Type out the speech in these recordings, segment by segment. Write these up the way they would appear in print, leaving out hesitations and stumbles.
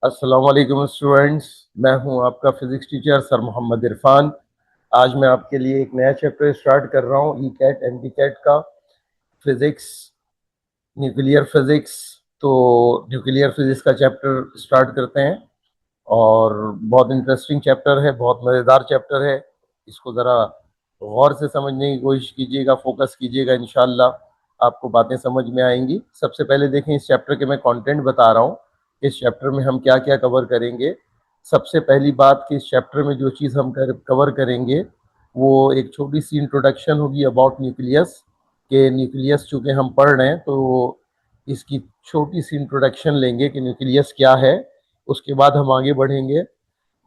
अस्सलाम वालेकुम स्टूडेंट्स। मैं हूं आपका physics teacher sir Mohammad Irfan. आज मैं आपके लिए एक नया चैप्टर स्टार्ट कर रहा हूं, ई कैट एंटी कैट का फिज़िक्स, न्यूक्लियर फिज़िक्स। तो न्यूक्लियर फिज़िक्स का चैप्टर स्टार्ट करते हैं और बहुत इंटरेस्टिंग चैप्टर है, बहुत मज़ेदार चैप्टर है। इसको ज़रा गौर से समझने की कोशिश कीजिएगा, फोकस कीजिएगा, इंशाल्लाह आपको बातें समझ में आएंगी। सबसे पहले देखें, इस चैप्टर के मैं कंटेंट बता रहा हूँ। इस चैप्टर में हम क्या क्या कवर करेंगे। सबसे पहली बात कि इस चैप्टर में जो चीज़ हम कवर करेंगे वो एक छोटी सी इंट्रोडक्शन होगी अबाउट न्यूक्लियस। के न्यूक्लियस चूँकि हम पढ़ रहे हैं तो इसकी छोटी सी इंट्रोडक्शन लेंगे कि न्यूक्लियस क्या है। उसके बाद हम आगे बढ़ेंगे।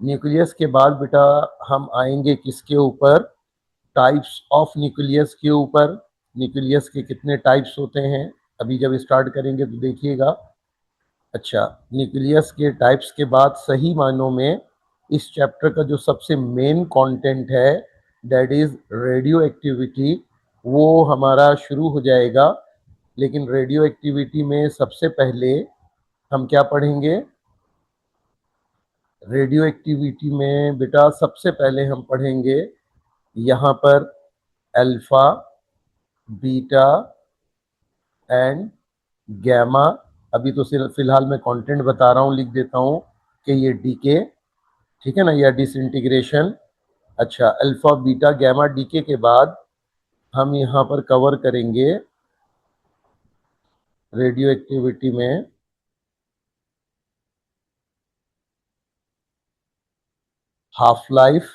न्यूक्लियस के बाद बेटा हम आएंगे किसके ऊपर, टाइप्स ऑफ न्यूक्लियस के ऊपर। न्यूक्लियस के कितने टाइप्स होते हैं अभी जब स्टार्ट करेंगे तो देखिएगा। अच्छा, न्यूक्लियस के टाइप्स के बाद सही मायनों में इस चैप्टर का जो सबसे मेन कंटेंट है दैट इज रेडियो एक्टिविटी, वो हमारा शुरू हो जाएगा। लेकिन रेडियो एक्टिविटी में सबसे पहले हम क्या पढ़ेंगे? रेडियो एक्टिविटी में बेटा सबसे पहले हम पढ़ेंगे यहाँ पर अल्फा, बीटा एंड गैमा। अभी तो सिर्फ फिलहाल मैं कंटेंट बता रहा हूँ, लिख देता हूँ कि ये डीके, ठीक है ना, या डिसइंटीग्रेशन। अच्छा, अल्फा बीटा गैमा डीके के बाद हम यहाँ पर कवर करेंगे रेडियो एक्टिविटी में हाफ लाइफ।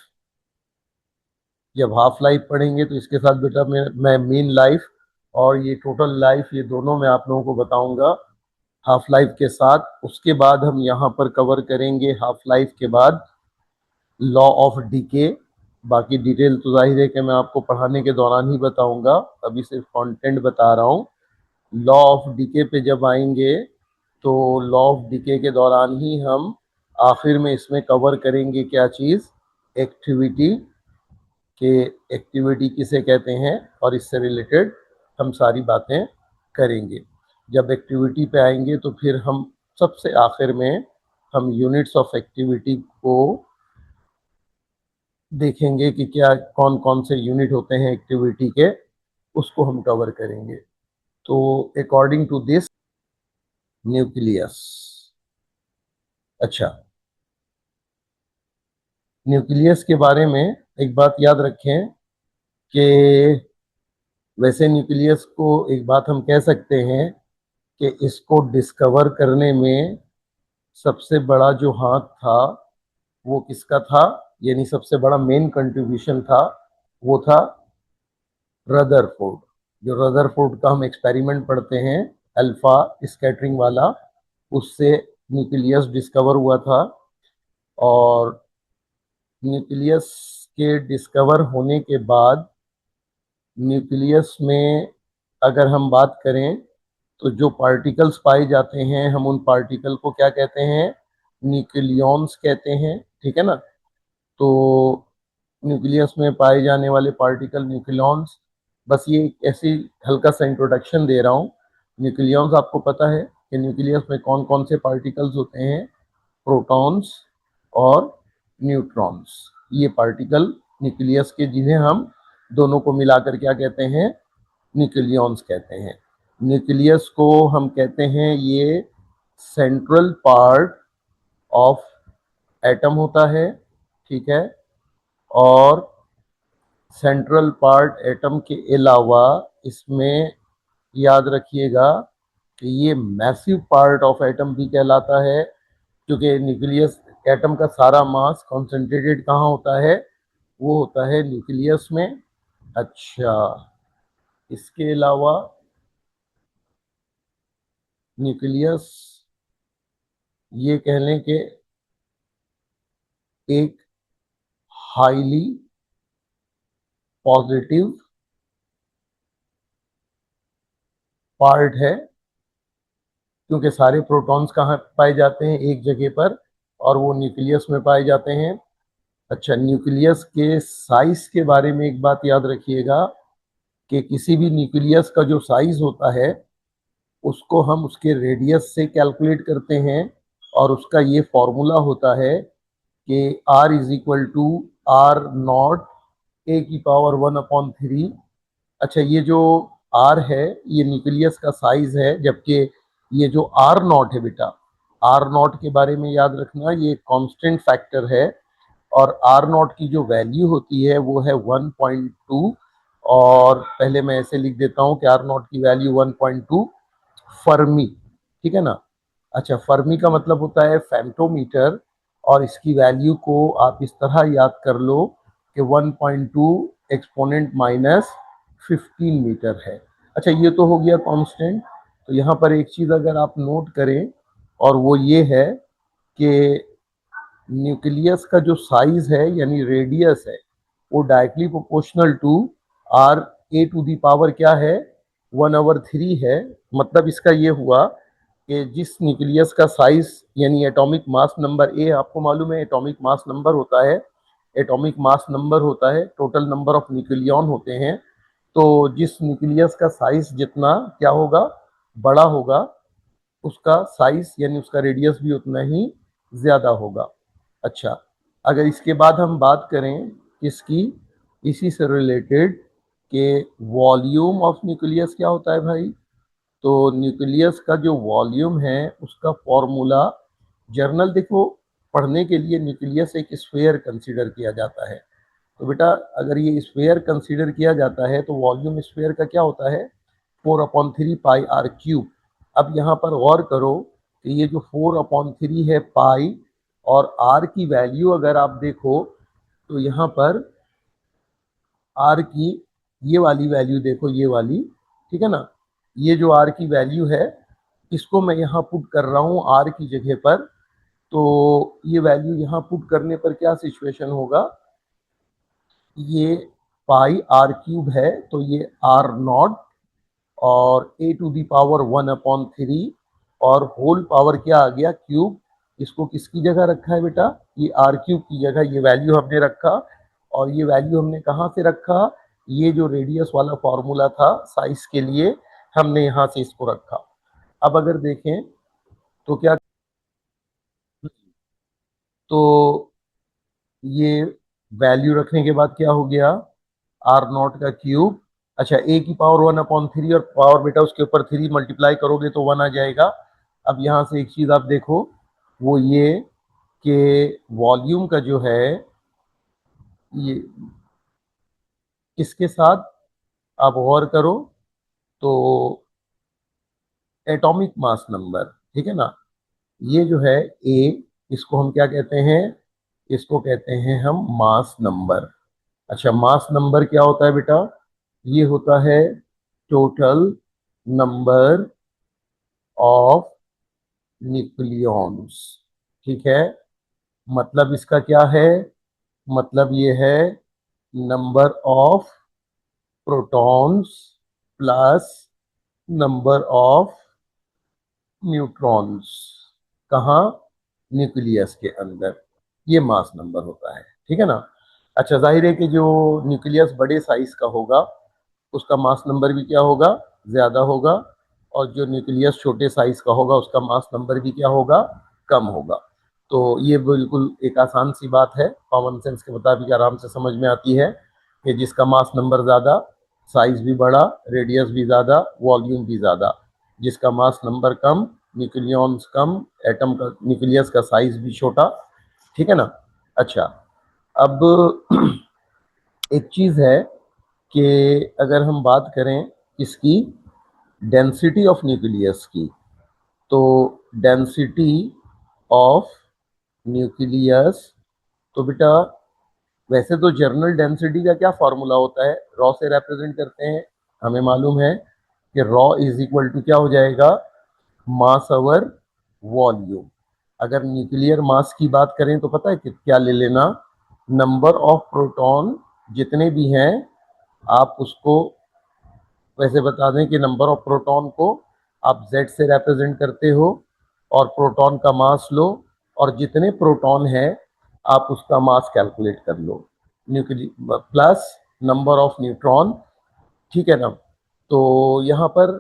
जब हाफ लाइफ पढ़ेंगे तो इसके साथ बेटा मैं मीन लाइफ और ये टोटल लाइफ, ये दोनों मैं आप लोगों को बताऊंगा हाफ लाइफ के साथ। उसके बाद हम यहाँ पर कवर करेंगे हाफ लाइफ के बाद लॉ ऑफ डीके। बाकी डिटेल तो जाहिर है कि मैं आपको पढ़ाने के दौरान ही बताऊंगा, अभी सिर्फ कंटेंट बता रहा हूँ। लॉ ऑफ डीके पे जब आएंगे तो लॉ ऑफ डीके के दौरान ही हम आखिर में इसमें कवर करेंगे क्या चीज़, एक्टिविटी। के एक्टिविटी किसे कहते हैं और इससे रिलेटेड हम सारी बातें करेंगे। जब एक्टिविटी पे आएंगे तो फिर हम सबसे आखिर में हम यूनिट्स ऑफ एक्टिविटी को देखेंगे कि क्या कौन कौन से यूनिट होते हैं एक्टिविटी के, उसको हम कवर करेंगे। तो अकॉर्डिंग टू दिस न्यूक्लियस। अच्छा, न्यूक्लियस के बारे में एक बात याद रखें कि वैसे न्यूक्लियस को एक बात हम कह सकते हैं कि इसको डिस्कवर करने में सबसे बड़ा जो हाथ था वो किसका था, यानी सबसे बड़ा मेन कंट्रीब्यूशन था वो था रदरफोर्ड। जो रदरफोर्ड का हम एक्सपेरिमेंट पढ़ते हैं अल्फा स्कैटरिंग वाला, उससे न्यूक्लियस डिस्कवर हुआ था। और न्यूक्लियस के डिस्कवर होने के बाद न्यूक्लियस में अगर हम बात करें तो जो पार्टिकल्स पाए जाते हैं हम उन पार्टिकल को क्या कहते हैं, न्यूक्लियॉन्स कहते हैं, ठीक है ना। तो न्यूक्लियस में पाए जाने वाले पार्टिकल न्यूक्लियॉन्स, बस ये ऐसी हल्का सा इंट्रोडक्शन दे रहा हूँ। न्यूक्लियॉन्स आपको पता है कि न्यूक्लियस में कौन कौन से पार्टिकल्स होते हैं, प्रोटॉन्स और न्यूट्रॉन्स। ये पार्टिकल न्यूक्लियस के जिन्हें हम दोनों को मिलाकर क्या कहते हैं, न्यूक्लियॉन्स कहते हैं। न्यूक्लियस को हम कहते हैं ये सेंट्रल पार्ट ऑफ एटम होता है, ठीक है। और सेंट्रल पार्ट एटम के अलावा इसमें याद रखिएगा कि ये मैसिव पार्ट ऑफ एटम भी कहलाता है, क्योंकि न्यूक्लियस एटम का सारा मास कॉन्सेंट्रेटेड कहाँ होता है, वो होता है न्यूक्लियस में। अच्छा, इसके अलावा न्यूक्लियस ये कह लें कि एक हाईली पॉजिटिव पार्ट है, क्योंकि सारे प्रोटॉन्स कहाँ पाए जाते हैं, एक जगह पर, और वो न्यूक्लियस में पाए जाते हैं। अच्छा, न्यूक्लियस के साइज के बारे में एक बात याद रखिएगा कि किसी भी न्यूक्लियस का जो साइज होता है उसको हम उसके रेडियस से कैलकुलेट करते हैं और उसका ये फॉर्मूला होता है कि R is equal to R not A की पावर 1/3। अच्छा, ये जो R है ये न्यूक्लियस का साइज है, जबकि ये जो R नॉट है बेटा, R नॉट के बारे में याद रखना, ये कांस्टेंट फैक्टर है और R नॉट की जो वैल्यू होती है वो है 1.2। और पहले मैं ऐसे लिख देता हूँ कि R नॉट की वैल्यू 1.2 फर्मी, ठीक है ना। अच्छा, फर्मी का मतलब होता है फेम्टोमीटर, और इसकी वैल्यू को आप इस तरह याद कर लो कि 1.2 एक्सपोनेंट माइनस 15 मीटर है। अच्छा, ये तो हो गया कांस्टेंट। तो यहाँ पर एक चीज़ अगर आप नोट करें, और वो ये है कि न्यूक्लियस का जो साइज है यानी रेडियस है वो directly proportional to R A to the power क्या है, 1/3 है। मतलब इसका ये हुआ कि जिस न्यूक्लियस का साइज यानी एटॉमिक मास नंबर ए, आपको मालूम है एटॉमिक मास नंबर होता है, एटॉमिक मास नंबर होता है टोटल नंबर ऑफ न्यूक्लियन होते हैं। तो जिस न्यूक्लियस का साइज जितना क्या होगा, बड़ा होगा, उसका साइज यानी उसका रेडियस भी उतना ही ज्यादा होगा। अच्छा, अगर इसके बाद हम बात करें किसकी, इसी से रिलेटेड, कि वॉल्यूम ऑफ न्यूक्लियस क्या होता है भाई। तो न्यूक्लियस का जो वॉल्यूम है उसका फॉर्मूला, जर्नल देखो, पढ़ने के लिए न्यूक्लियस एक स्फीयर कंसीडर किया जाता है। तो बेटा अगर ये स्फीयर कंसीडर किया जाता है तो वॉल्यूम स्फीयर का क्या होता है, 4/3 पाई r क्यूब। अब यहाँ पर गौर करो कि ये जो 4/3 है पाई, और r की वैल्यू अगर आप देखो तो यहाँ पर r की ये वाली वैल्यू देखो, ये वाली, ठीक है ना। ये जो r की वैल्यू है इसको मैं यहाँ पुट कर रहा हूँ r की जगह पर। तो ये वैल्यू यहाँ पुट करने पर क्या सिचुएशन होगा, ये पाई r क्यूब है तो ये आर नॉट, और ए टू दी पावर 1/3, और होल पावर क्या आ गया, क्यूब। इसको किसकी जगह रखा है बेटा, ये r क्यूब की जगह ये वैल्यू हमने रखा। और ये वैल्यू हमने कहाँ से रखा, ये जो रेडियस वाला फॉर्मूला था साइज के लिए, हमने यहाँ से इसको रखा। अब अगर देखें तो क्या, तो ये वैल्यू रखने के बाद क्या हो गया, आर नॉट का क्यूब। अच्छा, ए की पावर 1/3, और पावर बेटा उसके ऊपर 3 मल्टीप्लाई करोगे तो 1 आ जाएगा। अब यहाँ से एक चीज आप देखो, वो ये कि वॉल्यूम का जो है ये किसके साथ, आप गौर करो तो एटॉमिक मास नंबर, ठीक है ना। ये जो है ए, इसको हम क्या कहते हैं, इसको कहते हैं हम मास नंबर। अच्छा, मास नंबर क्या होता है बेटा, ये होता है टोटल नंबर ऑफ न्यूक्लियॉन्स, ठीक है। मतलब इसका क्या है, मतलब ये है number of protons plus number of neutrons, कहाँ, न्यूक्लियस के अंदर। ये मास नंबर होता है, ठीक है ना। अच्छा, जाहिर है कि जो न्यूक्लियस बड़े साइज का होगा उसका मास नंबर भी क्या होगा, ज्यादा होगा, और जो न्यूक्लियस छोटे साइज का होगा उसका मास नंबर भी क्या होगा, कम होगा। तो ये बिल्कुल एक आसान सी बात है, कॉमन सेंस के मुताबिक आराम से समझ में आती है कि जिसका मास नंबर ज़्यादा, साइज भी बड़ा, रेडियस भी ज़्यादा, वॉल्यूम भी ज़्यादा। जिसका मास नंबर कम, न्यूक्लियॉन्स कम, एटम का न्यूक्लियस का साइज भी छोटा, ठीक है ना। अच्छा, अब एक चीज़ है कि अगर हम बात करें इसकी डेंसिटी ऑफ न्यूक्लियस की, तो डेंसिटी ऑफ न्यूक्लियस, तो बेटा वैसे तो जर्नल डेंसिटी का क्या फॉर्मूला होता है, रॉ से रिप्रेजेंट करते हैं। हमें मालूम है कि रॉ इज इक्वल टू क्या हो जाएगा, मास ओवर वॉल्यूम। अगर न्यूक्लियर मास की बात करें तो पता है कि क्या ले लेना, नंबर ऑफ प्रोटॉन जितने भी हैं, आप उसको वैसे बता दें कि नंबर ऑफ प्रोटॉन को आप z से रिप्रेजेंट करते हो, और प्रोटॉन का मास लो, और जितने प्रोटॉन है आप उसका मास कैलकुलेट कर लो, nuclear plus number of neutron, ठीक है ना। तो यहाँ पर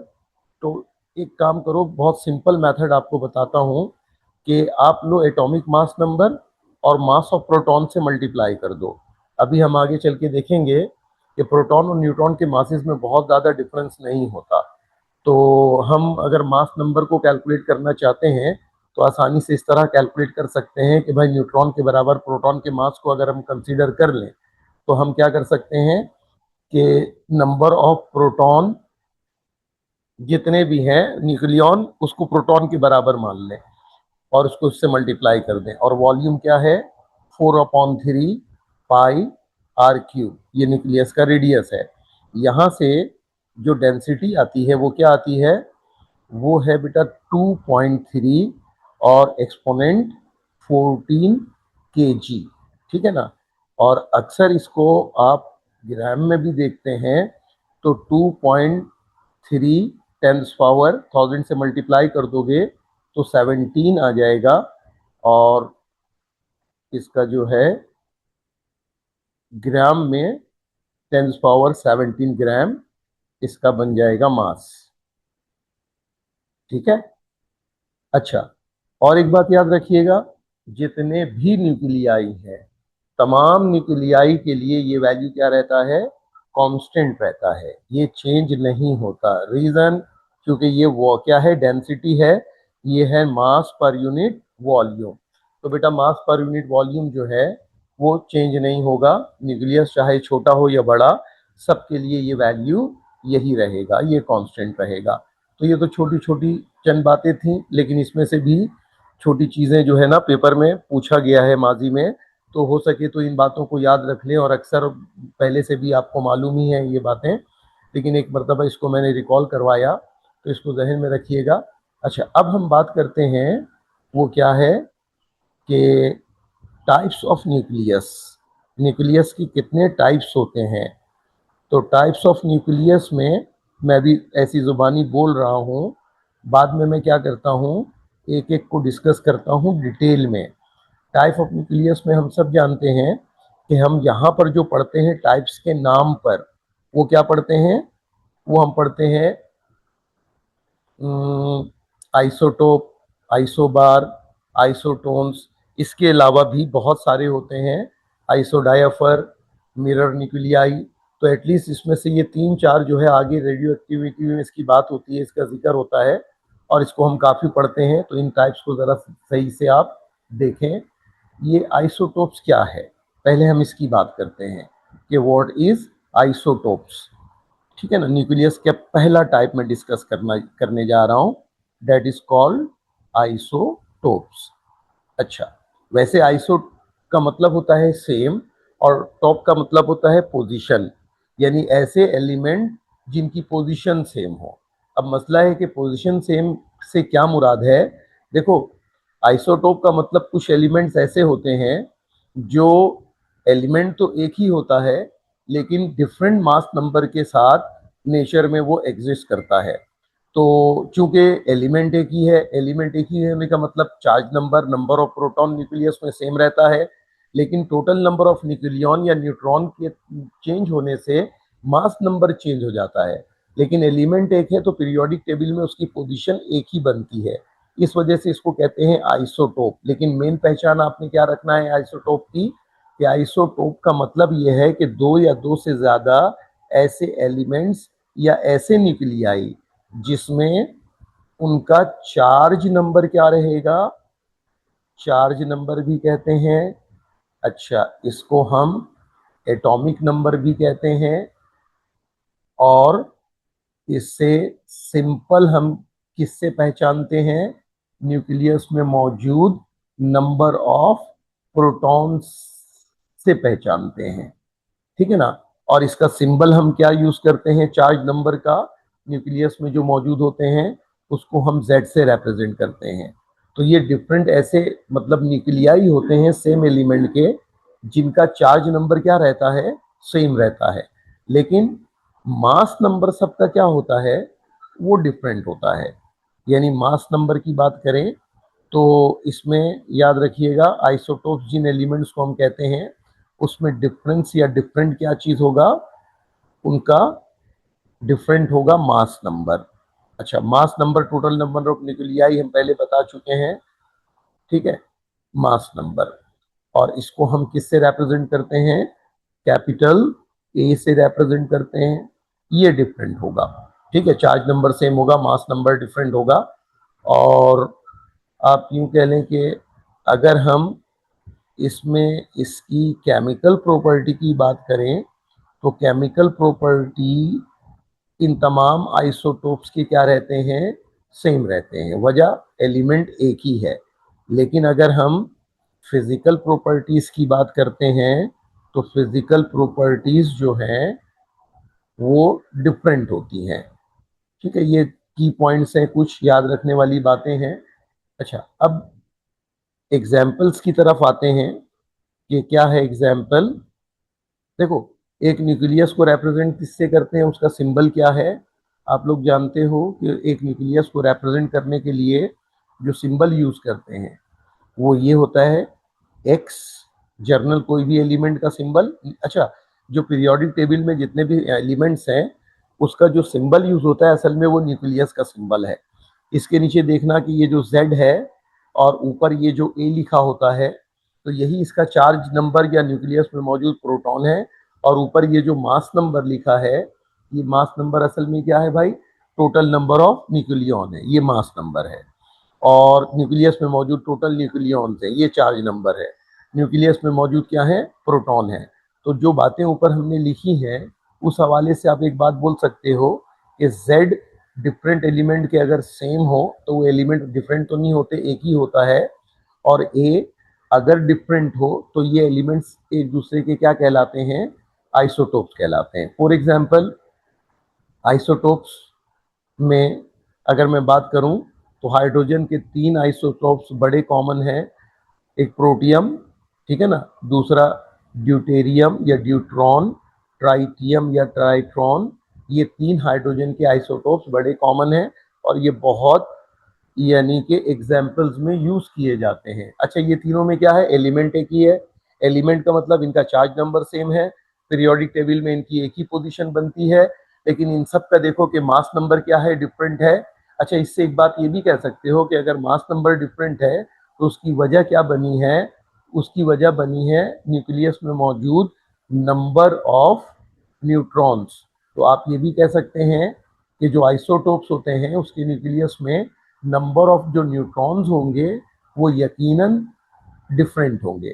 तो एक काम करो, बहुत सिंपल मेथड आपको बताता हूँ कि आप लो एटॉमिक मास नंबर और मास ऑफ प्रोटॉन से मल्टीप्लाई कर दो। अभी हम आगे चल के देखेंगे कि प्रोटॉन और न्यूट्रॉन के मासेस में बहुत ज़्यादा डिफरेंस नहीं होता। तो हम अगर मास नंबर को कैलकुलेट करना चाहते हैं तो आसानी से इस तरह कैलकुलेट कर सकते हैं कि भाई न्यूट्रॉन के बराबर प्रोटॉन के मास को अगर हम कंसीडर कर लें तो हम क्या कर सकते हैं कि नंबर ऑफ प्रोटॉन जितने भी हैं न्यूक्लियॉन उसको प्रोटॉन के बराबर मान लें और उसको उससे मल्टीप्लाई कर दें। और वॉल्यूम क्या है, 4/3 पाई r³ ये न्यूक्लियस का रेडियस है। यहाँ से जो डेंसिटी आती है वो क्या आती है, वो है बेटा 2.3 और एक्सपोनेंट 14 kg। ठीक है ना। और अक्सर इसको आप ग्राम में भी देखते हैं तो 2.3 टेंस पावर 1000 से मल्टीप्लाई कर दोगे तो 17 आ जाएगा और इसका जो है ग्राम में 10 पावर 17 ग्राम इसका बन जाएगा मास। ठीक है। अच्छा, और एक बात याद रखिएगा, जितने भी न्यूक्लियाई हैं तमाम न्यूक्लियाई के लिए ये वैल्यू क्या रहता है, कांस्टेंट रहता है, ये चेंज नहीं होता। रीजन, क्योंकि ये वो क्या है, डेंसिटी है, ये है मास पर यूनिट वॉल्यूम। तो बेटा मास पर यूनिट वॉल्यूम जो है वो चेंज नहीं होगा, न्यूक्लियस चाहे छोटा हो या बड़ा सबके लिए ये वैल्यू यही रहेगा, ये कांस्टेंट रहेगा। तो ये तो छोटी छोटी चंद बातें थी, लेकिन इसमें से भी छोटी चीज़ें जो है ना पेपर में पूछा गया है माजी में, तो हो सके तो इन बातों को याद रख लें। और अक्सर पहले से भी आपको मालूम ही है ये बातें, लेकिन एक मरतबा इसको मैंने रिकॉल करवाया तो इसको जहन में रखिएगा। अच्छा, अब हम बात करते हैं वो क्या है कि टाइप्स ऑफ न्यूक्लियस। न्यूक्लियस की कितने टाइप्स होते हैं। तो टाइप्स ऑफ न्यूक्लियस में मैं भी ऐसी ज़ुबानी बोल रहा हूँ, बाद में मैं क्या करता हूँ, एक एक को डिस्कस करता हूँ डिटेल में। टाइप ऑफ न्यूक्लियस में हम सब जानते हैं कि हम यहाँ पर जो पढ़ते हैं टाइप्स के नाम पर, वो क्या पढ़ते हैं, वो हम पढ़ते हैं आइसोटोप, आइसोबार, आइसोटोन्स। इसके अलावा भी बहुत सारे होते हैं, आइसोडायाफर, मिरर न्यूक्लियाई। तो एटलीस्ट इसमें से ये 3-4 जो है, आगे रेडियो एक्टिविटी में इसकी बात होती है, इसका जिक्र होता है और इसको हम काफ़ी पढ़ते हैं। तो इन टाइप्स को ज़रा सही से आप देखें। ये आइसोटोप्स क्या है, पहले हम इसकी बात करते हैं कि व्हाट इज आइसोटोप्स। ठीक है ना। न्यूक्लियस का पहला टाइप में डिस्कस करने जा रहा हूं, दैट इज कॉल्ड आइसोटोप्स। अच्छा, वैसे आइसो का मतलब होता है सेम और टॉप का मतलब होता है पोजीशन, यानी ऐसे एलिमेंट जिनकी पोजीशन सेम हो। अब मसला है कि पोजीशन सेम से क्या मुराद है। देखो, आइसोटोप का मतलब कुछ एलिमेंट्स ऐसे होते हैं जो एलिमेंट तो एक ही होता है लेकिन डिफरेंट मास नंबर के साथ नेचर में वो एग्जिस्ट करता है। तो चूंकि एलिमेंट एक ही है, एलिमेंट एक ही होने का मतलब charge number, number of proton nucleus में सेम रहता है, लेकिन टोटल नंबर ऑफ न्यूक्लियॉन या न्यूट्रॉन के चेंज होने से मास नंबर चेंज हो जाता है। लेकिन एलिमेंट एक है तो पीरियोडिक टेबल में उसकी पोजीशन एक ही बनती है, इस वजह से इसको कहते हैं आइसोटोप। लेकिन मेन पहचान आपने क्या रखना है आइसोटोप की, कि आइसोटोप का मतलब यह है कि दो या दो से ज्यादा ऐसे एलिमेंट्स या ऐसे न्यूक्लियाई जिसमें उनका चार्ज नंबर क्या रहेगा, चार्ज नंबर भी कहते हैं। अच्छा, इसको हम एटॉमिक नंबर भी कहते हैं। और इससे सिंपल हम किससे पहचानते हैं, न्यूक्लियस में मौजूद नंबर ऑफ प्रोटॉन्स से पहचानते हैं। ठीक है ना। और इसका सिंबल हम क्या यूज करते हैं, चार्ज नंबर का, न्यूक्लियस में जो मौजूद होते हैं उसको हम Z से रिप्रेजेंट करते हैं। तो ये डिफरेंट ऐसे मतलब न्यूक्लियाई होते हैं सेम एलिमेंट के जिनका चार्ज नंबर क्या रहता है, सेम रहता है, लेकिन मास नंबर सबका क्या होता है, वो डिफरेंट होता है। यानी मास नंबर की बात करें तो इसमें याद रखिएगा आइसोटोप जिन एलिमेंट्स को हम कहते हैं उसमें डिफरेंस या डिफरेंट क्या चीज होगा, उनका डिफरेंट होगा मास नंबर। अच्छा, mass number total number of nuclei हम पहले बता चुके हैं। ठीक है, मास नंबर। और इसको हम किससे रिप्रेजेंट करते हैं? कैपिटल ए से रिप्रेजेंट करते हैं। ये डिफरेंट होगा, ठीक है, चार्ज नंबर सेम होगा, मास नंबर डिफरेंट होगा। और आप यूं कह लें कि अगर हम इसमें इसकी केमिकल प्रॉपर्टी की बात करें तो केमिकल प्रॉपर्टी इन तमाम आइसोटोप्स के क्या रहते हैं? सेम रहते हैं। वजह, एलिमेंट एक ही है। लेकिन अगर हम फिजिकल प्रॉपर्टीज की बात करते हैं तो फिजिकल प्रॉपर्टीज जो हैं वो डिफरेंट होती हैं। ठीक है, ये की पॉइंट्स हैं, कुछ याद रखने वाली बातें हैं। अच्छा, अब एग्जाम्पल्स की तरफ आते हैं कि क्या है एग्जाम्पल। देखो, एक न्यूक्लियस को रिप्रेजेंट किससे करते हैं, उसका सिंबल क्या है? आप लोग जानते हो कि एक न्यूक्लियस को रिप्रेजेंट करने के लिए जो सिंबल यूज करते हैं वो ये होता है एक्स, जर्नल कोई भी एलिमेंट का सिंबल। अच्छा, जो पीरियोडिक टेबल में जितने भी एलिमेंट्स हैं उसका जो सिंबल यूज होता है असल में वो न्यूक्लियस का सिंबल है। इसके नीचे देखना कि ये जो Z है और ऊपर ये जो A लिखा होता है तो यही इसका चार्ज नंबर या न्यूक्लियस में मौजूद प्रोटॉन है। और ऊपर ये जो मास नंबर लिखा है, ये मास नंबर असल में क्या है भाई? टोटल नंबर ऑफ न्यूक्लियॉन है, ये मास नंबर है। और न्यूक्लियस में मौजूद टोटल न्यूक्लियॉन्स हैं, ये चार्ज नंबर है। न्यूक्लियस में मौजूद क्या है? प्रोटॉन है। तो जो बातें ऊपर हमने लिखी हैं उस हवाले से आप एक बात बोल सकते हो कि Z डिफरेंट एलिमेंट के अगर सेम हो तो वो एलिमेंट डिफरेंट तो नहीं होते, एक ही होता है। और A अगर डिफरेंट हो तो ये एलिमेंट्स एक दूसरे के क्या कहलाते हैं? आइसोटोप्स कहलाते हैं। फॉर एग्जाम्पल, आइसोटोप्स में अगर मैं बात करूं तो हाइड्रोजन के 3 आइसोटोप्स बड़े कॉमन हैं। एक प्रोटियम, ठीक है ना, दूसरा ड्यूटेरियम या ड्यूट्रॉन, ट्राइटियम या ट्राइट्रॉन। ये 3 हाइड्रोजन के आइसोटोप्स बड़े कॉमन हैं और ये बहुत यानी कि एग्जाम्पल्स में यूज किए जाते हैं। अच्छा, ये तीनों में क्या है? एलिमेंट एक ही है। एलिमेंट का मतलब इनका चार्ज नंबर सेम है, पीरियोडिक टेबल में इनकी एक ही पोजीशन बनती है। लेकिन इन सब का देखो कि मास नंबर क्या है? डिफरेंट है। अच्छा, इससे एक बात ये भी कह सकते हो कि अगर मास नंबर डिफरेंट है तो उसकी वजह क्या बनी है? उसकी वजह बनी है न्यूक्लियस में मौजूद नंबर ऑफ न्यूट्रॉन्स। तो आप ये भी कह सकते हैं कि जो आइसोटोप्स होते हैं उसके न्यूक्लियस में नंबर ऑफ जो न्यूट्रॉन्स होंगे वो यकीनन डिफरेंट होंगे,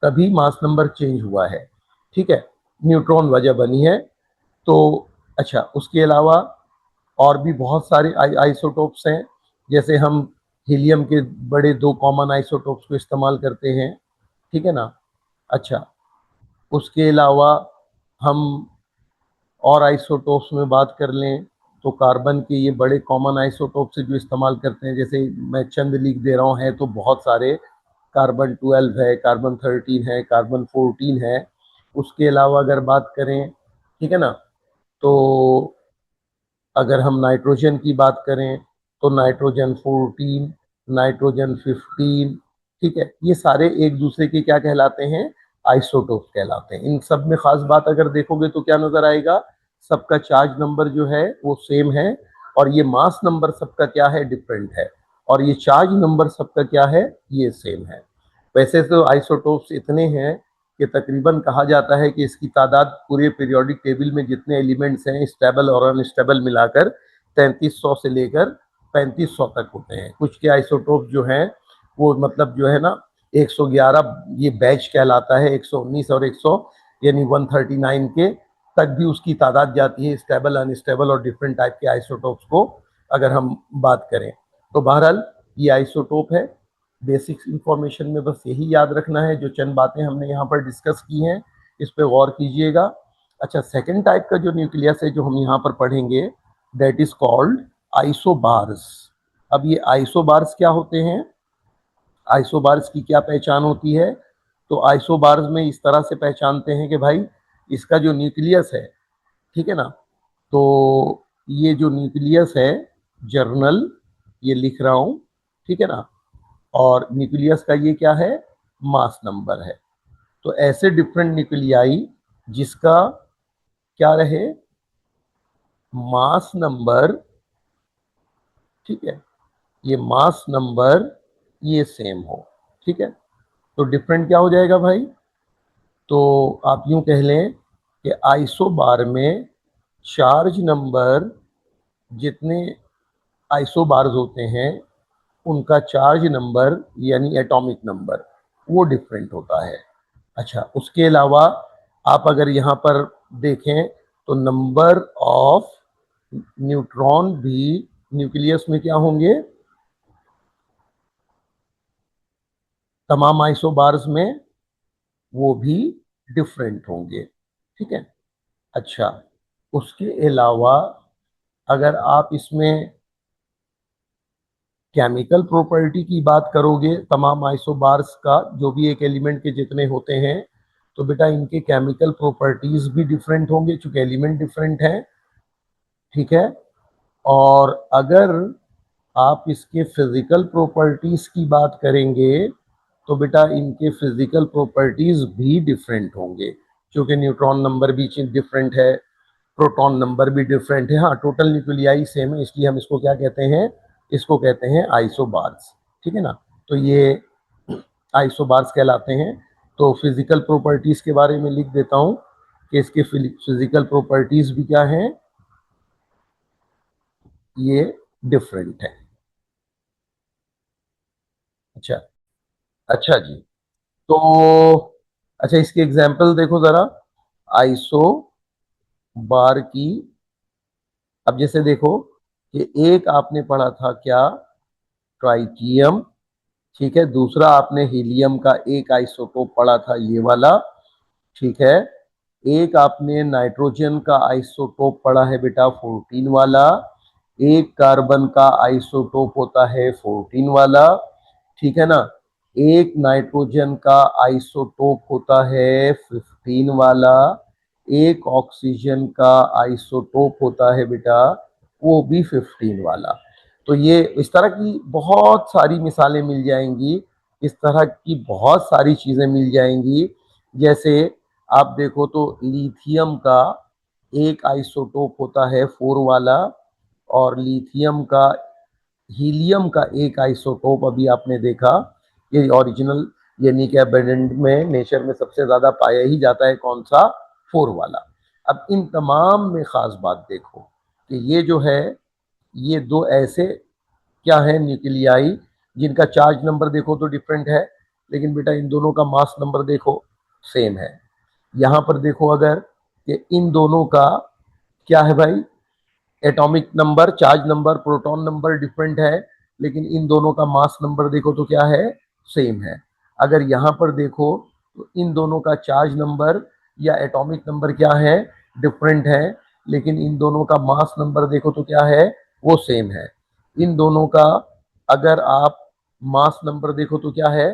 तभी मास नंबर चेंज हुआ है। ठीक है, न्यूट्रॉन वजह बनी है। तो अच्छा, उसके अलावा और भी बहुत सारे आइसोटोप्स हैं। जैसे हम हीलियम के बड़े 2 कॉमन आइसोटोप्स को इस्तेमाल करते हैं, ठीक है ना। अच्छा, उसके अलावा हम और आइसोटोप्स में बात कर लें तो कार्बन के ये बड़े कॉमन आइसोटोप से जो इस्तेमाल करते हैं, जैसे मैं चंद लिख दे रहा हूँ, है तो बहुत सारे। कार्बन 12 है, कार्बन 13 है, कार्बन 14 है। उसके अलावा अगर बात करें, ठीक है ना, तो अगर हम नाइट्रोजन की बात करें तो नाइट्रोजन 14, नाइट्रोजन 15, ठीक है, ये सारे एक दूसरे के क्या कहलाते हैं? आइसोटोप कहलाते हैं। इन सब में खास बात अगर देखोगे तो क्या नजर आएगा? सबका चार्ज नंबर जो है वो सेम है और ये मास नंबर सबका क्या है? डिफरेंट है। और ये चार्ज नंबर सबका क्या है? ये सेम है। वैसे तो आइसोटोप्स इतने हैं कि तकरीबन कहा जाता है कि इसकी तादाद पूरे पीरियोडिक टेबल में जितने एलिमेंट्स हैं स्टेबल और अनस्टेबल मिलाकर 3300 से लेकर 3500 तक होते हैं। कुछ के आइसोटोप जो हैं वो मतलब जो है ना 111 ये बैच कहलाता है, 119 और 100 यानी 139 के तक भी उसकी तादाद जाती है स्टेबल अनस्टेबल और डिफरेंट टाइप के आइसोटोप्स को अगर हम बात करें। तो बहरहाल ये आइसोटोप है। बेसिक्स इंफॉर्मेशन में बस यही याद रखना है, जो चंद बातें हमने यहाँ पर डिस्कस की हैं इस पर गौर कीजिएगा। अच्छा, सेकंड टाइप का जो न्यूक्लियस है जो हम यहाँ पर पढ़ेंगे दैट इज कॉल्ड आइसोबार्स। अब ये आइसोबार्स क्या होते हैं? आइसोबार्स की क्या पहचान होती है? तो आइसोबार्स में इस तरह से पहचानते हैं कि भाई इसका जो न्यूक्लियस है, ठीक है ना, तो ये जो न्यूक्लियस है जर्नल, ये लिख रहा हूँ, ठीक है ना, और न्यूक्लियस का ये क्या है? मास नंबर है। तो ऐसे डिफरेंट न्यूक्लियाई जिसका क्या रहे? मास नंबर, ठीक है, ये मास नंबर ये सेम हो, ठीक है, तो डिफरेंट क्या हो जाएगा भाई? तो आप यूं कह लें कि आइसोबार में चार्ज नंबर जितने आइसोबार्स होते हैं उनका चार्ज नंबर यानी एटॉमिक नंबर वो डिफरेंट होता है। अच्छा, उसके अलावा आप अगर यहाँ पर देखें तो नंबर ऑफ न्यूट्रॉन भी न्यूक्लियस में क्या होंगे? तमाम आइसोबार्स में वो भी डिफरेंट होंगे। ठीक है। अच्छा, उसके अलावा अगर आप इसमें केमिकल प्रॉपर्टी की बात करोगे तमाम आइसोबार्स का, जो भी एक एलिमेंट के जितने होते हैं, तो बेटा इनके केमिकल प्रॉपर्टीज भी डिफरेंट होंगे चूंकि एलिमेंट डिफरेंट है। ठीक है। और अगर आप इसके फिजिकल प्रॉपर्टीज की बात करेंगे तो बेटा इनके फिजिकल प्रॉपर्टीज भी डिफरेंट होंगे, क्योंकि न्यूट्रॉन नंबर भी डिफरेंट है, प्रोटॉन नंबर भी डिफरेंट है। हाँ, टोटल न्यूक्लियाई सेम है, इसलिए हम इसको क्या कहते हैं? इसको कहते हैं आइसोबार्स। ठीक है ना। तो ये आइसोबार्स कहलाते हैं। तो फिजिकल प्रॉपर्टीज के बारे में लिख देता हूं कि इसके फिजिकल प्रॉपर्टीज भी क्या हैं? ये डिफरेंट है। अच्छा। अच्छा जी। तो अच्छा, इसके एग्जाम्पल देखो जरा आइसो बार की। अब जैसे देखो कि एक आपने पढ़ा था क्या? ट्राइटियम। ठीक है। दूसरा आपने हीलियम का एक आइसोटोप पढ़ा था, ये वाला। ठीक है। एक आपने नाइट्रोजन का आइसोटोप पढ़ा है बेटा 14 वाला। एक कार्बन का आइसोटोप होता है 14 वाला। ठीक है ना। एक नाइट्रोजन का आइसोटोप होता है 15 वाला। एक ऑक्सीजन का आइसोटोप होता है बेटा वो भी 15 वाला। तो ये इस तरह की बहुत सारी मिसालें मिल जाएंगी, इस तरह की बहुत सारी चीजें मिल जाएंगी। जैसे आप देखो तो लिथियम का एक आइसोटोप होता है 4 वाला, और लिथियम का हीलियम का एक आइसोटोप अभी आपने देखा, ये ओरिजिनल यानी कि अबंडेंट में नेचर में सबसे ज्यादा पाया ही जाता है, कौन सा? 4 वाला। अब इन तमाम में खास बात देखो कि ये जो है, ये दो ऐसे क्या है न्यूक्लियाई जिनका चार्ज नंबर देखो तो डिफरेंट है, लेकिन बेटा इन दोनों का मास नंबर देखो सेम है। यहां पर देखो अगर कि इन दोनों का क्या है भाई? Atomic number, charge number, proton number different है, लेकिन इन दोनों का मास नंबर देखो तो क्या है? सेम है। अगर यहां पर देखो तो इन दोनों का चार्ज नंबर या एटॉमिक नंबर क्या है? डिफरेंट है, लेकिन इन दोनों का मास नंबर देखो तो क्या है? वो सेम है। इन दोनों का अगर आप मास नंबर देखो तो क्या है?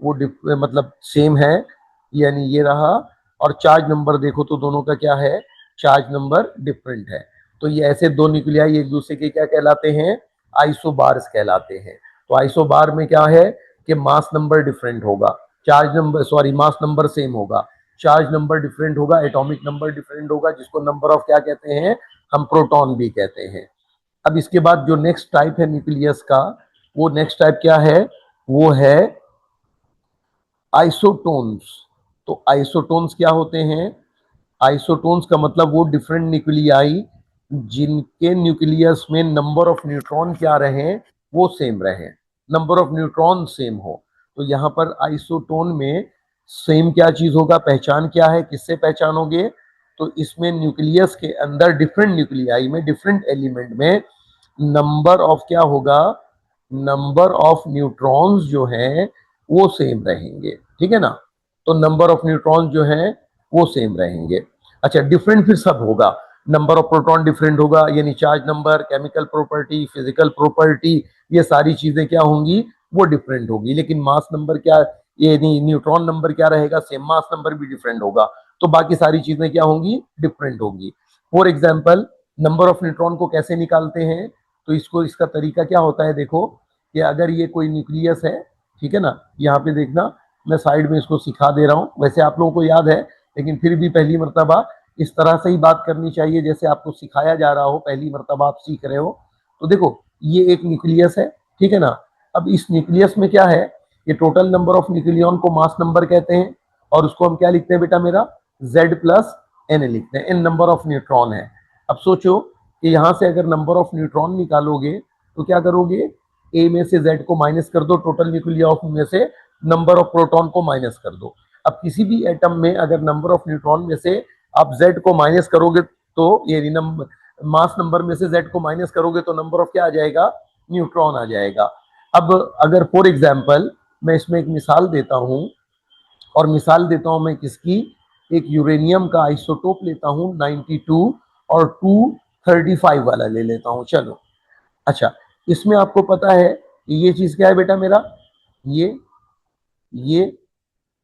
वो मतलब सेम है, यानी ये रहा। और चार्ज नंबर देखो तो दोनों का क्या है? चार्ज नंबर डिफरेंट है। तो ये ऐसे दो न्यूक्लियाई एक दूसरे के क्या कहलाते हैं? आइसोबार्स कहलाते हैं। तो आइसोबार में क्या है कि मास नंबर डिफरेंट होगा, charge number sorry mass number same होगा, चार्ज नंबर डिफरेंट होगा, एटॉमिक नंबर डिफरेंट होगा, जिसको नंबर ऑफ क्या कहते हैं? हम प्रोटॉन भी कहते हैं। अब इसके बाद जो नेक्स्ट टाइप है न्यूक्लियस का, वो नेक्स्ट टाइप क्या है? वो है आइसोटोन्स। तो आइसोटोन्स क्या होते हैं? आइसोटोन्स का मतलब वो डिफरेंट न्यूक्लियाई जिनके न्यूक्लियस में नंबर ऑफ न्यूट्रॉन क्या रहे? वो सेम रहे, नंबर ऑफ न्यूट्रॉन सेम हो। तो यहाँ पर आइसोटोन में सेम क्या चीज होगा? पहचान क्या है, किससे पहचानोगे? तो इसमें न्यूक्लियस के अंदर डिफरेंट न्यूक्लियाई में डिफरेंट एलिमेंट में नंबर ऑफ क्या होगा? नंबर ऑफ न्यूट्रॉन्स जो हैं वो सेम रहेंगे। ठीक है ना। तो नंबर ऑफ न्यूट्रॉन्स जो हैं वो सेम रहेंगे। अच्छा, डिफरेंट फिर सब होगा, नंबर ऑफ प्रोटॉन डिफरेंट होगा, यानी charge number, chemical property, physical property, ये सारी चीजें क्या होंगी? वो डिफरेंट होगी। लेकिन मास नंबर क्या, ये नहीं, न्यूट्रॉन नंबर क्या रहेगा? सेम। मास नंबर भी डिफरेंट होगा, तो बाकी सारी चीजें क्या होंगी? डिफरेंट होंगी। For example, number of neutron को कैसे निकालते हैं? तो इसको, इसका तरीका क्या होता है? देखो कि अगर ये कोई न्यूक्लियस है, ठीक है ना, यहाँ पे देखना, मैं साइड में इसको सिखा दे रहा हूँ, वैसे आप लोगों को याद है, लेकिन फिर भी पहली मर्तबा इस तरह से ही बात करनी चाहिए जैसे आपको सिखाया जा रहा हो, पहली मर्तबा आप सीख रहे हो। तो देखो ये एक न्यूक्लियस है, ठीक है ना। अब इस न्यूक्लियस में क्या है ये टोटल नंबर ऑफ न्यूक्लियन को मास नंबर कहते हैं, और उसको हम क्या लिखते हैं बेटा मेरा, Z प्लस N लिखते हैं, N नंबर ऑफ न्यूट्रॉन है। अब सोचो कि यहां से अगर नंबर ऑफ न्यूट्रॉन निकालोगे तो क्या करोगे, ए में से Z को माइनस कर दो, टोटल न्यूक्लियन में से नंबर ऑफ प्रोटॉन को माइनस कर दो। अब किसी भी एटम में अगर नंबर ऑफ न्यूट्रॉन में से आप Z को माइनस करोगे तो ये मास नंबर में से Z को माइनस करोगे तो नंबर ऑफ क्या आ जाएगा, न्यूट्रॉन आ जाएगा। अब अगर फॉर एग्जाम्पल मैं इसमें एक मिसाल देता हूं, और मिसाल देता हूं मैं किसकी, एक यूरेनियम का आइसोटोप लेता हूं 92 और 235 वाला ले लेता हूं। चलो अच्छा, इसमें आपको पता है कि ये चीज क्या है बेटा मेरा, ये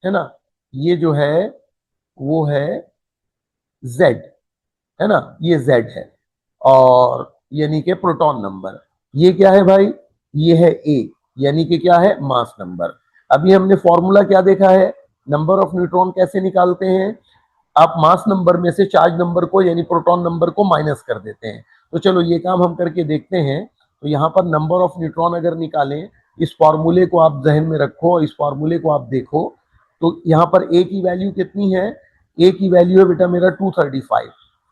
है ना, ये जो है वो है Z, है ना, ये Z है, और यानी कि प्रोटॉन नंबर। ये क्या है भाई, ये है A, यानी कि क्या है, मास नंबर। अभी हमने फॉर्मूला क्या देखा है, नंबर ऑफ न्यूट्रॉन कैसे निकालते हैं, आप मास नंबर में से चार्ज नंबर को यानी प्रोटॉन नंबर को माइनस कर देते हैं। तो चलो ये काम हम करके देखते हैं। तो यहाँ पर नंबर ऑफ न्यूट्रॉन अगर निकालें, इस फॉर्मूले को आप जहन में रखो, इस फॉर्मूले को आप देखो, तो यहाँ पर ए की वैल्यू कितनी है, ए की वैल्यू है बेटा मेरा 235,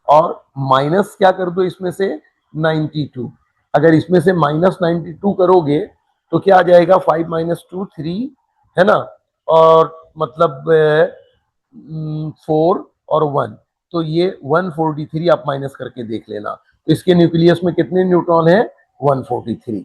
और माइनस क्या कर दो इसमें से 92। अगर इसमें से माइनस 92 करोगे तो क्या आ जाएगा, 5 माइनस 2 3, है ना, और मतलब 4 और 1, तो ये 143 आप माइनस करके देख लेना। तो इसके न्यूक्लियस में कितने न्यूट्रॉन है, 143।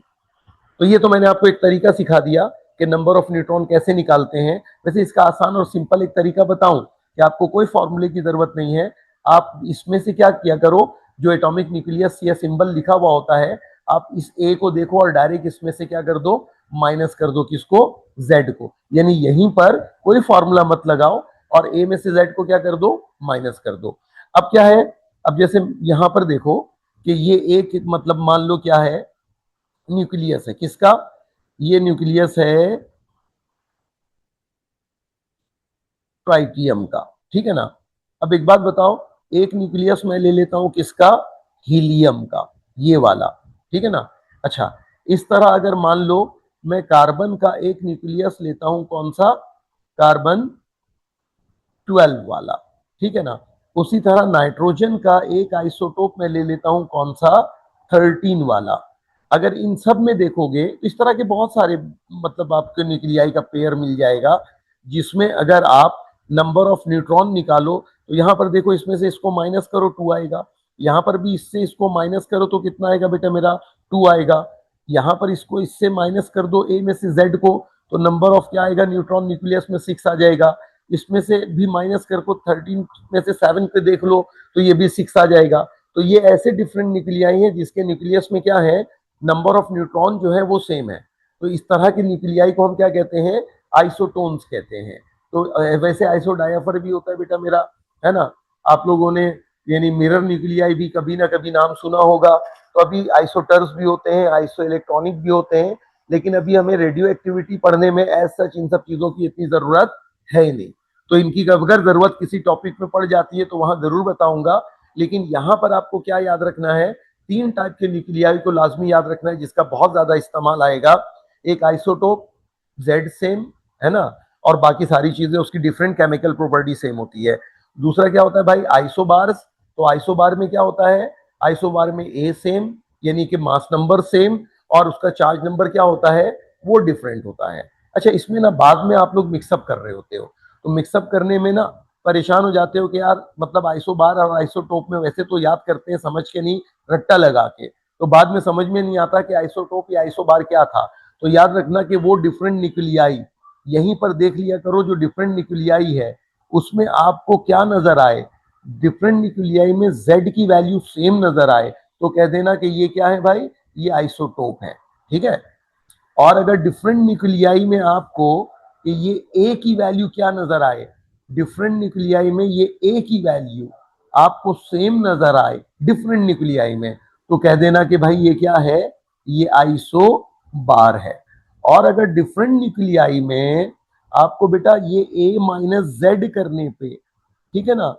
तो ये तो मैंने आपको एक तरीका सिखा दिया कि नंबर ऑफ न्यूट्रॉन कैसे निकालते हैं। वैसे इसका आसान और सिंपल एक तरीका बताऊं कि आपको कोई फॉर्मूले की जरूरत नहीं है, आप इसमें से क्या किया करो, जो एटॉमिक न्यूक्लियस या सिंबल लिखा हुआ होता है, आप इस ए को देखो और डायरेक्ट इसमें से क्या कर दो, माइनस कर दो, किसको, जेड को, यानी यहीं पर कोई फॉर्मूला मत लगाओ, और ए में से जेड को क्या कर दो, माइनस कर दो। अब क्या है, अब जैसे यहां पर देखो कि ये एक मतलब मान लो क्या है, न्यूक्लियस है, किसका, ये न्यूक्लियस है ट्राइटियम का, ठीक है ना। अब एक बात बताओ, एक न्यूक्लियस मैं ले लेता हूं किसका, हीलियम का, ये वाला, ठीक है ना। अच्छा, इस तरह अगर मान लो मैं कार्बन का एक न्यूक्लियस लेता हूं, कौन सा, कार्बन 12 वाला, ठीक है ना। उसी तरह नाइट्रोजन का एक आइसोटोप मैं ले लेता हूं, कौन सा, 13 वाला। अगर इन सब में देखोगे इस तरह के बहुत सारे मतलब आपको न्यूक्लियाई का पेयर मिल जाएगा, जिसमें अगर आप नंबर ऑफ न्यूट्रॉन निकालो तो यहां पर देखो, इसमें से इसको माइनस करो 2 आएगा, यहां पर भी इससे इसको माइनस करो तो कितना आएगा बेटा मेरा, 2 आएगा, यहां पर इसको इससे माइनस कर दो ए में से जेड को, तो नंबर ऑफ क्या आएगा न्यूट्रॉन न्यूक्लियस में 6 आ जाएगा। इसमें से भी माइनस कर को 13 में से 7 पे देख लो तो ये भी 6 आ जाएगा। तो ये ऐसे डिफरेंट न्यूक्लियाई हैं जिसके न्यूक्लियस में क्या है, नंबर ऑफ न्यूट्रॉन जो है वो सेम है। तो इस तरह के न्यूक्लियाई को हम क्या कहते हैं, आइसोटोन्स कहते हैं। तो वैसे आइसोडायाफर भी होता है बेटा मेरा, है ना। आप लोगों ने यानी मिरर न्यूक्लियाई भी कभी ना कभी नाम सुना होगा। तो अभी आइसोटर्स भी होते हैं, आइसो इलेक्ट्रॉनिक भी होते हैं, लेकिन अभी हमें रेडियो एक्टिविटी पढ़ने में एज सच इन सब चीजों की इतनी जरूरत है ही नहीं। तो इनकी अगर जरूरत किसी टॉपिक में पड़ जाती है तो वहां जरूर बताऊंगा। लेकिन यहाँ पर आपको क्या याद रखना है, 3 टाइप के न्यूक्लियाई को लाजमी याद रखना है जिसका बहुत ज्यादा इस्तेमाल आएगा। एक आइसोटोप, जेड सेम, है ना, और बाकी सारी चीजें उसकी डिफरेंट केमिकल प्रॉपर्टी सेम होती है। दूसरा क्या होता है भाई, आइसोबार्स। तो आइसोबार में क्या होता है, आइसोबार में ए सेम यानी कि मास नंबर सेम, और उसका चार्ज नंबर क्या होता है, वो डिफरेंट होता है। अच्छा, इसमें ना बाद में आप लोग मिक्सअप कर रहे होते हो, तो मिक्सअप करने में ना परेशान हो जाते हो कि यार मतलब आइसोबार और आइसोटोप में वैसे तो याद करते हैं समझ के नहीं, रट्टा लगा के, तो बाद में समझ में नहीं आता कि आइसोटोप या आइसोबार क्या था। तो याद रखना कि वो डिफरेंट न्यूक्लियाई, यहीं पर देख लिया करो, जो डिफरेंट न्यूक्लियाई है उसमें आपको क्या नजर आए, डिफरेंट न्यूक्लियाई में जेड की वैल्यू सेम नजर आए तो कह देना कि ये क्या है भाई, ये आइसोटोप है, ठीक है। और अगर डिफरेंट न्यूक्लियाई में आपको कि ये ए की वैल्यू क्या नजर आए, डिफरेंट न्यूक्लियाई में ये ए की वैल्यू आपको सेम नजर आए डिफरेंट न्यूक्लियाई में, तो कह देना कि भाई ये क्या है, ये आइसो बार है। और अगर डिफरेंट न्यूक्लियाई में आपको बेटा ये ए माइनस जेड करने पे, ठीक है ना,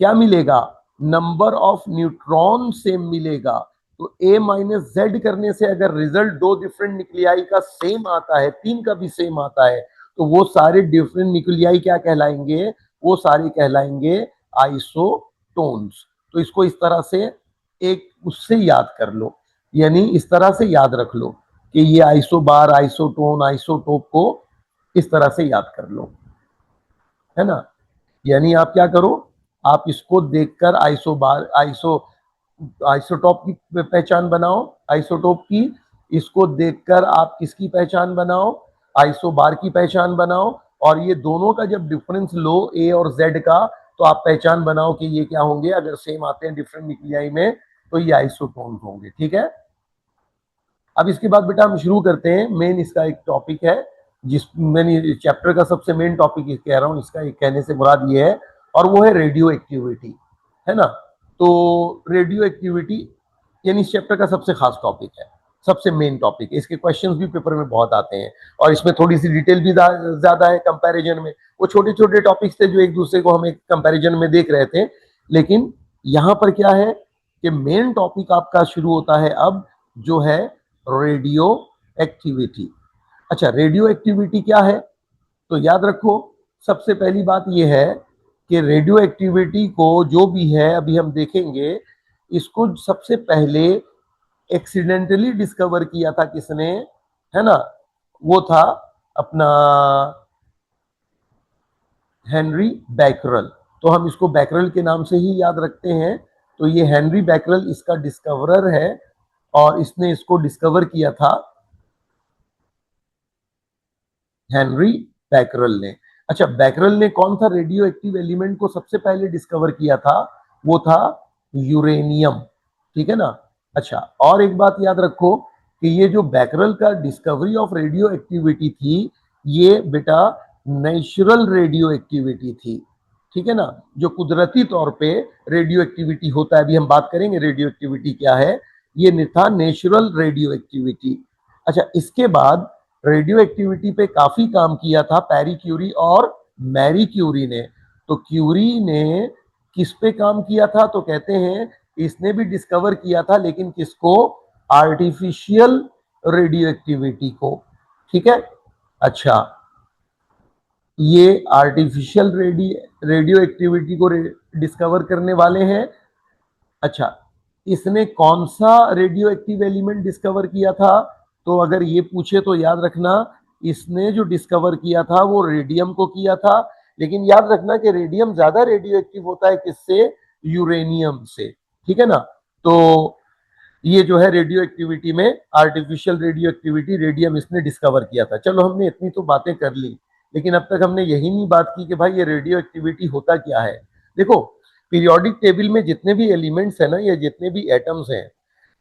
क्या मिलेगा, नंबर ऑफ न्यूट्रॉन सेम मिलेगा। तो ए माइनस जेड करने से अगर रिजल्ट 2 डिफरेंट न्यूक्लियाई का सेम आता है, 3 का भी सेम आता है, तो वो सारे डिफरेंट न्यूक्लियाई क्या कहलाएंगे, वो सारे कहलाएंगे आइसोटोन्स। तो इसको इस तरह से एक उससे याद कर लो, यानी इस तरह से याद रख लो कि ये आइसोबार, आइसोटोन, आइसोटोप को इस तरह से याद कर लो, है ना। यानी आप क्या करो, आप इसको देखकर आइसोबार, आइसोटॉप की पहचान बनाओ, आइसोटोप की। इसको देखकर आप किसकी पहचान बनाओ, आइसोबार की पहचान बनाओ। और ये दोनों का जब डिफरेंस लो ए और जेड का, तो आप पहचान बनाओ कि ये क्या होंगे, अगर सेम आते हैं डिफरेंट न्यूक्लियाई में तो ये आइसोटोन होंगे। ठीक है, अब इसके बाद बेटा हम शुरू करते हैं। मेन इसका एक टॉपिक है, जिस मैंने चैप्टर का सबसे मेन टॉपिक कह रहा हूं, इसका एक कहने से मुराद ये है, और वो है रेडियो एक्टिविटी, है ना। तो रेडियो एक्टिविटी यानी इस चैप्टर का सबसे खास टॉपिक है, सबसे मेन टॉपिक है। इसके क्वेश्चंस भी पेपर में बहुत आते हैं, और इसमें थोड़ी सी डिटेल भी ज्यादा है कंपैरिजन में। वो छोटे छोटे टॉपिक्स थे जो एक दूसरे को हम एक कंपैरिजन में देख रहे थे, लेकिन यहाँ पर क्या है कि मेन टॉपिक आपका शुरू होता है अब, जो है रेडियो एक्टिविटी। अच्छा, रेडियो एक्टिविटी क्या है, तो याद रखो, सबसे पहली बात यह है कि रेडियो एक्टिविटी को जो भी है अभी हम देखेंगे, इसको सबसे पहले एक्सीडेंटली डिस्कवर किया था किसने, है ना, वो था अपना हेनरी बैकरल। तो हम इसको बैकरल के नाम से ही याद रखते हैं। तो ये हेनरी बैकरल इसका डिस्कवरर है, और इसने इसको डिस्कवर किया था हेनरी बैकरल ने। अच्छा, बैकरल ने कौन सा रेडियो एक्टिव एलिमेंट को सबसे पहले डिस्कवर किया था, वो था यूरेनियम। ठीक है ना। अच्छा, और एक बात याद रखो कि ये जो बैकरल का डिस्कवरी ऑफ रेडियो एक्टिविटी थी, ये बेटा नेचुरल रेडियो एक्टिविटी थी। ठीक है ना, जो कुदरती तौर पे रेडियो एक्टिविटी होता है, अभी हम बात करेंगे रेडियो एक्टिविटी क्या है, ये था नेचुरल रेडियो एक्टिविटी। अच्छा, इसके बाद रेडियो एक्टिविटी पे काफी काम किया था पैरी क्यूरी और मैरी क्यूरी ने। तो क्यूरी ने किस पे काम किया था, तो कहते हैं इसने भी डिस्कवर किया था, लेकिन किसको, आर्टिफिशियल रेडियो एक्टिविटी को। ठीक है। अच्छा, ये आर्टिफिशियल रेडियो एक्टिविटी को डिस्कवर करने वाले हैं। अच्छा, इसने कौन सा रेडियो एक्टिव एलिमेंट डिस्कवर किया था, तो अगर ये पूछे तो याद रखना, इसने जो डिस्कवर किया था वो रेडियम को किया था। लेकिन याद रखना कि रेडियम ज्यादा रेडियो एक्टिव होता है किससे, यूरेनियम से। ठीक है ना। तो ये जो है रेडियो एक्टिविटी में आर्टिफिशियल रेडियो एक्टिविटी, रेडियम इसने डिस्कवर किया था। चलो, हमने इतनी तो बातें कर ली, लेकिन अब तक हमने यही नहीं बात की कि भाई ये रेडियो एक्टिविटी होता क्या है। देखो, पीरियोडिक टेबल में जितने भी एलिमेंट्स हैं ना, या जितने भी एटम्स हैं,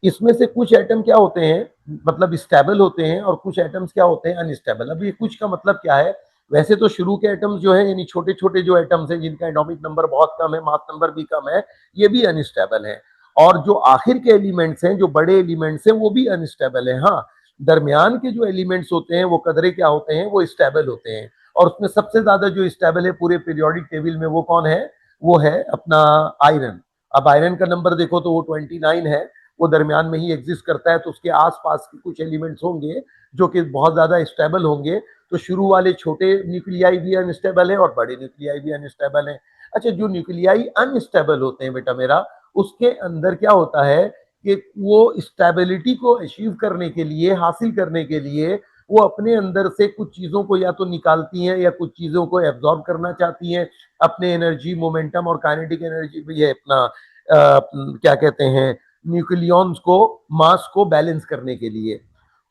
इसमें से कुछ एटम क्या होते हैं, मतलब स्टेबल होते हैं, और कुछ एटम्स क्या होते हैं, अनस्टेबल। अब ये कुछ का मतलब क्या है, वैसे तो शुरू के एटम्स जो है, यानी छोटे छोटे जो एटम्स हैं जिनका एटॉमिक नंबर बहुत कम है, मास नंबर भी कम है, ये भी अनस्टेबल है। और जो आखिर के एलिमेंट्स हैं, जो बड़े एलिमेंट्स हैं, वो भी अनस्टेबल है। हाँ, दरमियान के जो एलिमेंट्स होते हैं, वो कदरे क्या होते हैं, वो स्टेबल होते हैं। और उसमें सबसे ज्यादा जो स्टेबल है पूरे पीरियोडिक टेबल में, वो कौन है, वो है अपना आयरन। अब आयरन का नंबर देखो तो वो 29 है, वो दरमियान में ही एग्जिस्ट करता है। तो उसके आसपास के कुछ एलिमेंट्स होंगे जो कि बहुत ज्यादा स्टेबल होंगे। तो शुरू वाले छोटे न्यूक्लियाई भी अनस्टेबल है, और बड़े न्यूक्लियाई भी अनस्टेबल है। अच्छा, जो न्यूक्लियाई अनस्टेबल होते हैं बेटा मेरा, उसके अंदर क्या होता है कि वो स्टेबिलिटी को अचीव करने के लिए, हासिल करने के लिए, वो अपने अंदर से कुछ चीजों को या तो निकालती हैं, या कुछ चीजों को एब्जॉर्ब करना चाहती हैं, अपने एनर्जी, मोमेंटम और काइनेटिक एनर्जी भी है अपना क्या कहते हैं, न्यूक्लियॉन्स को, मास को बैलेंस करने के लिए।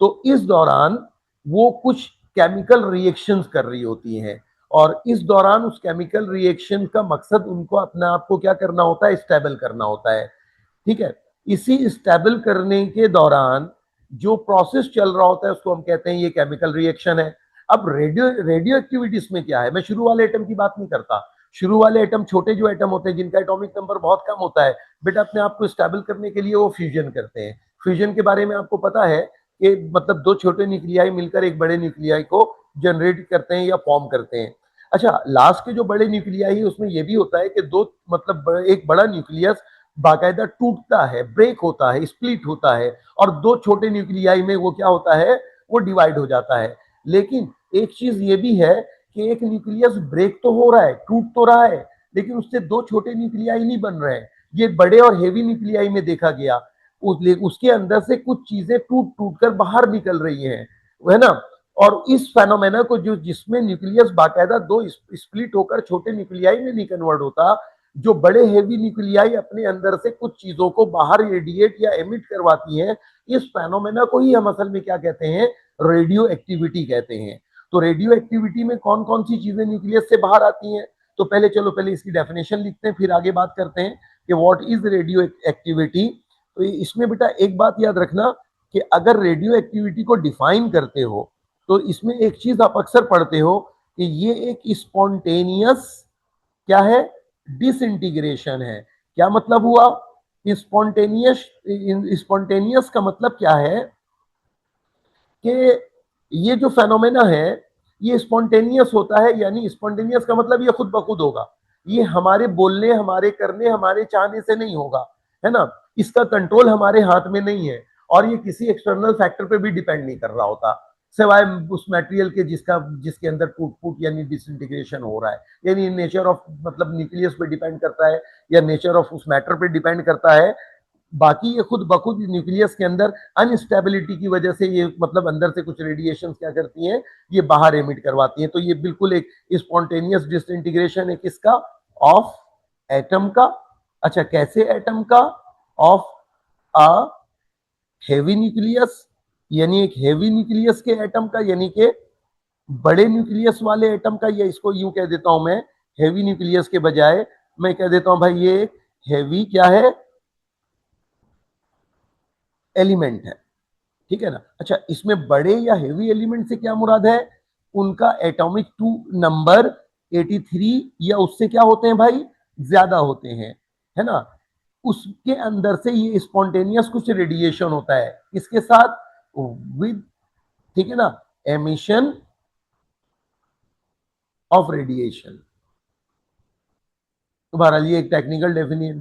तो इस दौरान वो कुछ केमिकल रिएक्शंस कर रही होती हैं, और इस दौरान उस केमिकल रिएक्शन का मकसद उनको अपने आप को क्या करना होता है, स्टेबल करना होता है। ठीक है। इसी स्टेबल करने के दौरान जो प्रोसेस चल रहा होता है, उसको हम कहते हैं ये केमिकल रिएक्शन है। अब रेडियो एक्टिविटीज में क्या है, मैं शुरू वाले एटम की बात नहीं करता। शुरू वाले एटम, छोटे जो एटम होते हैं जिनका एटॉमिक नंबर बहुत कम होता है, बेटा अपने आप को स्टेबल करने के लिए वो फ्यूजन करते हैं। फ्यूजन के बारे में आपको पता है कि मतलब दो छोटे न्यूक्लियाई मिलकर एक बड़े न्यूक्लियाई को जनरेट करते हैं या फॉर्म करते हैं। अच्छा, लास्ट के जो बड़े न्यूक्लियाई है उसमें यह भी होता है कि दो, मतलब एक बड़ा न्यूक्लियस बाकायदा टूटता है, ब्रेक होता है, स्प्लिट होता है, और दो छोटे न्यूक्लियाई में वो क्या होता है, वो डिवाइड हो जाता है। लेकिन एक चीज ये भी है कि एक न्यूक्लियस ब्रेक तो हो रहा है, टूट तो रहा है, लेकिन उससे दो छोटे न्यूक्लियाई नहीं बन रहे हैं। ये बड़े और हेवी न्यूक्लियाई में देखा गया, उसके अंदर से कुछ चीजें टूट टूट कर बाहर निकल रही हैं, है ना। और इस फेनोमेना को जो जिसमें न्यूक्लियस बाकायदा दो स्प्लिट होकर छोटे न्यूक्लियाई में नहीं कन्वर्ट होता, जो बड़े हेवी न्यूक्लियाई अपने अंदर से कुछ चीजों को बाहर रेडिएट या एमिट करवाती हैं, इस फेनोमेना को ही हम असल में क्या कहते हैं, रेडियो एक्टिविटी कहते हैं। तो रेडियो एक्टिविटी में कौन कौन सी चीजें न्यूक्लियस से बाहर आती हैं, तो पहले इसकी डेफिनेशन लिखते हैं, फिर आगे बात करते हैं कि व्हाट इज रेडियो एक्टिविटी। तो इसमें बेटा एक बात याद रखना कि अगर रेडियो एक्टिविटी को डिफाइन करते हो तो इसमें एक चीज आप अक्सर पढ़ते हो कि ये एक स्पॉन्टेनियस क्या है, डिसइंटीग्रेशन है। क्या मतलब हुआ स्पॉन्टेनियस? स्पॉन्टेनियस का मतलब क्या है कि ये जो फेनोमेना है ये स्पॉन्टेनियस होता है, यानी स्पॉन्टेनियस का मतलब ये खुद ब खुद होगा, ये हमारे बोलने, हमारे करने, हमारे चाहने से नहीं होगा, है ना। इसका कंट्रोल हमारे हाथ में नहीं है और ये किसी एक्सटर्नल फैक्टर पे भी डिपेंड नहीं कर रहा होता, सिवाय उस मटेरियल के जिसके अंदर टूट फूट यानी डिसइंटीग्रेशन हो रहा है, यानी नेचर ऑफ मतलब न्यूक्लियस पे डिपेंड करता है या नेचर ऑफ उस मैटर पे डिपेंड करता है। बाकी ये खुद बखुद न्यूक्लियस के अंदर अनस्टेबिलिटी की वजह से ये मतलब अंदर से कुछ रेडिएशन क्या करती हैं, ये बाहर एमिट करवाती हैं। तो ये बिल्कुल एक स्पॉन्टेनियस डिसइंटीग्रेशन है, किसका, ऑफ एटम का। अच्छा कैसे एटम का, ऑफ अ हेवी न्यूक्लियस, यानी एक हेवी न्यूक्लियस के एटम का, यानी कि बड़े न्यूक्लियस वाले एटम का, या इसको यूं कह देता हूं मैं, हेवी न्यूक्लियस के बजाय मैं कह देता हूं भाई ये हेवी क्या है, एलिमेंट है, ठीक है ना। अच्छा इसमें बड़े या हेवी एलिमेंट से क्या मुराद है, उनका एटॉमिक टू नंबर 83 या उससे क्या होते हैं भाई, ज्यादा होते हैं, है ना। उसके अंदर से ये स्पॉन्टेनियस कुछ रेडिएशन होता है, इसके साथ विद, ठीक है ना, एमिशन ऑफ रेडिएशन। तो बहरहाल ये एक टेक्निकल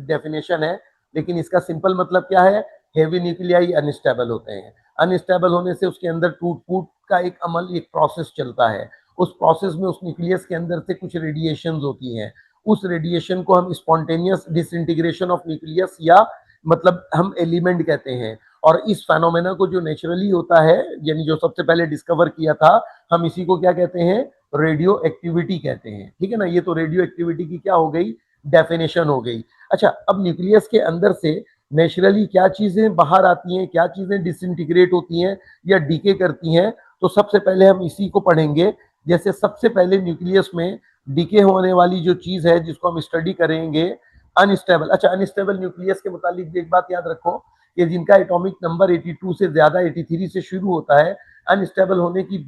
डेफिनेशन है, लेकिन इसका सिंपल मतलब क्या है, हेवी न्यूक्लियाई अनस्टेबल होते हैं, अनस्टेबल होने से उसके अंदर टूट फूट का एक अमल, एक प्रोसेस चलता है, उस प्रोसेस में उस न्यूक्लियस के अंदर से कुछ रेडिएशन होती हैं, उस रेडिएशन को हम स्पॉन्टेनियस डिसइंटीग्रेशन ऑफ न्यूक्लियस या मतलब हम एलिमेंट कहते हैं। और इस फेनोमेना को जो नेचुरली होता है, यानी जो सबसे पहले डिस्कवर किया था, हम इसी को क्या कहते हैं, रेडियो एक्टिविटी कहते हैं, ठीक है ना। ये तो रेडियो एक्टिविटी की क्या हो गई, डेफिनेशन हो गई। अच्छा अब न्यूक्लियस के अंदर से नेचुरली क्या चीजें बाहर आती हैं, क्या चीजें डिसइंटीग्रेट होती हैं या डीके करती हैं, तो सबसे पहले हम इसी को पढ़ेंगे। जैसे सबसे पहले न्यूक्लियस में डीके होने वाली जो चीज है जिसको हम स्टडी करेंगे, अनस्टेबल। अच्छा अनस्टेबल न्यूक्लियस के मुतालिक एक बात याद रखो कि जिनका एटॉमिक नंबर 82 से ज्यादा 83 से शुरू होता है, अनस्टेबल होने की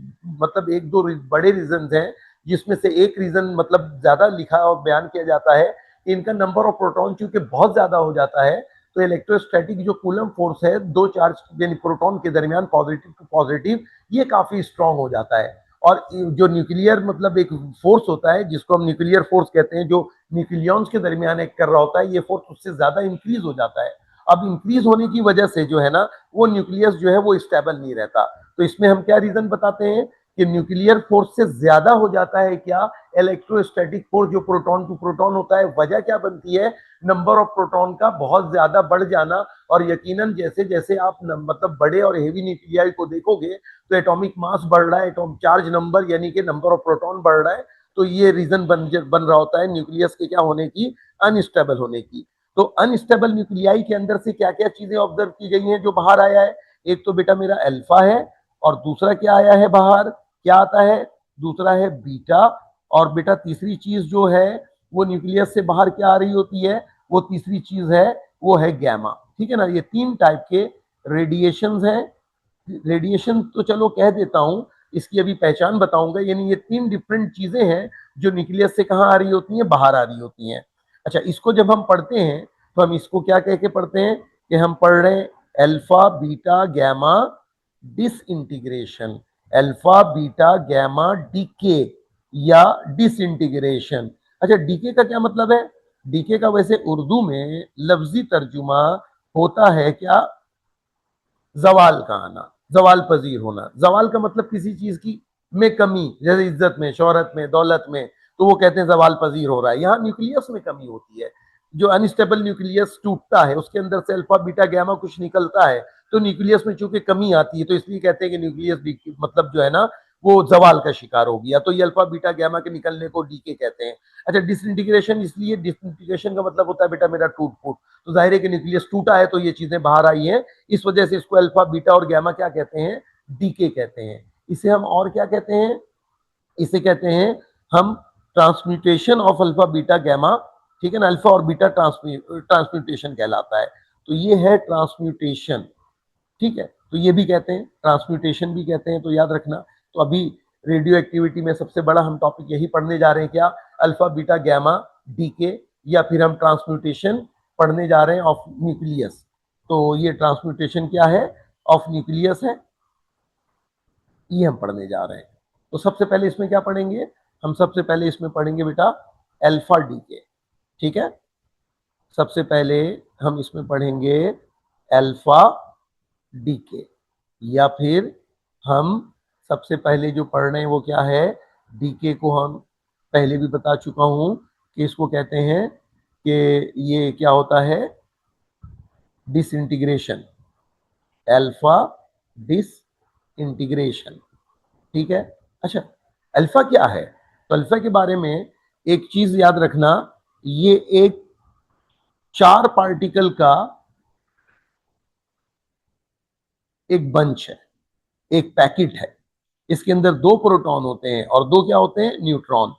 मतलब एक दो बड़े रीजन हैं, जिसमें से एक रीजन मतलब ज्यादा लिखा और बयान किया जाता है, इनका नंबर ऑफ प्रोटॉन चूंकि बहुत ज्यादा हो जाता है, तो इलेक्ट्रोस्टैटिक जो कूलम फोर्स है दो चार्ज यानी प्रोटॉन के दरमियान पॉजिटिव टू पॉजिटिव, ये काफी स्ट्रांग हो जाता है। और जो न्यूक्लियर मतलब एक फोर्स होता है जिसको हम न्यूक्लियर फोर्स कहते हैं, जो न्यूक्लियॉन्स के दरमियान एक्ट कर रहा होता है, ये फोर्स उससे ज्यादा इंक्रीज हो जाता है। अब इंक्रीज होने की वजह से जो है ना, वो न्यूक्लियस जो है वो स्टेबल नहीं रहता। तो इसमें हम क्या रीजन बताते हैं कि न्यूक्लियर फोर्स से ज्यादा हो जाता है क्या, इलेक्ट्रोस्टैटिक फोर्स जो प्रोटॉन टू प्रोटॉन होता है, वजह क्या बनती है, नंबर ऑफ प्रोटॉन का बहुत ज्यादा बढ़ जाना। और यकीनन जैसे जैसे आप मतलब बड़े और हेवी न्यूक्लियाई को देखोगे तो एटॉमिक मास बढ़ रहा है, एटॉमिक चार्ज नंबर यानी कि नंबर ऑफ प्रोटॉन बढ़ रहा है, तो ये रीजन बन रहा होता है न्यूक्लियस के क्या होने की, अनस्टेबल होने की। तो अनस्टेबल न्यूक्लियाई के अंदर से क्या क्या चीजें ऑब्जर्व की गई हैं जो बाहर आया है, एक तो बेटा मेरा अल्फा है, और दूसरा क्या आया है बाहर, क्या आता है, दूसरा है बीटा, और बेटा तीसरी चीज जो है वो न्यूक्लियस से बाहर क्या आ रही होती है, वो तीसरी चीज है वो है गैमा, ठीक है ना। ये तीन टाइप के रेडिएशन हैं। रेडिएशन तो चलो कह देता हूं, इसकी अभी पहचान बताऊंगा, यानी ये तीन डिफरेंट चीजें हैं जो न्यूक्लियस से कहाँ आ रही होती हैं, बाहर आ रही होती हैं। अच्छा इसको जब हम पढ़ते हैं तो हम इसको क्या कह के पढ़ते हैं कि हम पढ़ रहे हैं alpha beta gamma disintegration, alpha beta gamma decay या डिसइंटीग्रेशन। अच्छा डीके का क्या मतलब है, डीके का वैसे उर्दू में लफ्जी तर्जुमा होता है क्या, जवाल का आना, जवाल पजीर होना। जवाल का मतलब किसी चीज की में कमी, जैसे इज्जत में, शोहरत में, दौलत में, तो वो कहते हैं जवाल पजीर हो रहा है। यहाँ न्यूक्लियस में कमी होती है, जो अनस्टेबल न्यूक्लियस टूटता है, उसके अंदर से अल्फा बीटा गैमा कुछ निकलता है, तो न्यूक्लियस में चूंकि कमी आती है, तो इसलिए कहते हैं कि न्यूक्लियस मतलब जो है ना वो जवाल का शिकार हो गया, तो ये अल्फा बीटा गैमा के निकलने को डीके कहते हैं। अच्छा, डिसइंटीग्रेशन, इसलिए डिसइंटीग्रेशन का मतलब होता है बेटा मेरा टूट फूट, तो जाहिर है कि न्यूक्लियस टूटा है तो ये चीजें बाहर आई हैं, इस वजह से इसको अल्फा बीटा और गैमा क्या कहते हैं, डीके कहते हैं। इसे हम और क्या कहते हैं, इसे कहते हैं हम transmutation of alpha beta gamma, ठीक है ना, अल्फा और बीटा ट्रांसम्यूटेशन कहलाता है। तो ये है ट्रांसम्यूटेशन, ठीक है, तो ये भी कहते हैं, ट्रांसम्यूटेशन भी कहते हैं, तो याद रखना। तो अभी रेडियो एक्टिविटी में सबसे बड़ा हम टॉपिक यही पढ़ने जा रहे हैं, क्या, अल्फा बीटा गैमा डीके, या फिर हम ट्रांसम्यूटेशन पढ़ने जा रहे हैं ऑफ न्यूक्लियस। तो ये ट्रांसम्यूटेशन क्या है, ऑफ न्यूक्लियस है, ये हम पढ़ने जा रहे हैं। तो सबसे पहले इसमें क्या पढ़ेंगे, हम सबसे पहले इसमें पढ़ेंगे बेटा अल्फा डीके, ठीक है। सबसे पहले हम इसमें पढ़ेंगे अल्फा डीके, या फिर हम सबसे पहले जो पढ़ रहे हैं वो क्या है, डीके को हम पहले भी बता चुका हूं कि इसको कहते हैं कि ये क्या होता है, डिसइंटीग्रेशन, अल्फा डिसइंटीग्रेशन, ठीक है। अच्छा, अल्फा क्या है, तो अल्फा के बारे में एक चीज याद रखना, ये एक 4 पार्टिकल का एक बंच है, एक पैकेट है, इसके अंदर 2 प्रोटॉन होते हैं और 2 क्या होते हैं, न्यूट्रॉन।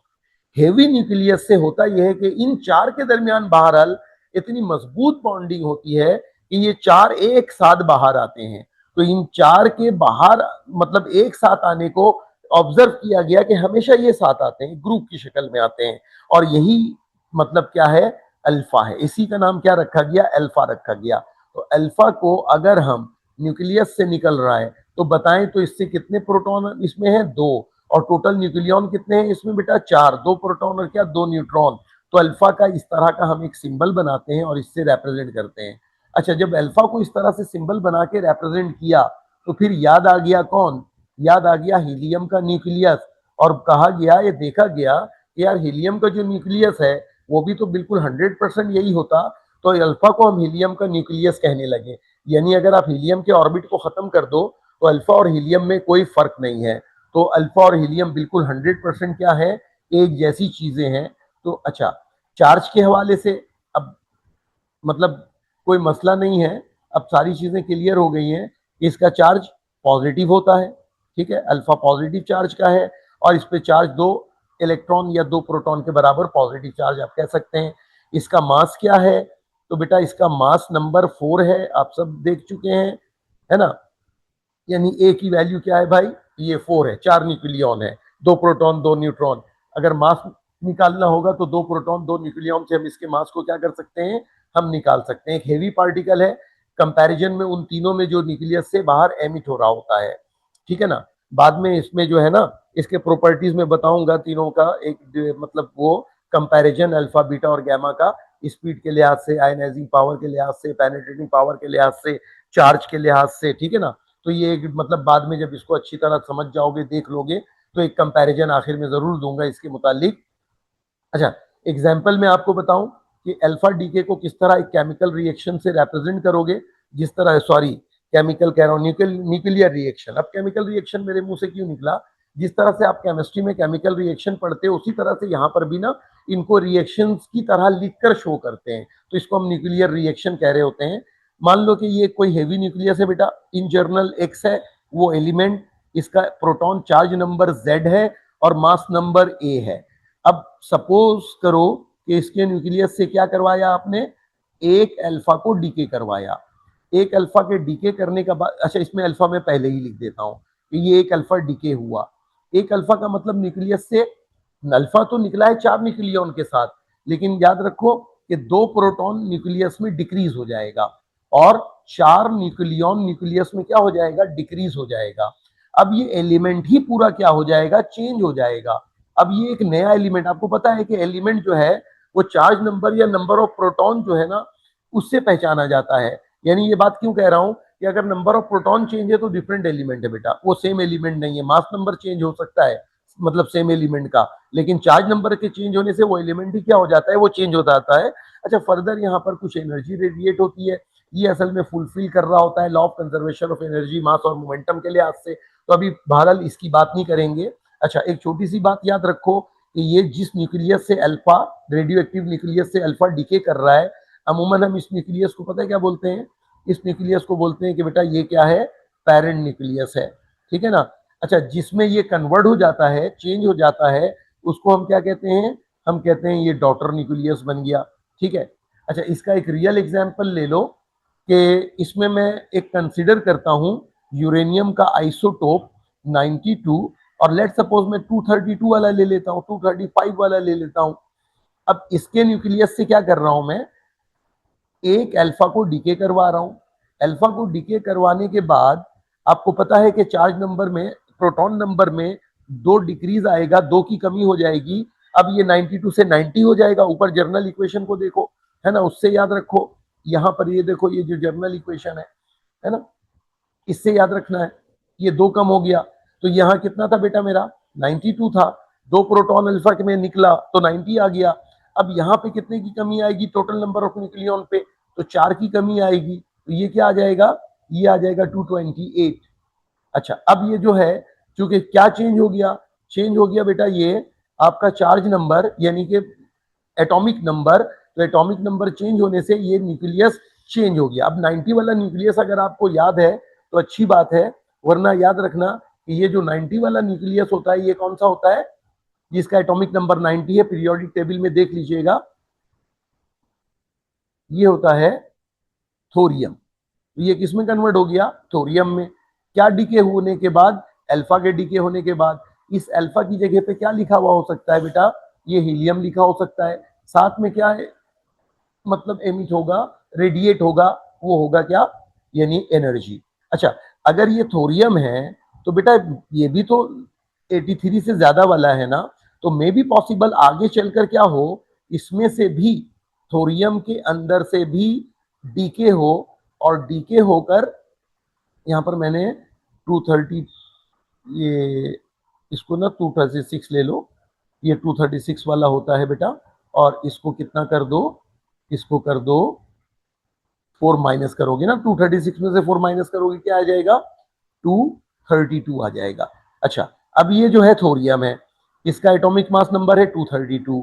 हेवी न्यूक्लियस से होता यह है कि इन 4 के दरमियान बहरहाल इतनी मजबूत बॉन्डिंग होती है कि ये 4 एक साथ बाहर आते हैं। तो इन 4 के बाहर मतलब एक साथ आने को ऑब्जर्व किया गया कि हमेशा ये साथ आते हैं, ग्रुप की शक्ल में आते हैं, और यही मतलब क्या है, अल्फा है, इसी का नाम क्या रखा गया, अल्फा रखा गया। तो अल्फा को अगर हम न्यूक्लियस से निकल रहा है तो बताएं तो इससे कितने प्रोटॉन इसमें है, 2, और टोटल न्यूक्लियन कितने हैं इसमें बेटा, 4, 2 प्रोटॉन और क्या, 2 न्यूट्रॉन। तो अल्फा का इस तरह का हम एक सिंबल बनाते हैं और इससे रिप्रेजेंट करते हैं। अच्छा, जब अल्फा को इस तरह से सिंबल बना के रिप्रेजेंट किया तो फिर याद आ गया कौन, याद आ गया हीलियम का न्यूक्लियस, और कहा गया, ये देखा गया कि यार हीलियम का जो न्यूक्लियस है वो भी तो बिल्कुल 100% यही होता, तो अल्फा को हम हीलियम का न्यूक्लियस कहने लगे। यानी अगर आप हीलियम के ऑर्बिट को खत्म कर दो तो अल्फा और हीलियम में कोई फर्क नहीं है, तो अल्फा और हीलियम बिल्कुल 100% क्या है, एक जैसी चीजें हैं। तो अच्छा, चार्ज के हवाले से अब मतलब कोई मसला नहीं है, अब सारी चीजें क्लियर हो गई हैं कि इसका चार्ज पॉजिटिव होता है, ठीक है, अल्फा पॉजिटिव चार्ज का है, और इस पे चार्ज 2 इलेक्ट्रॉन या 2 प्रोटॉन के बराबर पॉजिटिव चार्ज आप कह सकते हैं। इसका मास क्या है, तो बेटा इसका मास नंबर 4 है, आप सब देख चुके हैं, है ना, यानी ए की वैल्यू क्या है भाई, ये 4 है, 4 न्यूक्लियन है, 2 प्रोटॉन 2 न्यूट्रॉन। अगर मास निकालना होगा तो 2 प्रोटॉन 2 न्यूक्लियन से हम इसके मास को क्या कर सकते हैं, हम निकाल सकते हैं। एक हेवी पार्टिकल है कंपैरिजन में उन तीनों में जो न्यूक्लियस से बाहर एमिट हो रहा होता है, ठीक है ना। बाद में इसमें जो है ना इसके प्रॉपर्टीज में बताऊंगा तीनों का, एक मतलब वो कंपैरिजन अल्फा बीटा और गैमा का, स्पीड के लिहाज से, आयनाइजिंग पावर के लिहाज से, पेनिट्रेटिंग पावर के लिहाज से, चार्ज के लिहाज से, ठीक है ना। तो ये एक मतलब बाद में जब इसको अच्छी तरह समझ जाओगे, देख लोगे, तो एक कंपैरिजन आखिर में जरूर दूंगा इसके मुतालिक। अच्छा, एग्जाम्पल में आपको बताऊं कि अल्फा डीके को किस तरह एक केमिकल रिएक्शन से रिप्रेजेंट करोगे, जिस तरह, सॉरी केमिकल कह रहा हूँ, न्यूक्लियर रिएक्शन, अब केमिकल रिएक्शन मेरे मुंह से क्यों निकला, जिस तरह से आप केमिस्ट्री में केमिकल रिएक्शन पढ़ते हो उसी तरह से यहाँ पर भी ना इनको रिएक्शंस की तरह लिखकर शो करते हैं, तो इसको हम न्यूक्लियर रिएक्शन कह रहे होते हैं। मान लो कि ये कोई हेवी न्यूक्लियस है बेटा, इन जर्नल एक्स है वो एलिमेंट, इसका प्रोटॉन चार्ज नंबर जेड है और मास नंबर ए है। अब सपोज करो कि इसके न्यूक्लियस से क्या करवाया आपने, एक अल्फा को डीके करवाया, एक अल्फा के डीके करने का बाद, अच्छा इसमें अल्फा में पहले ही लिख देता हूं कि ये एक अल्फा डीके हुआ, एक अल्फा का मतलब न्यूक्लियस से अल्फा तो निकला है 4 न्यूक्लियन के साथ, लेकिन याद रखो कि 2 प्रोटॉन न्यूक्लियस में डिक्रीज हो जाएगा और 4 न्यूक्लियन न्यूक्लियस में क्या हो जाएगा, डिक्रीज हो जाएगा। अब ये एलिमेंट ही पूरा क्या हो जाएगा, चेंज हो जाएगा। अब ये एक नया एलिमेंट, आपको पता है कि एलिमेंट जो है वो चार्ज नंबर या नंबर ऑफ प्रोटॉन जो है ना उससे पहचाना जाता है। यानी ये बात क्यों कह रहा हूं कि अगर नंबर ऑफ प्रोटॉन चेंज है तो डिफरेंट एलिमेंट है बेटा, वो सेम एलिमेंट नहीं है। मास नंबर चेंज हो सकता है मतलब सेम एलिमेंट का, लेकिन चार्ज नंबर के चेंज होने से वो एलिमेंट ही क्या हो जाता है, वो चेंज हो जाता है। अच्छा, फर्दर यहाँ पर कुछ एनर्जी रेडिएट होती है, ये असल में फुलफिल कर रहा होता है law of conservation of energy मास और मोमेंटम के लिहाज से। तो अभी बहरहाल इसकी बात नहीं करेंगे। अच्छा, एक छोटी सी बात याद रखो कि ये जिस न्यूक्लियस से अल्फा, रेडियो एक्टिव न्यूक्लियस से अल्फा डिके कर रहा है, अमूमन हम इस न्यूक्लियस को पता है क्या बोलते हैं, इस न्यूक्लियस को बोलते हैं कि बेटा ये क्या है, पेरेंट न्यूक्लियस है, ठीक है ना। अच्छा, जिसमें ये कन्वर्ट हो जाता है, चेंज हो जाता है, उसको हम क्या कहते हैं, हम कहते हैं ये डॉटर न्यूक्लियस बन गया, ठीक है। अच्छा, इसका एक रियल एग्जांपल ले लो कि इसमें मैं एक कंसिडर करता हूं यूरेनियम का आइसोटोप 92, और लेट सपोज मैं 232 वाला ले लेता हूं, 235 वाला ले लेता हूं। अब इसके न्यूक्लियस से क्या कर रहा हूं मैं, एक अल्फा को डीके करवा रहा हूं। अल्फा को डीके करवाने के बाद आपको पता है कि चार्ज नंबर में, प्रोटॉन नंबर में 2 डिक्रीज आएगा, 2 की कमी हो जाएगी। अब ये 92 से 90 हो जाएगा। ऊपर जर्नल इक्वेशन को देखो, है ना, उससे याद रखो। यहां पर ये देखो, ये जो जर्नल इक्वेशन है ना, इससे याद रखना है। ये 2 कम हो गया, तो यहाँ कितना था बेटा मेरा, 92 था। 2 प्रोटॉन अल्फा के में निकला तो 90 आ गया। अब यहाँ पे कितने की कमी आएगी, टोटल नंबर ऑफ न्यूक्लियन पे, तो 4 की कमी आएगी। तो ये क्या आ जाएगा, ये आ जाएगा 228। अच्छा, अब ये जो है, चूंकि क्या चेंज हो गया, चेंज हो गया बेटा ये आपका चार्ज नंबर, यानी कि एटॉमिक नंबर। तो एटॉमिक नंबर चेंज होने से ये न्यूक्लियस चेंज हो गया। अब 90 वाला न्यूक्लियस अगर आपको याद है तो अच्छी बात है, वरना याद रखना कि ये जो 90 वाला न्यूक्लियस होता है, ये कौन सा होता है, जिसका एटॉमिक नंबर 90 है, पीरियोडिक टेबल में देख लीजिएगा, ये होता है थोरियम। तो ये किस में कन्वर्ट हो गया, थोरियम में। क्या डीके होने के बाद, अल्फा के डीके होने के बाद, इस अल्फा की जगह पे क्या लिखा हुआ हो सकता है बेटा, ये हीलियम लिखा हो सकता है। साथ में क्या है, मतलब एमिट होगा, रेडिएट होगा, वो होगा क्या, यानी एनर्जी। अच्छा, अगर ये थोरियम है तो बेटा ये भी तो 83 से ज्यादा वाला है ना, तो मे भी पॉसिबल आगे चलकर क्या हो, इसमें से भी, थोरियम के अंदर से भी डीके हो, और डीके होकर यहाँ पर मैंने 230, ये इसको ना 236 ले लो, ये 236 वाला होता है बेटा, और इसको कितना कर दो, इसको कर दो 4 माइनस करोगे ना, 236 में से 4 माइनस करोगे क्या आ जाएगा, 232 आ जाएगा। अच्छा, अब ये जो है थोरियम है, इसका एटॉमिक मास नंबर है 232,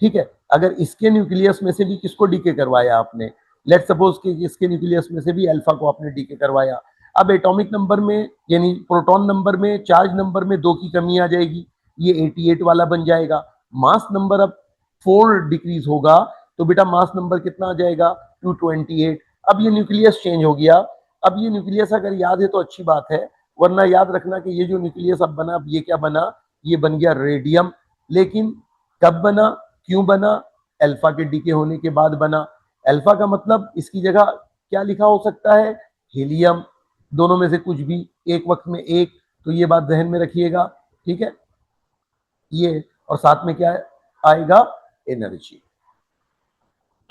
ठीक है। अगर इसके न्यूक्लियस में से भी किसको डीके करवाया आपने, लेट सपोज कि इसके न्यूक्लियस में से भी अल्फा को आपने डीके करवाया। अब एटॉमिक नंबर में, यानी प्रोटॉन नंबर में, चार्ज नंबर में 2 की कमी आ जाएगी, ये 88 वाला बन जाएगा। मास नंबर अब 4 डिक्रीज होगा, तो बेटा मास नंबर कितना आ जाएगा, 228। अब ये न्यूक्लियस चेंज हो गया। अब ये न्यूक्लियस अगर याद है तो अच्छी बात है, वरना याद रखना कि ये जो न्यूक्लियस अब बना, अब ये क्या बना, ये बन गया रेडियम। लेकिन कब बना, क्यों बना, अल्फा के डीके होने के बाद बना। अल्फा का मतलब इसकी जगह क्या लिखा हो सकता है, हीलियम, दोनों में से कुछ भी एक वक्त में एक। तो ये बात ध्यान में रखिएगा, ठीक है। ये और साथ में क्या आएगा, एनर्जी।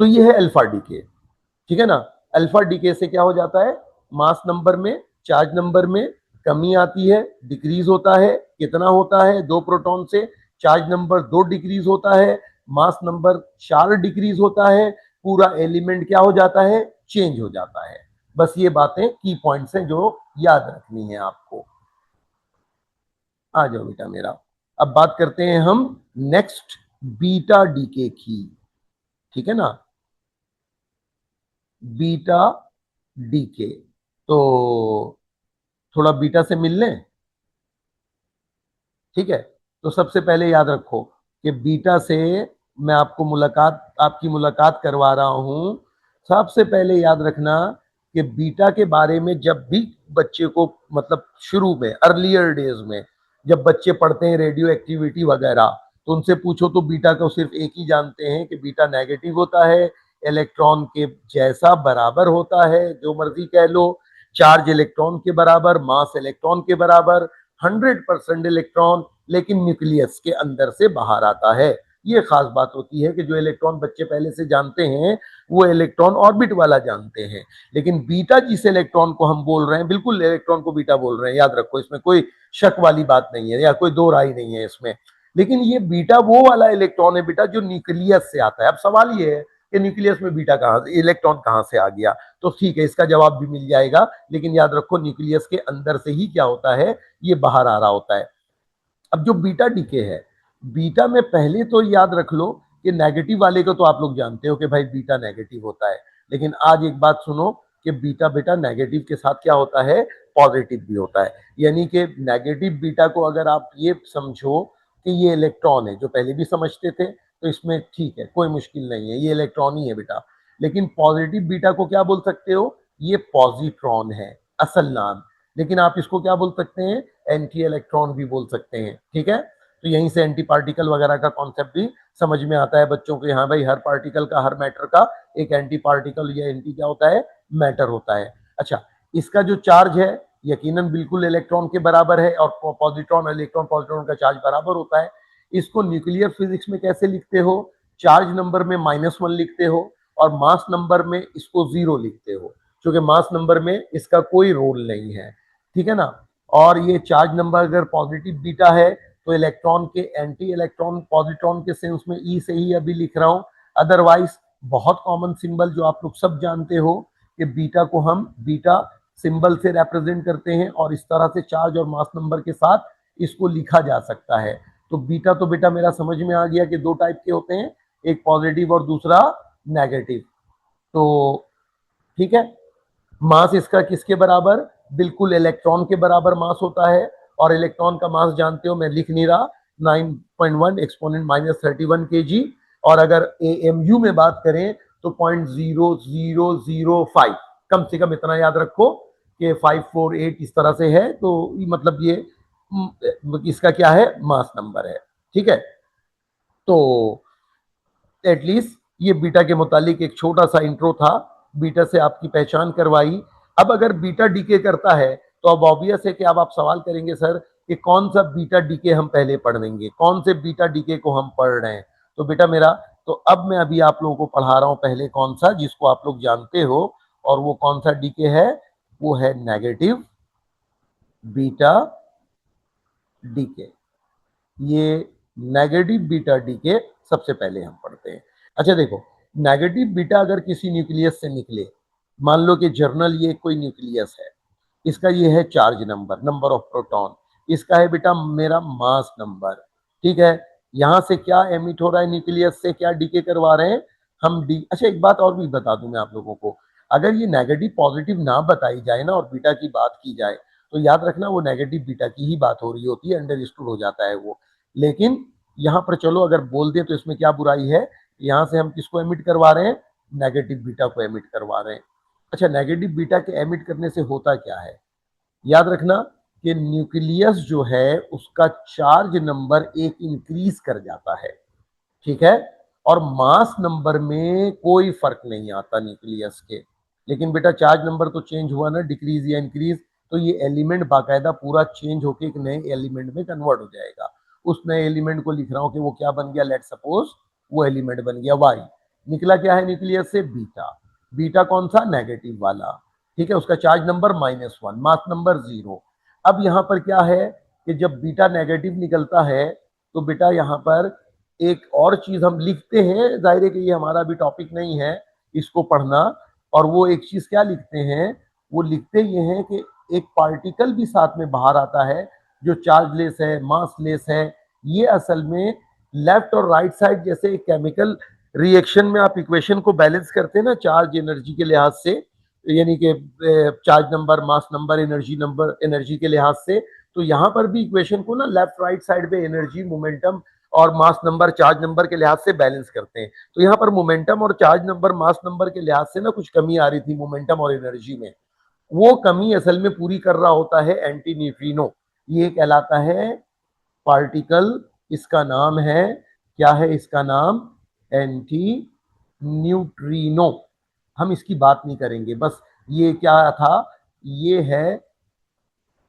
तो ये है अल्फा डीके, ठीक है ना। अल्फा डीके से क्या हो जाता है, मास नंबर में, चार्ज नंबर में कमी आती है, डिक्रीज होता है। कितना होता है, 2 प्रोटॉन से, चार्ज नंबर 2 डिक्रीज होता है, मास नंबर 4 डिक्रीज होता है, पूरा एलिमेंट क्या हो जाता है, चेंज हो जाता है। बस ये बातें की पॉइंट्स हैं जो याद रखनी है आपको। आ जाओ बेटा मेरा, अब बात करते हैं हम नेक्स्ट बीटा डीके की, ठीक है ना, बीटा डीके। तो थोड़ा बीटा से मिल लें, ठीक है। तो सबसे पहले याद रखो कि बीटा से मैं आपकी मुलाकात करवा रहा हूं। सबसे पहले याद रखना कि बीटा के बारे में जब भी बच्चे को, मतलब शुरू में, अर्लियर डेज में जब बच्चे पढ़ते हैं रेडियो एक्टिविटी वगैरह, तो उनसे पूछो तो बीटा को सिर्फ एक ही जानते हैं कि बीटा नेगेटिव होता है, इलेक्ट्रॉन के जैसा बराबर होता है, जो मर्जी कह लो, चार्ज इलेक्ट्रॉन के बराबर, मास इलेक्ट्रॉन के बराबर, 100% इलेक्ट्रॉन, लेकिन न्यूक्लियस के अंदर से बाहर आता है। ये खास बात होती है कि जो इलेक्ट्रॉन बच्चे पहले से जानते हैं वो इलेक्ट्रॉन ऑर्बिट वाला जानते हैं, लेकिन बीटा जिस इलेक्ट्रॉन को हम बोल रहे हैं बिल्कुल इलेक्ट्रॉन को बीटा बोल रहे हैं, याद रखो, इसमें कोई शक वाली बात नहीं है या कोई दो राय नहीं है इसमें। लेकिन ये बीटा वो वाला इलेक्ट्रॉन है बेटा जो न्यूक्लियस से आता है। अब सवाल ये है कि न्यूक्लियस में बीटा कहां से, इलेक्ट्रॉन कहां से आ गया, तो ठीक है इसका जवाब भी मिल जाएगा, लेकिन याद रखो न्यूक्लियस के अंदर से ही क्या होता है, ये बाहर आ रहा होता है। अब जो बीटा डीके है, बीटा में पहले तो याद रख लो कि नेगेटिव वाले को तो आप लोग जानते हो कि भाई बीटा नेगेटिव होता है, लेकिन आज एक बात सुनो कि बीटा बेटा नेगेटिव के साथ क्या होता है, पॉजिटिव भी होता है। यानी कि नेगेटिव बीटा को अगर आप ये समझो कि ये इलेक्ट्रॉन है, जो पहले भी समझते थे, तो इसमें ठीक है, कोई मुश्किल नहीं है, ये इलेक्ट्रॉन ही है बेटा। लेकिन पॉजिटिव बीटा को क्या बोल सकते हो, ये पॉजिट्रॉन है असल नाम, लेकिन आप इसको क्या बोल सकते हैं, एंटी इलेक्ट्रॉन भी बोल सकते हैं। ठीक है, तो यहीं से एंटी पार्टिकल वगैरह का कॉन्सेप्ट भी समझ में आता है बच्चों को, हाँ भाई हर पार्टिकल का, हर मैटर का एक एंटी पार्टिकल या एंटी क्या होता है, मैटर होता है। अच्छा, इसका जो चार्ज है यकीनन बिल्कुल इलेक्ट्रॉन के बराबर है, और पॉजिट्रॉन इलेक्ट्रॉन पॉजिट्रॉन का चार्ज बराबर होता है। इसको न्यूक्लियर फिजिक्स में कैसे लिखते हो, चार्ज नंबर में -1 लिखते हो और मास नंबर में इसको 0 लिखते हो, क्योंकि मास नंबर में इसका कोई रोल नहीं है। ठीक है ना, और ये चार्ज नंबर अगर पॉजिटिव बीटा है तो इलेक्ट्रॉन के एंटी इलेक्ट्रॉन पॉजिट्रॉन के सेंस में ई से ही अभी लिख रहा हूं, अदरवाइज बहुत कॉमन सिंबल जो आप लोग सब जानते हो कि बीटा को हम बीटा सिंबल से रिप्रेजेंट करते हैं, और इस तरह से चार्ज और मास नंबर के साथ इसको लिखा जा सकता है। तो बीटा तो बेटा मेरा समझ में आ गया कि दो टाइप के होते हैं, एक पॉजिटिव और दूसरा नेगेटिव। तो ठीक है, मास इसका किसके बराबर, बिल्कुल इलेक्ट्रॉन के बराबर मास होता है, और इलेक्ट्रॉन का मास जानते हो, मैं लिख नहीं रहा, 9.1 एक्सपोनेंट -31 kg, और अगर एएमयू में बात करें तो 0.0005, कम से कम इतना याद रखो कि 548 इस तरह से है, तो मतलब ये इसका क्या है, मास नंबर है। ठीक है, तो एटलीस्ट ये बीटा के मुतालिक एक छोटा सा इंट्रो था, बीटा से आपकी पहचान करवाई। अब अगर बीटा डीके करता है तो अब ऑब्वियस है कि अब आप सवाल करेंगे सर कि कौन सा बीटा डीके हम पहले पढ़ेंगे, कौन से बीटा डीके को हम पढ़ रहे हैं। तो बेटा मेरा, तो अब मैं अभी आप लोगों को पढ़ा रहा हूं पहले कौन सा, जिसको आप लोग जानते हो, और वो कौन सा डीके है, वो है नेगेटिव बीटा डीके। ये नेगेटिव बीटा डीके सबसे पहले हम पढ़ते हैं। अच्छा देखो, नेगेटिव बीटा अगर किसी न्यूक्लियस से निकले, मान लो कि जर्नल ये कोई न्यूक्लियस है, इसका ये है charge number, number of proton, इसका है बेटा मेरा मास नंबर। ठीक है, यहां से क्या एमिट हो रहा है, न्यूक्लियस से क्या डीके करवा रहे हैं हम डी। अच्छा एक बात और भी बता दूं मैं आप लोगों को, अगर ये नेगेटिव पॉजिटिव ना बताई जाए ना और बीटा की बात की जाए, तो याद रखना वो नेगेटिव बीटा की ही बात हो रही होती है, अंडरस्टूड हो जाता है वो। लेकिन यहाँ पर चलो अगर बोल दें तो इसमें क्या बुराई है, यहाँ से हम किसको एमिट करवा रहे हैं, नेगेटिव बीटा को एमिट करवा रहे हैं। अच्छा, नेगेटिव बीटा के एमिट करने से होता क्या है, याद रखना कि न्यूक्लियस जो है उसका चार्ज नंबर एक इंक्रीज कर जाता है। ठीक है, और मास नंबर में कोई फर्क नहीं आता न्यूक्लियस के, लेकिन बेटा चार्ज नंबर तो चेंज हुआ ना, डिक्रीज या इंक्रीज, तो ये एलिमेंट बाकायदा पूरा चेंज होके एक नए एलिमेंट में कन्वर्ट हो जाएगा। उस नए एलिमेंट को लिख रहा हूं कि वो क्या बन गया, लेट सपोज वो एलिमेंट बन गया वाई, निकला क्या है न्यूक्लियस से, बीटा। बीटा कौन सा, नेगेटिव वाला। ठीक है, उसका चार्ज नंबर -1, मास नंबर 0। अब यहाँ पर क्या है कि जब बीटा नेगेटिव निकलता है तो बेटा यहाँ पर एक और चीज हम लिखते हैं, जाहिर है कि ये हमारा भी टॉपिक नहीं है इसको पढ़ना, और वो एक चीज क्या लिखते हैं, वो लिखते ये हैं कि एक पार्टिकल भी साथ में बाहर आता है जो चार्जलेस है, मासलेस है। ये असल में लेफ्ट और राइट साइड जैसे एक केमिकल रिएक्शन में आप इक्वेशन को बैलेंस करते हैं ना चार्ज एनर्जी के लिहाज से, यानी कि charge number, mass number, energy के लिहाज से, तो यहाँ पर भी इक्वेशन को ना लेफ्ट राइट साइड पे एनर्जी, मोमेंटम और मास नंबर, चार्ज नंबर के लिहाज से बैलेंस करते हैं। तो यहाँ पर मोमेंटम और चार्ज नंबर, मास नंबर के लिहाज से ना कुछ कमी आ रही थी मोमेंटम और एनर्जी में, वो कमी असल में पूरी कर रहा होता है एंटी न्यूट्रिनो। ये कहलाता है पार्टिकल, इसका नाम है, क्या है इसका नाम, एंटी न्यूट्रिनो। हम इसकी बात नहीं करेंगे, बस ये क्या था, ये है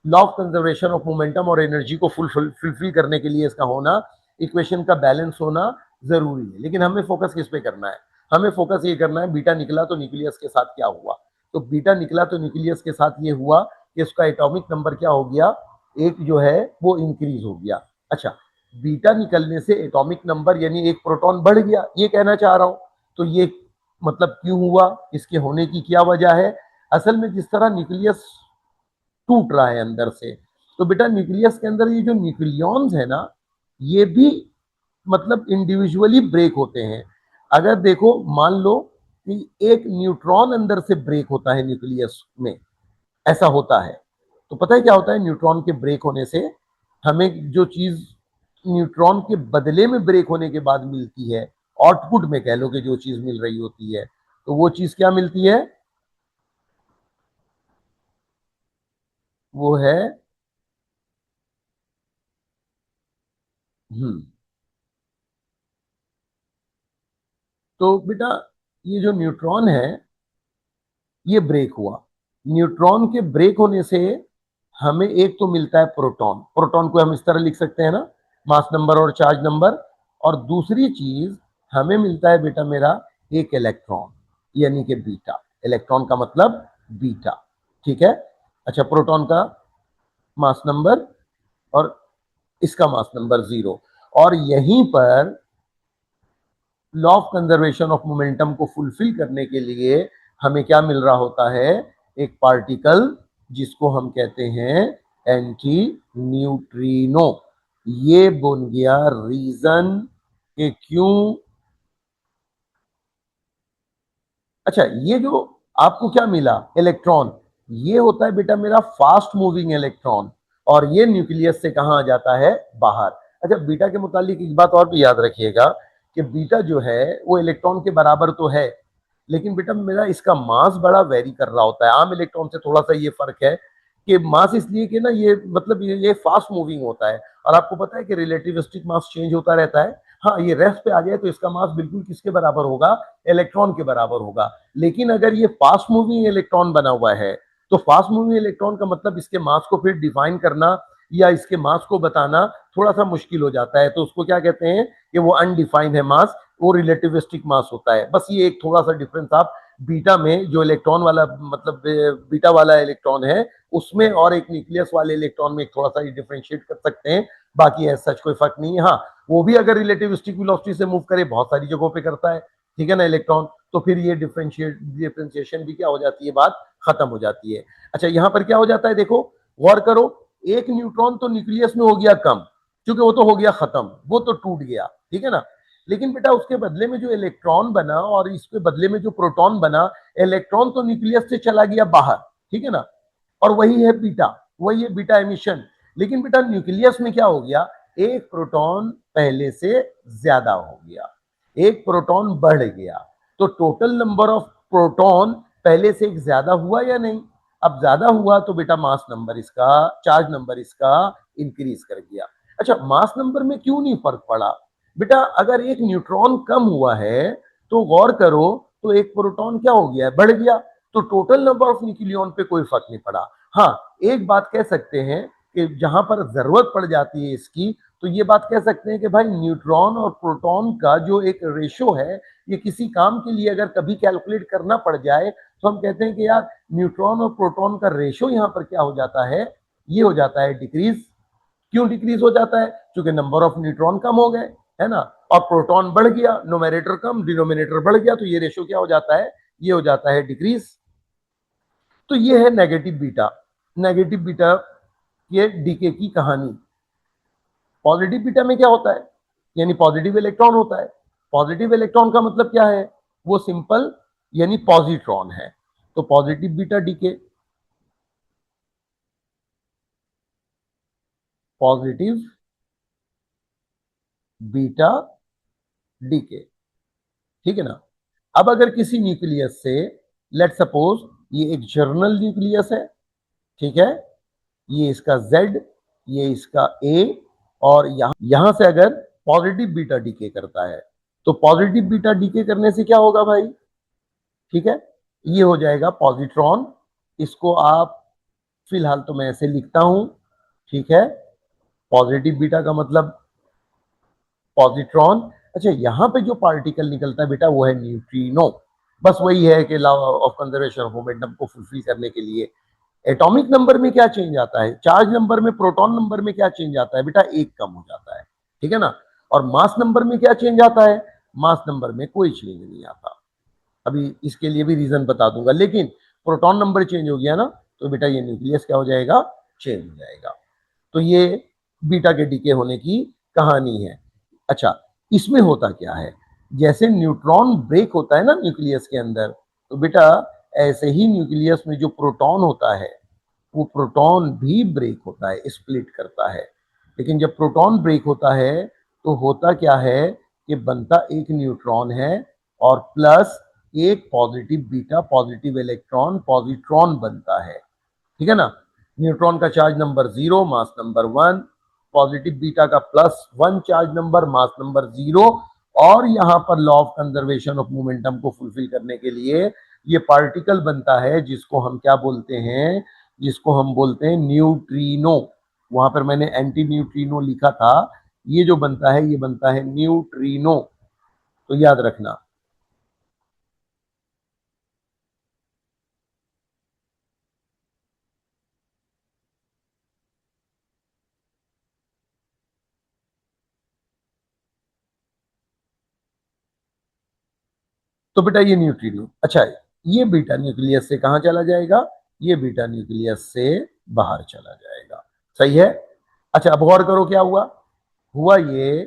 law of conservation of momentum और एनर्जी को फुलफिल करने के लिए इसका होना, इक्वेशन का बैलेंस होना, जरूरी है, लेकिन हमें फोकस किस पे करना है? हमें फोकस ये करना है बीटा निकला तो न्यूक्लियस के साथ क्या हुआ। तो बीटा निकला तो न्यूक्लियस के साथ ये हुआ कि उसका एटॉमिक नंबर क्या हो गया, एक जो है वो इंक्रीज हो गया। अच्छा, बीटा निकलने से एटॉमिक नंबर यानी एक प्रोटॉन बढ़ गया, ये कहना चाह रहा हूं। तो ये मतलब क्यों हुआ, इसके होने की क्या वजह है? असल में जिस तरह न्यूक्लियस टूट रहा है अंदर से, तो बेटा न्यूक्लियस के अंदर ये जो न्यूक्लियॉन्स है ना, ये भी मतलब इंडिविजुअली ब्रेक होते हैं। अगर देखो मान लो कि एक न्यूट्रॉन अंदर से ब्रेक होता है न्यूक्लियस में, ऐसा होता है, तो पता है क्या होता है? न्यूट्रॉन के ब्रेक होने से हमें जो चीज न्यूट्रॉन के बदले में ब्रेक होने के बाद मिलती है, आउटपुट में कह लो कि जो चीज मिल रही होती है, तो वो चीज क्या मिलती है? वो है हम्म। तो बेटा ये जो न्यूट्रॉन है ये ब्रेक हुआ, न्यूट्रॉन के ब्रेक होने से हमें एक तो मिलता है प्रोटॉन, प्रोटॉन को हम इस तरह लिख सकते हैं ना, मास नंबर और चार्ज नंबर। और दूसरी चीज हमें मिलता है बेटा मेरा एक इलेक्ट्रॉन, यानी कि बीटा। इलेक्ट्रॉन का मतलब बीटा, ठीक है। अच्छा, प्रोटॉन का मास नंबर और इसका मास नंबर 0। और यहीं पर law of conservation of momentum को फुलफिल करने के लिए हमें क्या मिल रहा होता है? एक पार्टिकल जिसको हम कहते हैं एंटी न्यूट्रिनो। ये बन गया रीजन कि क्यों। अच्छा, ये जो आपको क्या मिला इलेक्ट्रॉन, ये होता है बेटा मेरा फास्ट मूविंग इलेक्ट्रॉन, और ये न्यूक्लियस से कहां आ जाता है? बाहर। अच्छा, बीटा के मुतालिक एक बात और भी याद रखिएगा कि बीटा जो है वो इलेक्ट्रॉन के बराबर तो है, लेकिन बेटा मेरा इसका मास बड़ा वेरी कर रहा होता है। आम इलेक्ट्रॉन से थोड़ा सा ये फर्क है कि मास इसलिए कि ना ये मतलब ये फास्ट मूविंग होता है, और आपको पता है कि रिलेटिविस्टिक मास चेंज होता रहता है। हाँ, ये रेस्ट पे आ जाए तो इसका मास बिल्कुल किसके बराबर होगा? इलेक्ट्रॉन के बराबर होगा। लेकिन अगर ये फास्ट मूविंग इलेक्ट्रॉन बना हुआ है, तो फास्ट मूविंग इलेक्ट्रॉन का मतलब इसके मास को फिर डिफाइन करना या इसके मास को बताना थोड़ा सा मुश्किल हो जाता है। तो उसको क्या कहते हैं कि वो अनडिफाइंड है मास, वो रिलेटिविस्टिक मास होता है। बस ये एक थोड़ा सा डिफरेंस आप बीटा में जो इलेक्ट्रॉन वाला मतलब बीटा वाला इलेक्ट्रॉन है उसमें और एक न्यूक्लियस वाले इलेक्ट्रॉन में थोड़ा सा डिफ्रेंशिएट कर सकते हैं। बाकी ऐसा सच कोई फर्क नहीं है। हाँ, वो भी अगर रिलेटिविस्टिक वेलोसिटी से मूव करे, बहुत सारी जगहों पे करता है, ठीक है ना इलेक्ट्रॉन, तो फिर ये डिफ्रेंशिएशन भी क्या हो जाती है, बात खत्म हो जाती है। अच्छा, यहां पर क्या हो जाता है देखो, गौर करो, एक न्यूट्रॉन तो न्यूक्लियस में हो गया कम, क्योंकि वो तो हो गया खत्म, वो तो टूट गया, ठीक है ना। लेकिन बेटा उसके बदले में जो इलेक्ट्रॉन बना और इसके बदले में जो प्रोटॉन बना, इलेक्ट्रॉन तो न्यूक्लियस से चला गया बाहर, ठीक है ना, और वही है बीटा, वही है बीटा एमिशन। लेकिन बेटा न्यूक्लियस में क्या हो गया, एक प्रोटॉन पहले से ज्यादा हो गया, एक प्रोटॉन बढ़ गया। तो टोटल नंबर ऑफ प्रोटॉन पहले से एक ज्यादा हुआ या नहीं? अब ज्यादा हुआ तो बेटा मास नंबर इसका, चार्ज नंबर इसका इंक्रीज कर गया। अच्छा, मास नंबर में क्यों नहीं फर्क पड़ा? बेटा अगर एक न्यूट्रॉन कम हुआ है तो गौर करो, तो एक प्रोटॉन क्या हो गया, बढ़ गया, तो टोटल नंबर ऑफ न्यूक्लियॉन पे कोई फर्क नहीं पड़ा। हाँ, एक बात कह सकते हैं कि जहां पर जरूरत पड़ जाती है इसकी, तो ये बात कह सकते हैं कि भाई न्यूट्रॉन और प्रोटॉन का जो एक रेशो है, ये किसी काम के लिए अगर कभी कैलकुलेट करना पड़ जाए तो हम कहते हैं कि यार न्यूट्रॉन और प्रोटॉन का रेशो यहाँ पर क्या हो जाता है, ये हो जाता है डिक्रीज। क्यों डिक्रीज हो जाता है? क्योंकि नंबर ऑफ न्यूट्रॉन कम हो गए, है ना, और प्रोटॉन बढ़ गया, नोमेरेटर कम डिनोमिनेटर बढ़ गया, तो ये रेशो क्या हो जाता है, ये हो जाता है डिक्रीज। तो ये है नेगेटिव बीटा। नेगेटिव बीटा ये डीके की कहानी। पॉजिटिव बीटा में क्या होता है, यानी पॉजिटिव इलेक्ट्रॉन होता है। पॉजिटिव इलेक्ट्रॉन का मतलब क्या है, वो सिंपल यानी पॉजिट्रॉन है। तो positive beta decay, positive beta decay, ठीक है ना। अब अगर किसी न्यूक्लियस से, लेट सपोज ये एक जर्नल न्यूक्लियस है, ठीक है, ये इसका Z, ये इसका A, और यहां से अगर पॉजिटिव बीटा डीके करता है, तो पॉजिटिव बीटा डीके करने से क्या होगा भाई, ठीक है, ये हो जाएगा पॉजिट्रॉन। इसको आप फिलहाल तो मैं ऐसे लिखता हूं, ठीक है, पॉजिटिव बीटा का मतलब पॉजिट्रॉन। अच्छा, यहाँ पे जो पार्टिकल निकलता है बेटा वो है न्यूट्रिनो। बस वही है कि law of conservation of momentum को फुलफिल करने के लिए एटॉमिक नंबर में क्या चेंज आता है, चार्ज नंबर में, प्रोटॉन नंबर में क्या चेंज आता है बेटा, एक कम हो जाता है, ठीक है ना। और मास नंबर में क्या चेंज आता है, मास नंबर में कोई चेंज नहीं आता। अभी इसके लिए भी रीजन बता दूंगा, लेकिन प्रोटॉन नंबर चेंज हो गया ना तो बेटा ये न्यूक्लियस क्या हो जाएगा, चेंज हो जाएगा। तो ये बीटा के डीके होने की कहानी है। अच्छा, इसमें होता क्या है, जैसे न्यूट्रॉन ब्रेक होता है ना न्यूक्लियस के अंदर, तो बेटा ऐसे ही न्यूक्लियस में जो प्रोटॉन होता है वो प्रोटॉन भी ब्रेक होता है, स्प्लिट करता है। लेकिन जब प्रोटॉन ब्रेक होता है तो होता क्या है कि बनता एक न्यूट्रॉन है और प्लस एक positive beta positive electron positron बनता है, ठीक है ना। न्यूट्रॉन का charge number 0, mass number 1, positive beta का +1 चार्ज नंबर, मास नंबर 0। और यहाँ पर law of conservation of momentum को फुलफिल करने के लिए ये पार्टिकल बनता है जिसको हम क्या बोलते हैं, जिसको हम बोलते हैं न्यूट्रिनो। वहां पर मैंने एंटी न्यूट्रिनो लिखा था, ये जो बनता है ये बनता है न्यूट्रिनो, तो याद रखना। तो बेटा ये न्यूट्रिनो, अच्छा, ये बीटा न्यूक्लियस से कहां चला जाएगा, ये बीटा न्यूक्लियस से बाहर चला जाएगा, सही है। अच्छा, अब गौर करो क्या हुआ, हुआ ये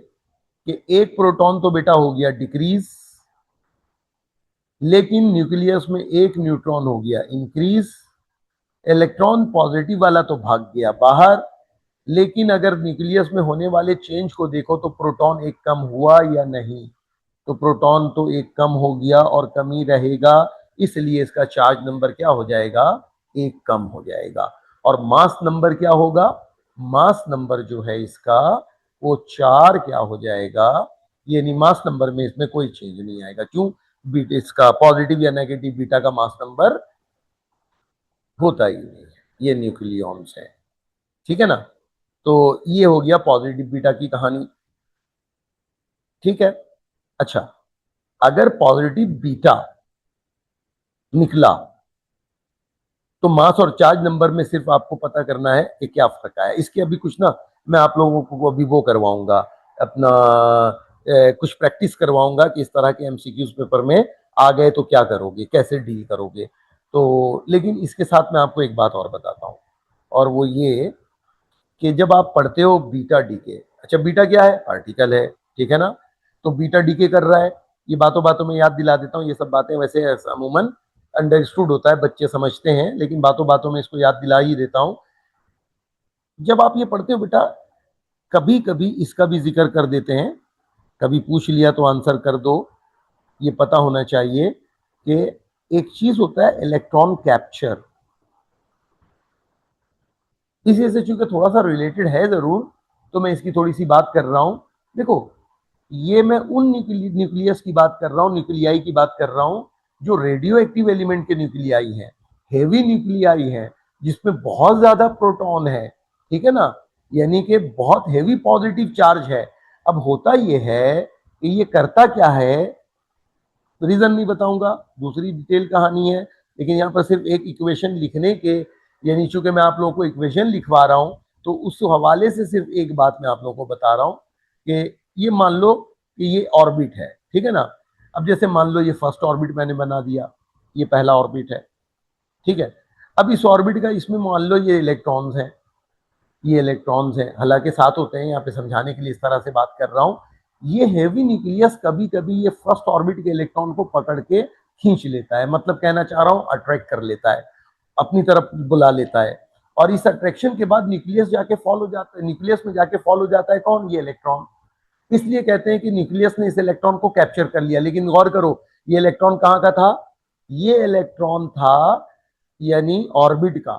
कि एक प्रोटॉन तो बेटा हो गया डिक्रीज, लेकिन न्यूक्लियस में एक न्यूट्रॉन हो गया इंक्रीज। इलेक्ट्रॉन पॉजिटिव वाला तो भाग गया बाहर, लेकिन अगर न्यूक्लियस में होने वाले चेंज को देखो तो प्रोटॉन एक कम हुआ या नहीं, तो प्रोटॉन तो एक कम हो गया और कमी रहेगा, इसलिए इसका चार्ज नंबर क्या हो जाएगा, एक कम हो जाएगा। और मास नंबर क्या होगा, मास नंबर जो है इसका वो 4 क्या हो जाएगा, यानी मास नंबर में इसमें कोई चेंज नहीं आएगा। क्यों, बीटा इसका पॉजिटिव या नेगेटिव बीटा का मास नंबर होता ही नहीं है, ये न्यूक्लियॉन्स है, ठीक है ना। तो ये हो गया पॉजिटिव बीटा की कहानी, ठीक है। अच्छा, अगर पॉजिटिव बीटा निकला तो मास और चार्ज नंबर में सिर्फ आपको पता करना है कि क्या फर्क आया। इसके अभी कुछ ना मैं आप लोगों को अभी वो करवाऊंगा, अपना कुछ प्रैक्टिस करवाऊंगा कि इस तरह के एमसीक्यूज पेपर में आ गए तो क्या करोगे, कैसे डील करोगे। तो लेकिन इसके साथ मैं आपको एक बात और बताता हूँ, और वो ये कि जब आप पढ़ते हो बीटा डीके, अच्छा बीटा क्या है, पार्टिकल है, ठीक है ना। तो बीटा डीके कर रहा है, ये बातों बातों में याद दिला देता हूँ, ये सब बातें वैसे अमूमन अंडरस्टूड होता है, बच्चे समझते हैं, लेकिन बातों बातों में इसको याद दिला ही देता हूँ। जब आप ये पढ़ते हो बेटा, कभी कभी इसका भी जिक्र कर देते हैं, कभी पूछ लिया तो आंसर कर दो। ये पता होना चाहिए कि एक चीज होता है इलेक्ट्रॉन कैप्चर, इसी से चूंकि थोड़ा सा रिलेटेड है जरूर, तो मैं इसकी थोड़ी सी बात कर रहा हूं। देखो, ये मैं उन न्यूक्लियस की बात कर रहा हूँ, न्यूक्लियाई की बात कर रहा हूँ जो रेडियो एक्टिव एलिमेंट के न्यूक्लियाई हैं, हेवी न्यूक्लियाई हैं, जिसमें बहुत ज्यादा प्रोटॉन है, ठीक है ना, यानी कि बहुत हेवी पॉजिटिव चार्ज है। अब होता यह है कि ये करता क्या है, रीजन नहीं बताऊंगा, दूसरी डिटेल कहानी है, लेकिन यहाँ पर सिर्फ एक इक्वेशन लिखने के, यानी चूंकि मैं आप लोगों को इक्वेशन लिखवा रहा हूँ तो उस हवाले से सिर्फ एक बात मैं आप लोगों को बता रहा हूँ कि ये मान लो कि ये ऑर्बिट है, ठीक है ना। अब जैसे मान लो ये फर्स्ट ऑर्बिट मैंने बना दिया, ये पहला ऑर्बिट है, ठीक है। अब इस ऑर्बिट का, इसमें मान लो ये इलेक्ट्रॉन्स हैं, ये इलेक्ट्रॉन्स हैं, हालांकि साथ होते हैं, यहाँ पे समझाने के लिए इस तरह से बात कर रहा हूँ। ये हेवी न्यूक्लियस कभी कभी ये फर्स्ट ऑर्बिट के इलेक्ट्रॉन को पकड़ के खींच लेता है, मतलब कहना चाह रहा हूँ अट्रैक्ट कर लेता है, अपनी तरफ बुला लेता है। और इस अट्रैक्शन के बाद न्यूक्लियस जाके फॉल हो जाता है, न्यूक्लियस में जाके फॉल हो जाता है कौन, ये इलेक्ट्रॉन। इसलिए कहते हैं कि न्यूक्लियस ने इस इलेक्ट्रॉन को कैप्चर कर लिया। लेकिन गौर करो, ये इलेक्ट्रॉन कहाँ का था, ये इलेक्ट्रॉन था यानी ऑर्बिट का।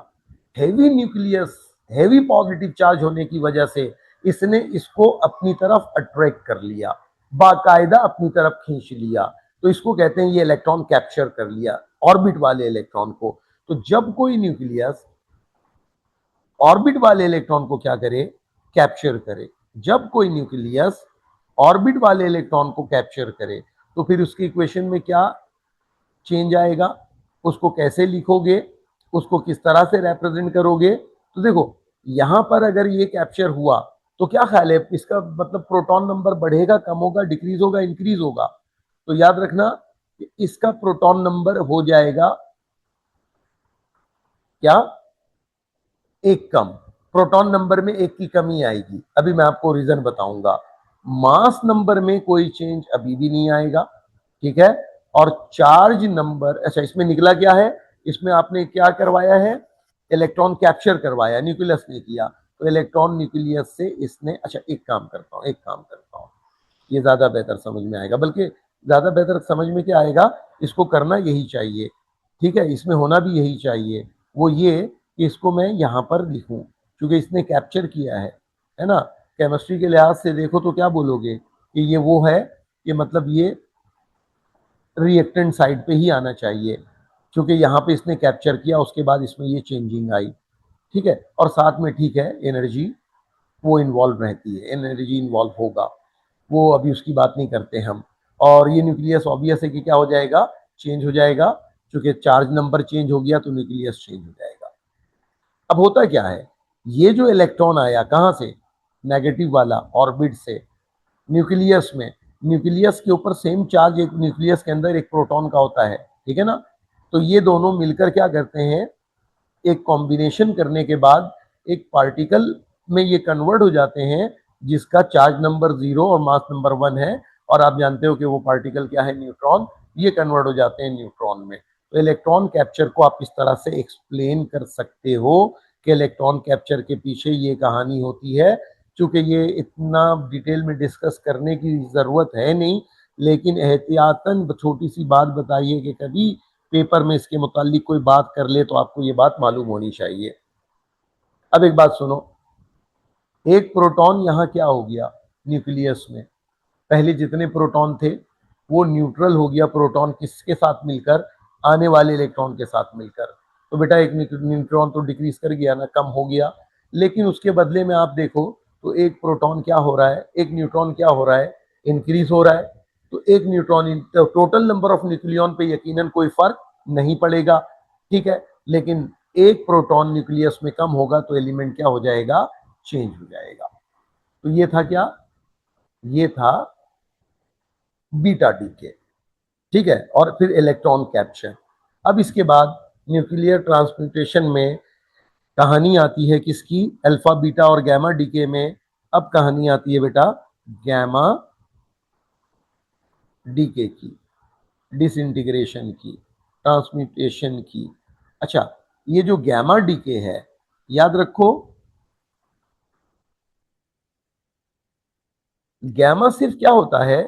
Heavy nucleus, heavy positive charge होने की वजह से इसने इसको अपनी तरफ अट्रैक्ट कर लिया, बाकायदा अपनी तरफ खींच लिया। तो इसको कहते हैं ये इलेक्ट्रॉन कैप्चर कर लिया, ऑर्बिट वाले इलेक्ट्रॉन को। तो जब कोई न्यूक्लियस ऑर्बिट वाले इलेक्ट्रॉन को क्या करे, कैप्चर करे, जब कोई न्यूक्लियस ऑर्बिट वाले इलेक्ट्रॉन को कैप्चर करे, तो फिर उसकी इक्वेशन में क्या चेंज आएगा, उसको कैसे लिखोगे, उसको किस तरह से रिप्रेजेंट करोगे। तो देखो यहां पर अगर ये कैप्चर हुआ तो क्या ख्याल है, इसका मतलब प्रोटॉन नंबर बढ़ेगा, कम होगा, डिक्रीज होगा, इंक्रीज होगा। तो याद रखना कि इसका प्रोटॉन नंबर हो जाएगा क्या, एक कम। प्रोटॉन नंबर में एक की कमी आएगी, अभी मैं आपको रीजन बताऊंगा। मास नंबर में कोई चेंज अभी भी नहीं आएगा, ठीक है। और चार्ज नंबर, अच्छा इसमें निकला क्या है, इसमें आपने क्या करवाया है, इलेक्ट्रॉन कैप्चर करवाया, न्यूक्लियस ने किया। तो इलेक्ट्रॉन न्यूक्लियस से इसने, अच्छा एक काम करता हूं, एक काम करता हूं, ये ज्यादा बेहतर समझ में आएगा, बल्कि ज्यादा बेहतर समझ में क्या आएगा, इसको करना यही चाहिए, ठीक है, इसमें होना भी यही चाहिए। वो ये कि इसको मैं यहां पर लिखूं, क्योंकि इसने कैप्चर किया है ना। केमिस्ट्री के लिहाज से देखो तो क्या बोलोगे कि ये वो है, कि मतलब ये रिएक्टेंट साइड पे ही आना चाहिए, क्योंकि यहाँ पे इसने कैप्चर किया, उसके बाद इसमें ये चेंजिंग आई, ठीक है। और साथ में ठीक है एनर्जी वो इन्वॉल्व रहती है, एनर्जी इन्वॉल्व होगा, वो अभी उसकी बात नहीं करते हम। और ये न्यूक्लियस ऑब्वियस है कि क्या हो जाएगा, चेंज हो जाएगा, क्योंकि चार्ज नंबर चेंज हो गया तो न्यूक्लियस चेंज हो जाएगा। अब होता क्या है, ये जो इलेक्ट्रॉन आया कहाँ से, नेगेटिव वाला ऑर्बिट से न्यूक्लियस में, न्यूक्लियस के ऊपर सेम चार्ज एक न्यूक्लियस के अंदर एक प्रोटॉन का होता है, ठीक है ना। तो ये दोनों मिलकर क्या करते हैं, एक कॉम्बिनेशन करने के बाद एक पार्टिकल में ये कन्वर्ट हो जाते हैं, जिसका चार्ज नंबर 0 और मास नंबर 1 है। और आप जानते हो कि वो पार्टिकल क्या है, न्यूट्रॉन। ये कन्वर्ट हो जाते हैं न्यूट्रॉन में। तो इलेक्ट्रॉन कैप्चर को आप इस तरह से एक्सप्लेन कर सकते हो कि इलेक्ट्रॉन कैप्चर के पीछे ये कहानी होती है। चूंकि ये इतना डिटेल में डिस्कस करने की जरूरत है नहीं, लेकिन एहतियातन छोटी सी बात बताइए कि कभी पेपर में इसके मुतालिक कोई बात कर ले तो आपको ये बात मालूम होनी चाहिए। अब एक बात सुनो, एक प्रोटॉन यहाँ क्या हो गया न्यूक्लियस में, पहले जितने प्रोटॉन थे वो न्यूट्रल हो गया, प्रोटॉन किसके साथ मिलकर, आने वाले इलेक्ट्रॉन के साथ मिलकर। तो बेटा एक न्यूट्रॉन तो डिक्रीज कर गया ना, कम हो गया। लेकिन उसके बदले में आप देखो तो एक प्रोटॉन क्या हो रहा है, एक न्यूट्रॉन क्या हो रहा है, इंक्रीज हो रहा है। तो एक neutron, total number of nucleon पे यकीनन कोई फर्क नहीं पड़ेगा, ठीक है। लेकिन एक प्रोटॉन न्यूक्लियस में कम होगा तो एलिमेंट क्या हो जाएगा, चेंज हो जाएगा। तो ये था क्या, ये था बीटा डीके, ठीक है। और फिर इलेक्ट्रॉन कैप्चर। अब इसके बाद न्यूक्लियर ट्रांसम्यूटेशन में कहानी आती है किसकी, अल्फा बीटा और गैमा डीके में। अब कहानी आती है बेटा गैमा डीके की, डिसइंटीग्रेशन की, ट्रांसम्यूटेशन की। अच्छा, ये जो गैमा डीके है, याद रखो गैमा सिर्फ क्या होता है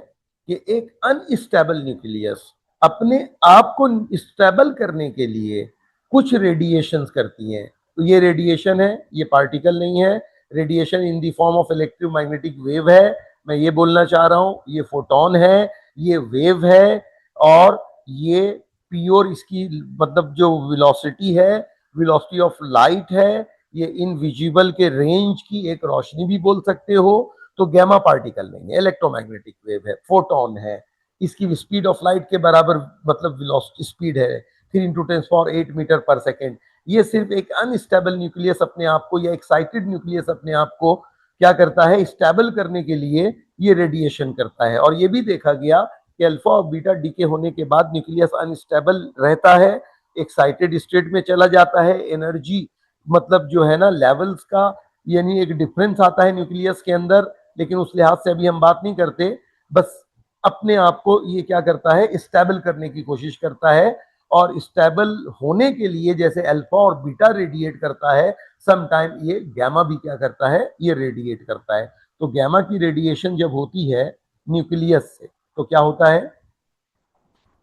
कि एक अनस्टेबल न्यूक्लियस अपने आप को स्टेबल करने के लिए कुछ रेडिएशंस करती हैं। तो ये रेडिएशन है, ये पार्टिकल नहीं है, radiation in the form of electromagnetic wave है। मैं ये बोलना चाह रहा हूं, ये फोटोन है, ये वेव है। और ये प्योर इसकी मतलब जो वेलोसिटी है, वेलोसिटी ऑफ लाइट है, ये इनविजिबल के रेंज की एक रोशनी भी बोल सकते हो। तो गैमा पार्टिकल नहीं है, इलेक्ट्रोमैग्नेटिक वेव है, फोटोन है। इसकी स्पीड ऑफ लाइट के बराबर मतलब वेलोसिटी स्पीड है 3 × 10⁻⁸मीटर पर सेकेंड। ये सिर्फ एक अनस्टेबल न्यूक्लियस अपने आप को, या एक्साइटेड न्यूक्लियस अपने आप को क्या करता है, स्टेबल करने के लिए ये रेडिएशन करता है। और ये भी देखा गया कि अल्फा और बीटा डीके होने के बाद न्यूक्लियस अनस्टेबल रहता है, एक्साइटेड स्टेट में चला जाता है। एनर्जी मतलब जो है ना लेवल्स का, यानी एक डिफरेंस आता है न्यूक्लियस के अंदर, लेकिन उस लिहाज से अभी हम बात नहीं करते। बस अपने आप को ये क्या करता है, स्टेबल करने की कोशिश करता है। और स्टेबल होने के लिए जैसे अल्फा और बीटा रेडिएट करता है, सम टाइम ये गैमा भी क्या करता है, ये रेडिएट करता है। तो गैमा की रेडिएशन जब होती है न्यूक्लियस से तो क्या होता है,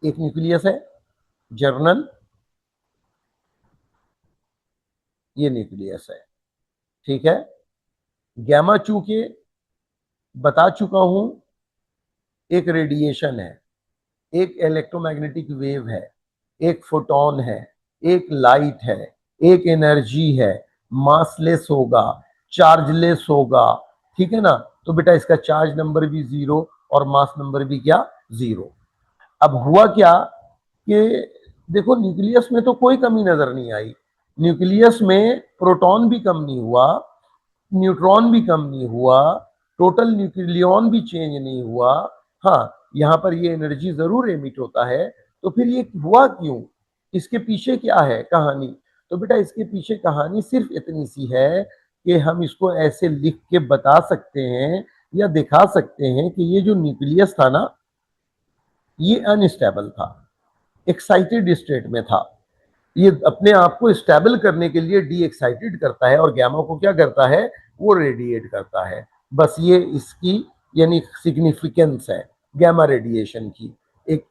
एक न्यूक्लियस है जर्नल, ये न्यूक्लियस है, ठीक है। गैमा चूंकि बता चुका हूं एक रेडिएशन है, एक इलेक्ट्रोमैग्नेटिक वेव है, एक फोटोन है, एक लाइट है, एक एनर्जी है, मासलेस होगा, चार्जलेस होगा, ठीक है ना। तो बेटा इसका चार्ज नंबर भी 0 और मास नंबर भी क्या 0। अब हुआ क्या कि देखो न्यूक्लियस में तो कोई कमी नजर नहीं आई, न्यूक्लियस में प्रोटॉन भी कम नहीं हुआ, न्यूट्रॉन भी कम नहीं हुआ, टोटल न्यूक्लियन भी चेंज नहीं हुआ। हाँ, यहाँ पर ये एनर्जी जरूर एमिट होता है। तो फिर ये हुआ क्यों, इसके पीछे क्या है कहानी? तो बेटा इसके पीछे कहानी सिर्फ इतनी सी है कि हम इसको ऐसे लिख के बता सकते हैं या दिखा सकते हैं कि ये जो न्यूक्लियस था ना, ये अनस्टेबल था, एक्साइटेड स्टेट में था। ये अपने आप को स्टेबल करने के लिए डी एक्साइटेड करता है और गैमा को क्या करता है, वो रेडिएट करता है। बस ये इसकी यानी सिग्निफिकेंस है गैमा रेडिएशन की। एक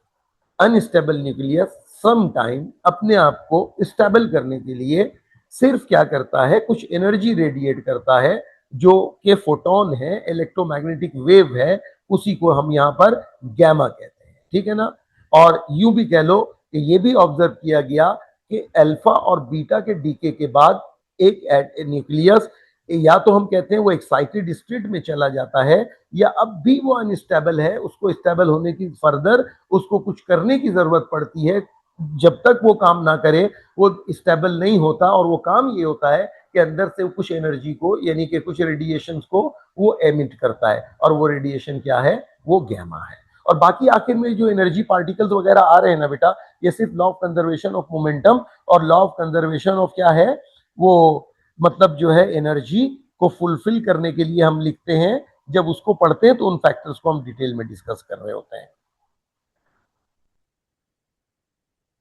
अनस्टेबल न्यूक्लियस सम टाइम अपने आप को स्टेबल करने के लिए सिर्फ क्या करता है, कुछ एनर्जी रेडिएट करता है जो कि फोटोन है, इलेक्ट्रोमैग्नेटिक वेव है, उसी को हम यहाँ पर गैमा कहते हैं, ठीक है ना। और यूं भी कह लो कि ये भी ऑब्जर्व किया गया कि अल्फा और बीटा के डीके के बाद एक न्यूक्लियस या तो हम कहते हैं वो एक्साइटेड स्टेट में चला जाता है, या अब भी वो अनस्टेबल है, उसको स्टेबल होने की फर्दर उसको कुछ करने की जरूरत पड़ती है। जब तक वो काम ना करे वो स्टेबल नहीं होता, और वो काम ये होता है कि अंदर से कुछ एनर्जी को यानी कि कुछ रेडिएशन को वो एमिट करता है, और वो रेडिएशन क्या है, वो गैमा है। और बाकी आखिर में जो एनर्जी पार्टिकल्स वगैरह आ रहे हैं ना बेटा, ये सिर्फ law of conservation of momentum और लॉ ऑफ कंजर्वेशन ऑफ क्या है, वो मतलब जो है एनर्जी को फुलफिल करने के लिए हम लिखते हैं। जब उसको पढ़ते हैं तो उन फैक्टर्स को हम डिटेल में डिस्कस कर रहे होते हैं।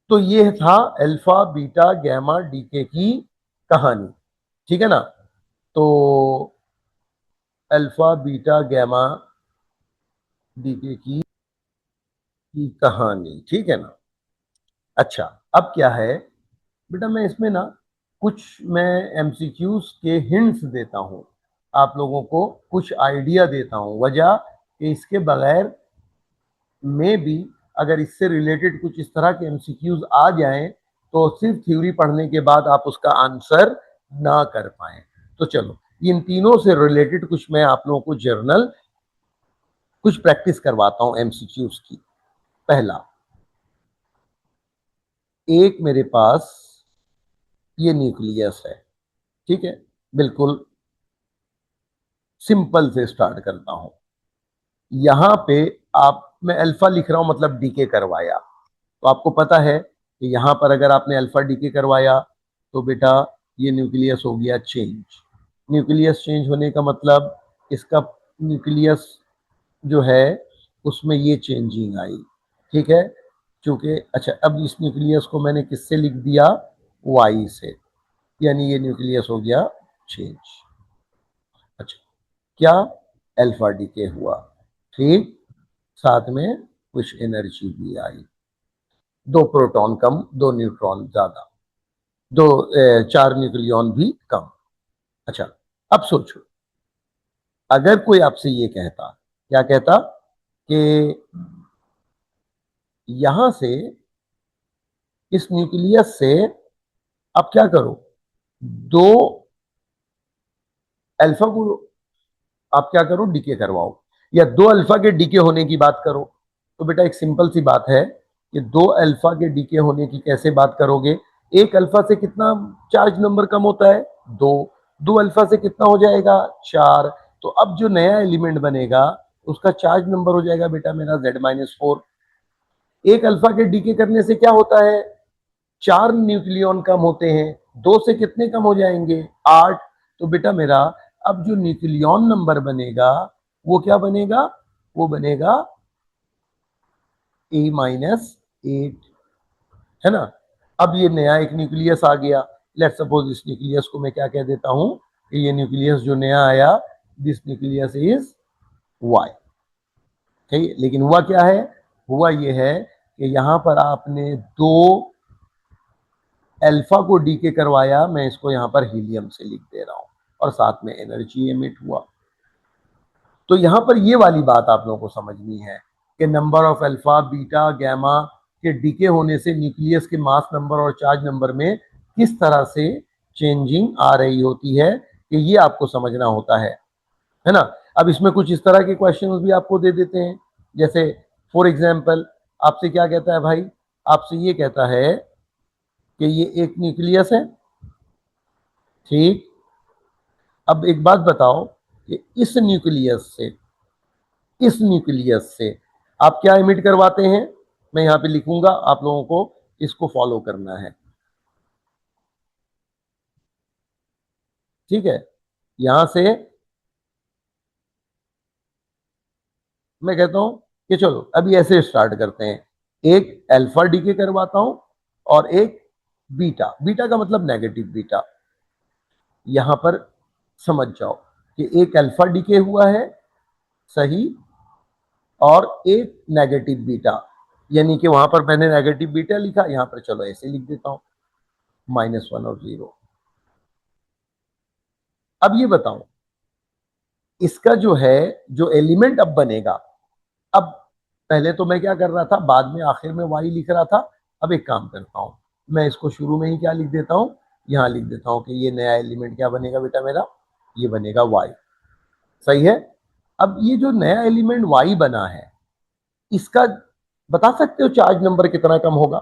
तो ये था अल्फा बीटा गैमा डीके की कहानी, ठीक है ना। तो अल्फा बीटा गैमा डीके की कहानी, ठीक है ना। अच्छा, अब क्या है बेटा, मैं इसमें ना कुछ मैं एमसीक्यूज के हिंट्स देता हूं, आप लोगों को कुछ आइडिया देता हूं, वजह कि इसके बगैर में भी अगर इससे रिलेटेड कुछ इस तरह के एमसीक्यूज आ जाएं तो सिर्फ थ्योरी पढ़ने के बाद आप उसका आंसर ना कर पाए। तो चलो इन तीनों से रिलेटेड कुछ मैं आप लोगों को जर्नल कुछ प्रैक्टिस करवाता हूं एमसीक्यूज की। पहला, एक मेरे पास ये न्यूक्लियस है, ठीक है, बिल्कुल सिंपल से स्टार्ट करता हूं। यहां पे आप, मैं अल्फा लिख रहा हूं मतलब डीके करवाया, तो आपको पता है कि यहां पर अगर आपने अल्फा डीके करवाया तो बेटा ये न्यूक्लियस हो गया चेंज। न्यूक्लियस चेंज होने का मतलब इसका न्यूक्लियस जो है उसमें ये चेंजिंग आई, ठीक है। क्योंकि अच्छा, अब इस न्यूक्लियस को मैंने किससे लिख दिया, वाई से, यानी ये न्यूक्लियस हो गया चेंज। अच्छा, क्या अल्फा डीके हुआ, ठीक, साथ में कुछ एनर्जी भी आई, दो प्रोटॉन कम, दो न्यूट्रॉन ज्यादा, दो चार न्यूक्लियॉन भी कम। अच्छा, अब सोचो अगर कोई आपसे ये कहता, क्या कहता कि यहां से इस न्यूक्लियस से आप क्या करो, दो अल्फा को आप क्या करो, डीके करवाओ, या दो अल्फा के डीके होने की बात करो। तो बेटा एक सिंपल सी बात है कि दो अल्फा के डीके होने की कैसे बात करोगे, एक अल्फा से कितना चार्ज नंबर कम होता है, दो, दो अल्फा से कितना हो जाएगा, चार। तो अब जो नया एलिमेंट बनेगा उसका चार्ज नंबर हो जाएगा बेटा मेरा Z-4। एक अल्फा के डीके करने से क्या होता है, चार न्यूक्लियॉन कम होते हैं, दो से कितने कम हो जाएंगे, आठ। तो बेटा मेरा अब जो न्यूक्लियॉन नंबर बनेगा वो क्या बनेगा, वो बनेगा A-8, है ना। अब ये नया एक न्यूक्लियस आ गया, लेट सपोज इस न्यूक्लियस को मैं क्या कह देता हूं कि ये न्यूक्लियस जो नया आया, दिस न्यूक्लियस इज Y, ठीक है। लेकिन हुआ क्या है, हुआ ये है कि यहां पर आपने दो अल्फा को डीके करवाया, मैं इसको यहां पर हीलियम से लिख दे रहा हूं, और साथ में एनर्जी एमिट हुआ। तो यहां पर ये वाली बात आप लोगों को समझनी है कि number of alpha beta gamma के डीके होने से न्यूक्लियस के मास नंबर और चार्ज नंबर में किस तरह से चेंजिंग आ रही होती है, कि ये आपको समझना होता है ना। अब इसमें कुछ इस तरह के क्वेश्चन भी आपको दे देते हैं, जैसे फॉर एग्जाम्पल आपसे क्या कहता है भाई, आपसे ये कहता है कि ये एक न्यूक्लियस है, ठीक। अब एक बात बताओ कि इस न्यूक्लियस से आप क्या इमिट करवाते हैं, मैं यहां पे लिखूंगा, आप लोगों को इसको फॉलो करना है, ठीक है। यहां से मैं कहता हूं कि चलो अभी ऐसे स्टार्ट करते हैं, एक अल्फा डीके करवाता हूं और एक बीटा, बीटा का मतलब नेगेटिव बीटा। यहां पर समझ जाओ कि एक अल्फा डीके हुआ है, सही, और एक नेगेटिव बीटा, यानी कि वहां पर मैंने नेगेटिव बीटा लिखा, यहां पर चलो ऐसे लिख देता हूं, -1 और 0। अब ये बताओ, इसका जो है, जो एलिमेंट अब बनेगा, अब पहले तो मैं क्या कर रहा था, बाद में आखिर में वाई लिख रहा था। अब एक काम करता हूं, मैं इसको शुरू में ही क्या लिख देता हूं, यहां लिख देता हूं कि ये नया एलिमेंट क्या बनेगा बेटा मेरा, ये बनेगा वाई, सही है। अब ये जो नया एलिमेंट वाई बना है, इसका बता सकते हो चार्ज नंबर कितना कम होगा?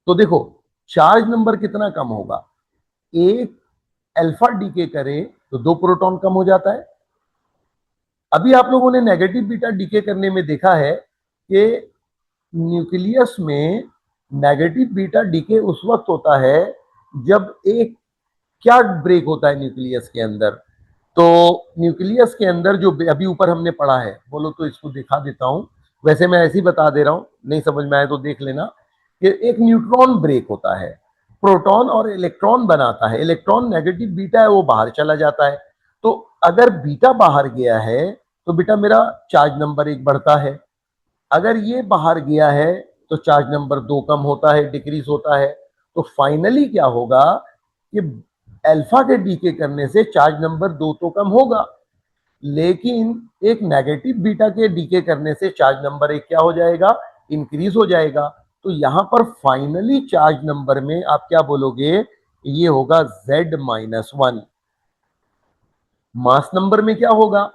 तो देखो, चार्ज नंबर कितना कम होगा, एक अल्फा डीके करे तो 2 प्रोटॉन कम हो जाता है। अभी आप लोगों ने नेगेटिव बीटा डीके करने में देखा है कि न्यूक्लियस में नेगेटिव बीटा डीके उस वक्त होता है जब एक क्या ब्रेक होता है न्यूक्लियस के अंदर, तो न्यूक्लियस के अंदर जो अभी ऊपर हमने पढ़ा है, बोलो तो इसको दिखा देता हूं, वैसे मैं ऐसे ही बता दे रहा हूं, नहीं समझ में आए तो देख लेना, कि एक न्यूट्रॉन ब्रेक होता है, प्रोटॉन और इलेक्ट्रॉन बनाता है, इलेक्ट्रॉन नेगेटिव बीटा है वो बाहर चला जाता है, तो अगर बीटा बाहर गया है तो बेटा मेरा चार्ज नंबर 1 बढ़ता है, अगर ये बाहर गया है तो चार्ज नंबर 2 कम होता है, डिक्रीज होता है। तो फाइनली क्या होगा कि अल्फा के डीके करने से चार्ज नंबर 2 तो कम होगा, लेकिन एक नेगेटिव बीटा के डीके करने से चार्ज नंबर 1 क्या हो जाएगा, इंक्रीज हो जाएगा। तो यहां पर फाइनली चार्ज नंबर में आप क्या बोलोगे, ये होगा Z-1। मास नंबर में क्या होगा,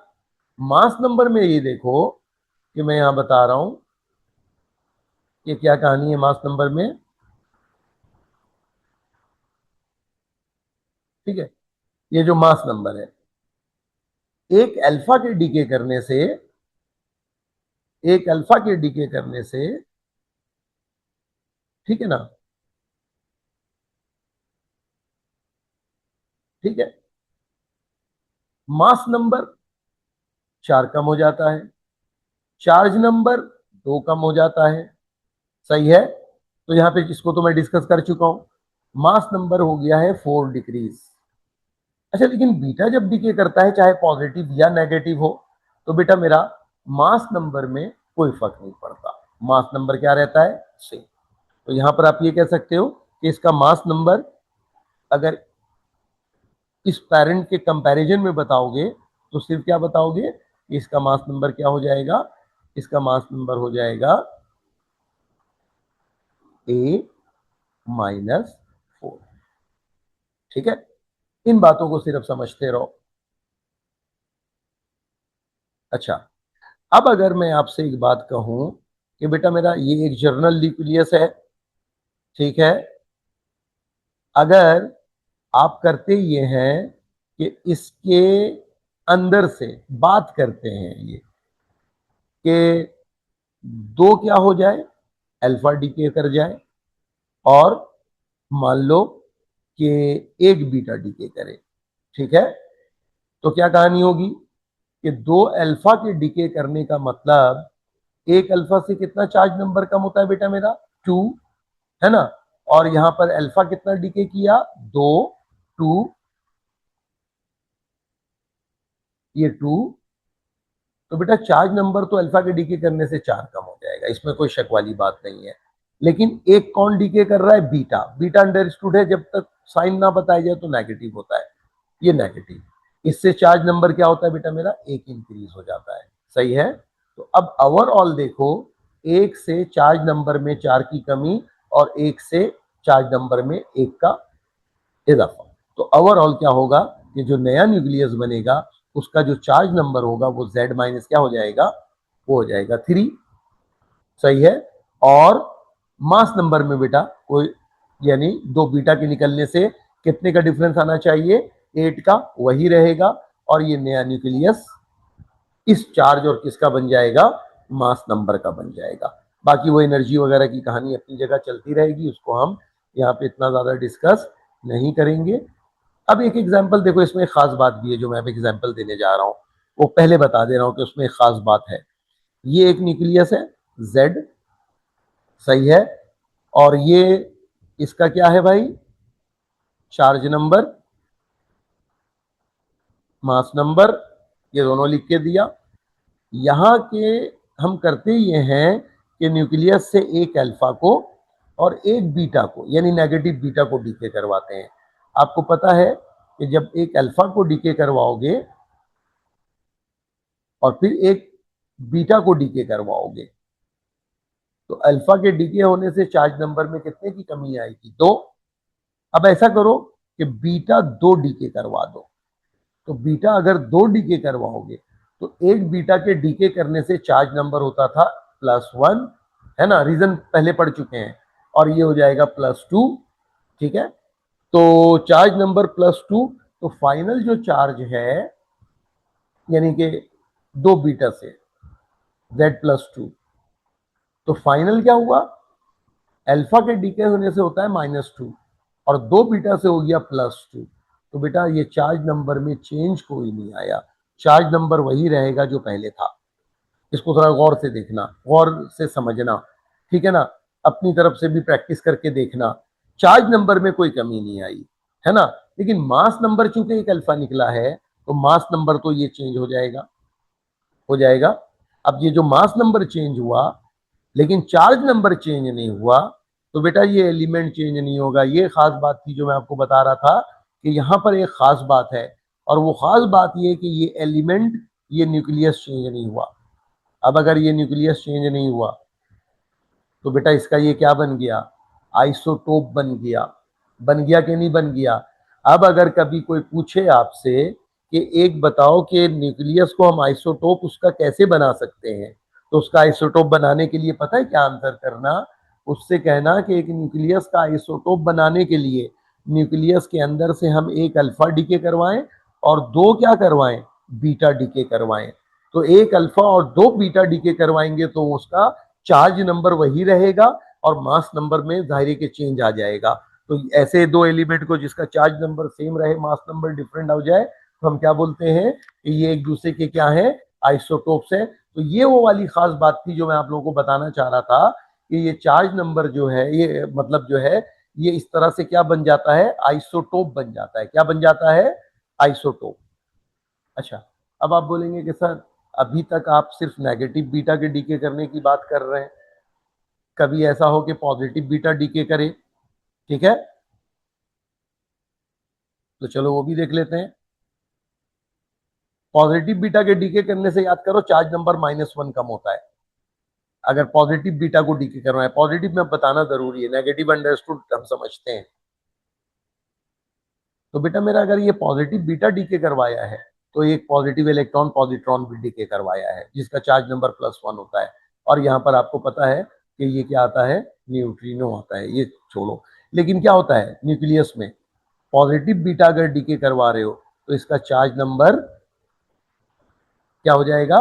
मास नंबर में ये देखो कि मैं यहां बता रहा हूं कि क्या कहानी है मास नंबर में, ठीक है। ये जो मास नंबर है, एक अल्फा के डीके करने से, एक अल्फा के डीके करने से, ठीक है ना, ठीक है, मास नंबर 4 कम हो जाता है, चार्ज नंबर 2 कम हो जाता है, सही है। तो यहां पे इसको तो मैं डिस्कस कर चुका हूं, मास नंबर हो गया है 4 डिक्रीज। अच्छा, लेकिन बीटा जब डीके करता है चाहे पॉजिटिव या नेगेटिव हो, तो बेटा मेरा मास नंबर में कोई फर्क नहीं पड़ता, मास नंबर क्या रहता है, सेम। तो यहां पर आप ये कह सकते हो कि इसका मास नंबर, अगर इस पेरेंट के कंपैरिजन में बताओगे तो सिर्फ क्या बताओगे कि इसका मास नंबर क्या हो जाएगा, इसका मास नंबर हो जाएगा A-4, ठीक है। इन बातों को सिर्फ समझते रहो। अच्छा, अब अगर मैं आपसे एक बात कहूं कि बेटा मेरा ये एक जर्नल न्यूक्लियस है, ठीक है, अगर आप करते ये हैं कि इसके अंदर से बात करते हैं ये कि 2 क्या हो जाए, अल्फा डीके कर जाए, और मान लो कि एक बीटा डीके करे, ठीक है, तो क्या कहानी होगी कि 2 अल्फा के डीके करने का मतलब, एक अल्फा से कितना चार्ज नंबर कम होता है बेटा मेरा, 2, है ना, और यहां पर अल्फा कितना डीके किया, 2, 2, ये 2, तो बेटा चार्ज नंबर तो अल्फा के डीके करने से 4 कम हो जाएगा, इसमें कोई शक वाली बात नहीं है। लेकिन एक कौन डीके कर रहा है, बीटा, बीटा अंडरस्टूड है, जब तक साइन ना बताया जाए तो नेगेटिव होता है, ये नेगेटिव, इससे चार्ज नंबर क्या होता है बेटा मेरा, 1 इंक्रीज हो जाता है, सही है। तो अब ओवरऑल देखो, 1 से चार्ज नंबर में 4 की कमी और 1 से चार्ज नंबर में 1 का इजाफा। तो ओवरऑल क्या होगा कि जो नया न्यूक्लियस बनेगा उसका जो चार्ज नंबर होगा वो Z माइनस क्या हो जाएगा, वो हो जाएगा 3। सही है। और मास नंबर में बेटा कोई, यानी दो बीटा के निकलने से कितने का डिफरेंस आना चाहिए, 8 का, वही रहेगा। और ये नया न्यूक्लियस इस चार्ज और किसका बन जाएगा, मास नंबर का बन जाएगा। बाकी वो एनर्जी वगैरह की कहानी अपनी जगह चलती रहेगी, उसको हम यहाँ पे इतना ज्यादा डिस्कस नहीं करेंगे। अब एक एग्जाम्पल देखो, इसमें एक खास बात भी है जो मैं अब एग्जाम्पल देने जा रहा हूँ, वो पहले बता दे रहा हूँ कि उसमें एक खास बात है। ये एक न्यूक्लियस है Z, सही है। और ये इसका क्या है भाई, चार्ज नंबर, मास नंबर, ये दोनों लिख के दिया। यहाँ के हम करते ये हैं कि न्यूक्लियस से एक अल्फा को और एक बीटा को, यानी नेगेटिव बीटा को डीके करवाते हैं। आपको पता है कि जब एक अल्फा को डीके करवाओगे और फिर एक बीटा को डीके करवाओगे, तो अल्फा के डीके होने से चार्ज नंबर में कितने की कमी आएगी, 2। अब ऐसा करो कि बीटा 2 डीके करवा दो। तो बीटा अगर 2 डीके करवाओगे तो एक बीटा के डीके करने से चार्ज नंबर होता था +1, है ना, रीजन पहले पढ़ चुके हैं। और ये हो जाएगा +2, ठीक है। तो चार्ज नंबर +2, तो फाइनल जो चार्ज है यानी कि 2 बीटा से Z+2, तो फाइनल क्या हुआ, अल्फा के डीके होने से होता है -2 और 2 बीटा से हो गया +2। तो बेटा ये चार्ज नंबर में चेंज कोई नहीं आया, चार्ज नंबर वही रहेगा जो पहले था। इसको थोड़ा गौर से देखना, गौर से समझना, ठीक है ना। अपनी तरफ से भी प्रैक्टिस करके देखना, चार्ज नंबर में कोई कमी नहीं आई, है ना। लेकिन मास नंबर चूंकि एक अल्फा निकला है, तो मास नंबर तो ये चेंज हो जाएगा, हो जाएगा। अब ये जो मास नंबर चेंज हुआ लेकिन चार्ज नंबर चेंज नहीं हुआ, तो बेटा ये एलिमेंट चेंज नहीं होगा। ये खास बात थी जो मैं आपको बता रहा था कि यहाँ पर एक खास बात है, और वो खास बात ये कि ये एलिमेंट, ये न्यूक्लियस चेंज नहीं हुआ। अब अगर ये न्यूक्लियस चेंज नहीं हुआ तो बेटा इसका ये क्या बन गया, आइसोटोप बन गया। बन गया कि नहीं बन गया। अब अगर कभी कोई पूछे आपसे कि एक बताओ कि न्यूक्लियस को हम आइसोटोप उसका कैसे बना सकते हैं, तो उसका आइसोटोप बनाने के लिए पता है क्या आंसर करना, उससे कहना कि एक न्यूक्लियस का आइसोटोप बनाने के लिए न्यूक्लियस के अंदर से हम एक अल्फा डीके करवाएं और 2 क्या करवाएं, बीटा डीके करवाएं। तो एक अल्फा और 2 बीटा डीके करवाएंगे तो उसका चार्ज नंबर वही रहेगा और मास नंबर में जाहिर के चेंज आ जाएगा। तो ऐसे दो एलिमेंट को जिसका चार्ज नंबर सेम रहे, मास नंबर डिफरेंट हो जाए, तो हम क्या बोलते हैं कि ये एक दूसरे के क्या है, आइसोटोप्स है। तो ये वो वाली खास बात थी जो मैं आप लोगों को बताना चाह रहा था कि ये चार्ज नंबर जो है, ये मतलब जो है, ये इस तरह से क्या बन जाता है, आइसोटोप बन जाता है। क्या बन जाता है, आइसोटोप। अच्छा, अब आप बोलेंगे कि सर अभी तक आप सिर्फ नेगेटिव बीटा के डीके करने की बात कर रहे हैं, कभी ऐसा हो कि पॉजिटिव बीटा डीके करे, ठीक है, तो चलो वो भी देख लेते हैं। पॉजिटिव बीटा के डीके करने से याद करो चार्ज नंबर -1 कम होता है अगर पॉजिटिव बीटा को डीके करना है। पॉजिटिव में बताना जरूरी है, नेगेटिव अंडरस्टूड हम समझते हैं। तो बेटा मेरा अगर ये पॉजिटिव बीटा डीके करवाया है तो एक पॉजिटिव इलेक्ट्रॉन पॉजिट्रॉन भी डीके करवाया है जिसका चार्ज नंबर +1 होता है। और यहाँ पर आपको पता है कि ये क्या आता है, न्यूट्रिनो आता है। ये छोड़ो, लेकिन क्या होता है न्यूक्लियस में, पॉजिटिव बीटा अगर डीके करवा रहे हो तो इसका चार्ज नंबर क्या हो जाएगा,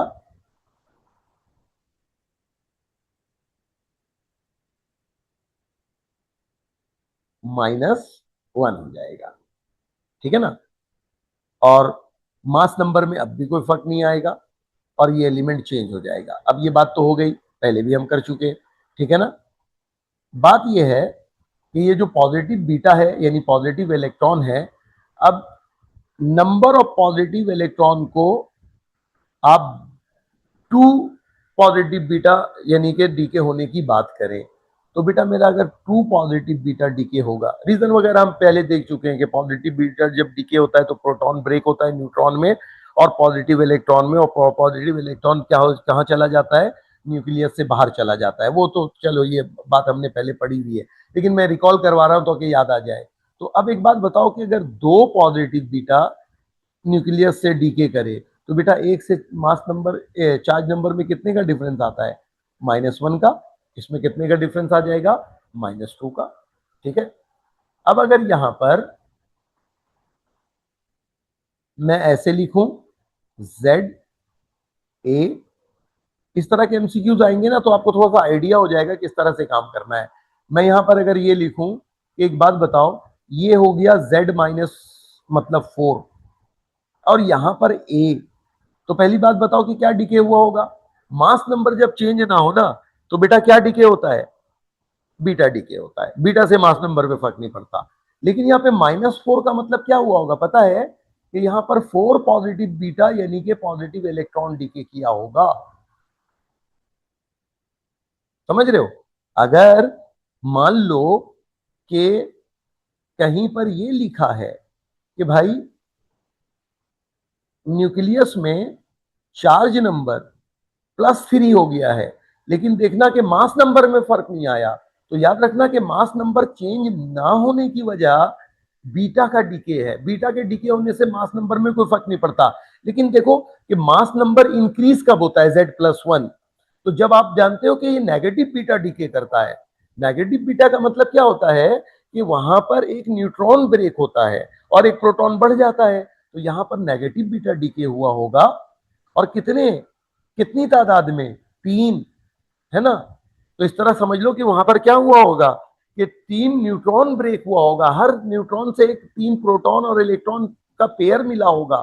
-1 हो जाएगा, ठीक है ना। और मास नंबर में अब भी कोई फर्क नहीं आएगा और ये एलिमेंट चेंज हो जाएगा। अब ये बात तो हो गई, पहले भी हम कर चुके, ठीक है ना। बात ये है कि ये जो पॉजिटिव बीटा है यानी पॉजिटिव इलेक्ट्रॉन है, अब नंबर ऑफ पॉजिटिव इलेक्ट्रॉन को आप 2 पॉजिटिव बीटा यानी कि डीके होने की बात करें, तो बेटा मेरा अगर 2 पॉजिटिव बीटा डीके होगा, रीजन वगैरह हम पहले देख चुके हैं कि पॉजिटिव बीटा जब डीके होता है तो प्रोटॉन ब्रेक होता है न्यूट्रॉन में और पॉजिटिव इलेक्ट्रॉन में, और पॉजिटिव इलेक्ट्रॉन क्या हो, कहाँ चला जाता है, न्यूक्लियस से बाहर चला जाता है। वो तो चलो ये बात हमने पहले पढ़ी हुई है, लेकिन मैं रिकॉल करवा रहा हूँ तो कि याद आ जाए। तो अब एक बात बताओ कि अगर 2 पॉजिटिव बीटा न्यूक्लियस से डीके करे, तो बेटा एक से मास नंबर चार्ज नंबर में कितने का डिफरेंस आता है? -1 का। इसमें कितने का डिफरेंस आ जाएगा? -2 का। ठीक है। अब अगर यहां पर मैं ऐसे लिखूं जेड ए, इस तरह के एमसीक्यूज आएंगे ना, तो आपको थोड़ा सा आइडिया हो जाएगा किस तरह से काम करना है। मैं यहां पर अगर ये लिखूं, एक बात बताओ, ये हो गया z माइनस मतलब 4, और यहां पर a, तो पहली बात बताओ कि क्या डिके हुआ होगा? मास नंबर जब चेंज ना हो ना, तो बेटा क्या डिके होता है? बीटा डिके होता है। बीटा से मास नंबर पे फर्क नहीं पड़ता। लेकिन यहाँ पे -4 का मतलब क्या हुआ होगा पता है? कि यहाँ पर 4 पॉजिटिव बीटा यानी कि पॉजिटिव इलेक्ट्रॉन डिके किया होगा। समझ रहे हो? अगर मान लो कि कहीं पर ये लिखा है कि भाई न्यूक्लियस में चार्ज नंबर +3 हो गया है, लेकिन देखना कि मास नंबर में फर्क नहीं आया, तो याद रखना कि मास नंबर चेंज ना होने की वजह बीटा का डीके है। बीटा के डीके होने से मास नंबर में कोई फर्क नहीं पड़ता। लेकिन देखो कि मास नंबर इंक्रीज कब होता है? Z+1। तो जब आप जानते हो कि ये नेगेटिव बीटा डीके करता है, नेगेटिव बीटा का मतलब क्या होता है? कि वहां पर एक न्यूट्रॉन ब्रेक होता है और एक प्रोटॉन बढ़ जाता है। तो यहां पर नेगेटिव बीटा डीके हुआ होगा, और कितने, कितनी तादाद में? 3, है ना? तो इस तरह समझ लो कि वहां पर क्या हुआ होगा कि 3 न्यूट्रॉन ब्रेक हुआ होगा। हर न्यूट्रॉन से एक 3 प्रोटॉन और इलेक्ट्रॉन का पेयर मिला होगा,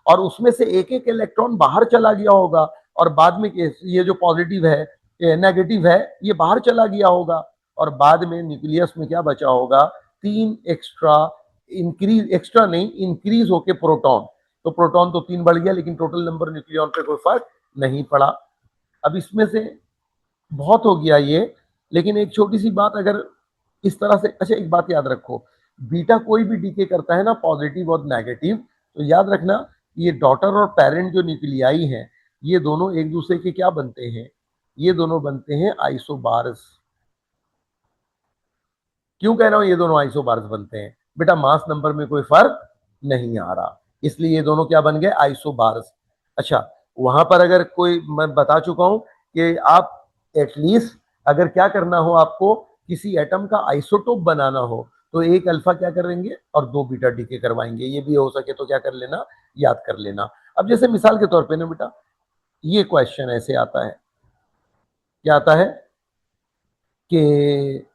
और उसमें से एक एक इलेक्ट्रॉन बाहर चला गया होगा, और बाद में ये जो पॉजिटिव है, नेगेटिव है, ये बाहर चला गया होगा, और बाद में न्यूक्लियस में क्या बचा होगा? 3 एक्स्ट्रा, इंक्रीज, एक्स्ट्रा नहीं, इंक्रीज होके प्रोटॉन। तो प्रोटॉन तो 3 बढ़ गया, लेकिन टोटल नंबर न्यूक्लियॉन पे कोई फर्क नहीं पड़ा। अब इसमें से बहुत हो गया ये, लेकिन एक छोटी सी बात, अगर इस तरह से, अच्छा एक बात याद रखो, बीटा कोई भी डीके करता है ना, पॉजिटिव और नेगेटिव, तो याद रखना ये डॉटर और पेरेंट जो न्यूक्लियाई हैं, ये दोनों एक दूसरे के क्या बनते हैं? ये दोनों बनते हैं आइसोबार्स। क्यों कह रहा हूं ये दोनों आइसोबार्स बनते हैं? बेटा मास नंबर में कोई फर्क नहीं आ रहा, इसलिए ये दोनों क्या बन गए? आइसोबार्स। अच्छा, वहां पर अगर कोई, मैं बता चुका हूं कि आप एटलीस्ट अगर क्या करना हो, आपको किसी एटम का आइसोटोप बनाना हो, तो एक अल्फा क्या करेंगे और 2 बीटा डीके करवाएंगे। ये भी हो सके तो क्या कर लेना, याद कर लेना। अब जैसे मिसाल के तौर पे ना बेटा, ये क्वेश्चन ऐसे आता है, क्या आता है कि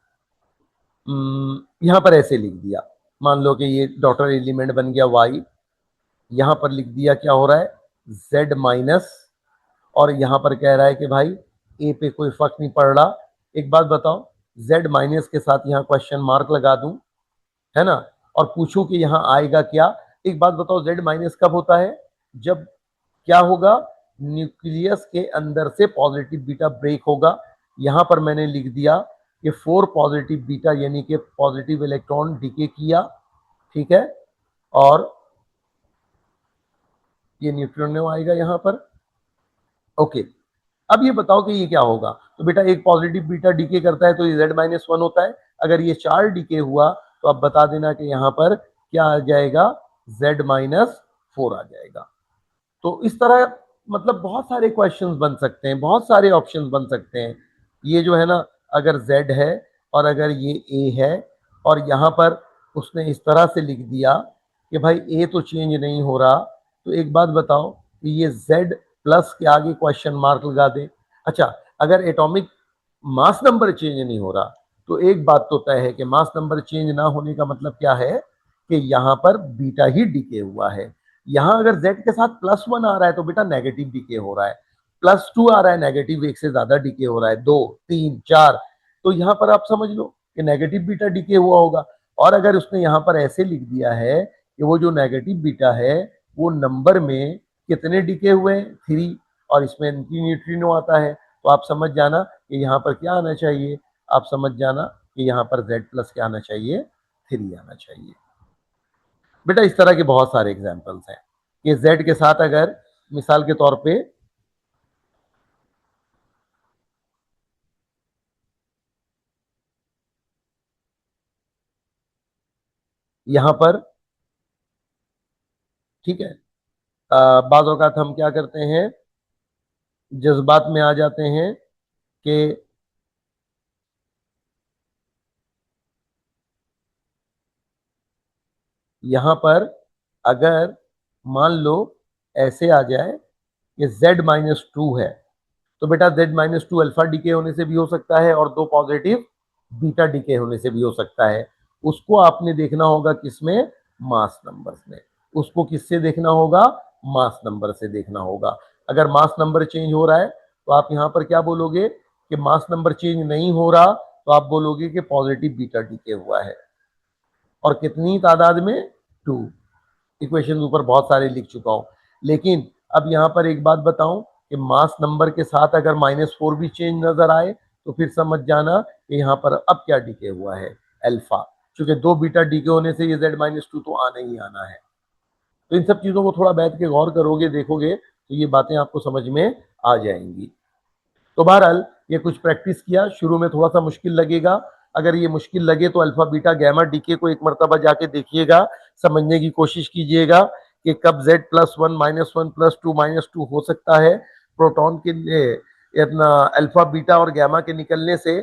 यहां पर ऐसे लिख दिया, मान लो कि ये डॉटर एलिमेंट बन गया वाई, यहां पर लिख दिया क्या हो रहा है? जेड माइनस, और यहां पर कह रहा है कि भाई ए पे कोई फर्क नहीं पड़ रहा। एक बात बताओ, जेड माइनस के साथ यहां क्वेश्चन मार्क लगा दूं, है ना, और पूछूं कि यहां आएगा क्या? एक बात बताओ, जेड माइनस कब होता है? जब क्या होगा? न्यूक्लियस के अंदर से पॉजिटिव बीटा ब्रेक होगा। यहां पर मैंने लिख दिया कि 4 पॉजिटिव बीटा यानी कि पॉजिटिव इलेक्ट्रॉन डीके किया, ठीक है, और ये न्यूट्रॉनो आएगा यहां पर। ओके, अब ये बताओ कि ये क्या होगा? तो बेटा एक पॉजिटिव बीटा डीके करता है तो ये Z-1 होता है। अगर ये 4 डीके हुआ, तो अब बता देना कि यहां पर क्या आ जाएगा? Z-4 आ जाएगा। तो इस तरह मतलब बहुत सारे क्वेश्चंस बन सकते हैं, बहुत सारे ऑप्शंस बन सकते हैं। ये जो है ना, अगर Z है और अगर ये A है, और यहाँ पर उसने इस तरह से लिख दिया कि भाई A तो चेंज नहीं हो रहा, तो एक बात बताओ कि ये Z प्लस के आगे क्वेश्चन मार्क लगा दे। अच्छा, अगर एटॉमिक मास नंबर चेंज नहीं हो रहा, तो एक बात तो तय है कि मास नंबर चेंज ना होने का मतलब क्या है? कि यहाँ पर बीटा ही डीके हुआ है। यहां अगर z के साथ +1 आ रहा है, तो बेटा नेगेटिव डीके हो रहा है। +2 आ रहा है, नेगेटिव एक से ज्यादा डीके हो रहा है, 2, 3, 4, तो यहां पर आप समझ लो कि नेगेटिव बीटा डीके हुआ होगा। और अगर उसने यहां पर ऐसे लिख दिया है कि वो जो नेगेटिव बीटा है, वो नंबर में कितने डीके हुए? 3, और इसमें न्यूट्रिनो आता है, तो आप समझ जाना कि यहाँ पर क्या आना चाहिए? आप समझ जाना कि यहाँ पर z प्लस क्या आना चाहिए? 3 आना चाहिए। बेटा इस तरह के बहुत सारे एग्जाम्पल्स हैं कि z के साथ अगर मिसाल के तौर पे यहां पर, ठीक है, बाज़ औक़ात हम क्या करते हैं, जज्बात में आ जाते हैं कि यहाँ पर अगर मान लो ऐसे आ जाए कि z-2 है, तो बेटा z-2 अल्फा डीके होने से भी हो सकता है और दो पॉजिटिव बीटा डीके होने से भी हो सकता है। उसको आपने देखना होगा किसमें, मास नंबर्स में। उसको किससे देखना होगा, मास नंबर से देखना होगा। अगर मास नंबर चेंज हो रहा है तो आप यहाँ पर क्या बोलोगे कि मास नंबर चेंज नहीं हो रहा, तो आप बोलोगे कि पॉजिटिव बीटा डीके हुआ है। और कितनी तादाद में, 2। इक्वेशन ऊपर बहुत सारे लिख चुका हूं, लेकिन अब यहां पर एक बात बताऊं कि मास नंबर के साथ अगर -4 भी चेंज नजर आए तो फिर समझ जाना कि यहां पर अब क्या डीके हुआ है, अल्फा। क्योंकि दो बीटा डीके होने से ये z-2 तो आना ही आना है। तो इन सब चीजों को थोड़ा बैठ के गौर करोगे, देखोगे तो ये बातें आपको समझ में आ जाएंगी। तो बहरहाल ये कुछ प्रैक्टिस किया, शुरू में थोड़ा सा मुश्किल लगेगा। अगर ये मुश्किल लगे तो अल्फा बीटा गैमा डीके को एक मरतबा जाके देखिएगा, समझने की कोशिश कीजिएगा कि कब z+1 -1 +2 -2 हो सकता है। प्रोटॉन के अपना अल्फा बीटा और गैमा के निकलने से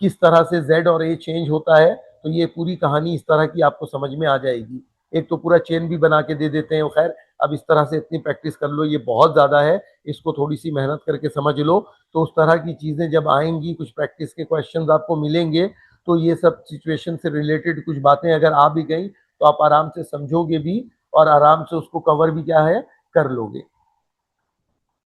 किस तरह से z और a चेंज होता है, तो ये पूरी कहानी इस तरह की आपको समझ में आ जाएगी। एक तो पूरा चेन भी बना के दे देते हैं, खैर अब इस तरह से इतनी प्रैक्टिस कर लो, ये बहुत ज़्यादा है, इसको थोड़ी सी मेहनत करके समझ लो। तो उस तरह की चीज़ें जब आएंगी, कुछ प्रैक्टिस के क्वेश्चंस आपको मिलेंगे, तो ये सब सिचुएशन से रिलेटेड कुछ बातें अगर आ भी गई तो आप आराम से समझोगे भी और आराम से उसको कवर भी क्या है कर लोगे।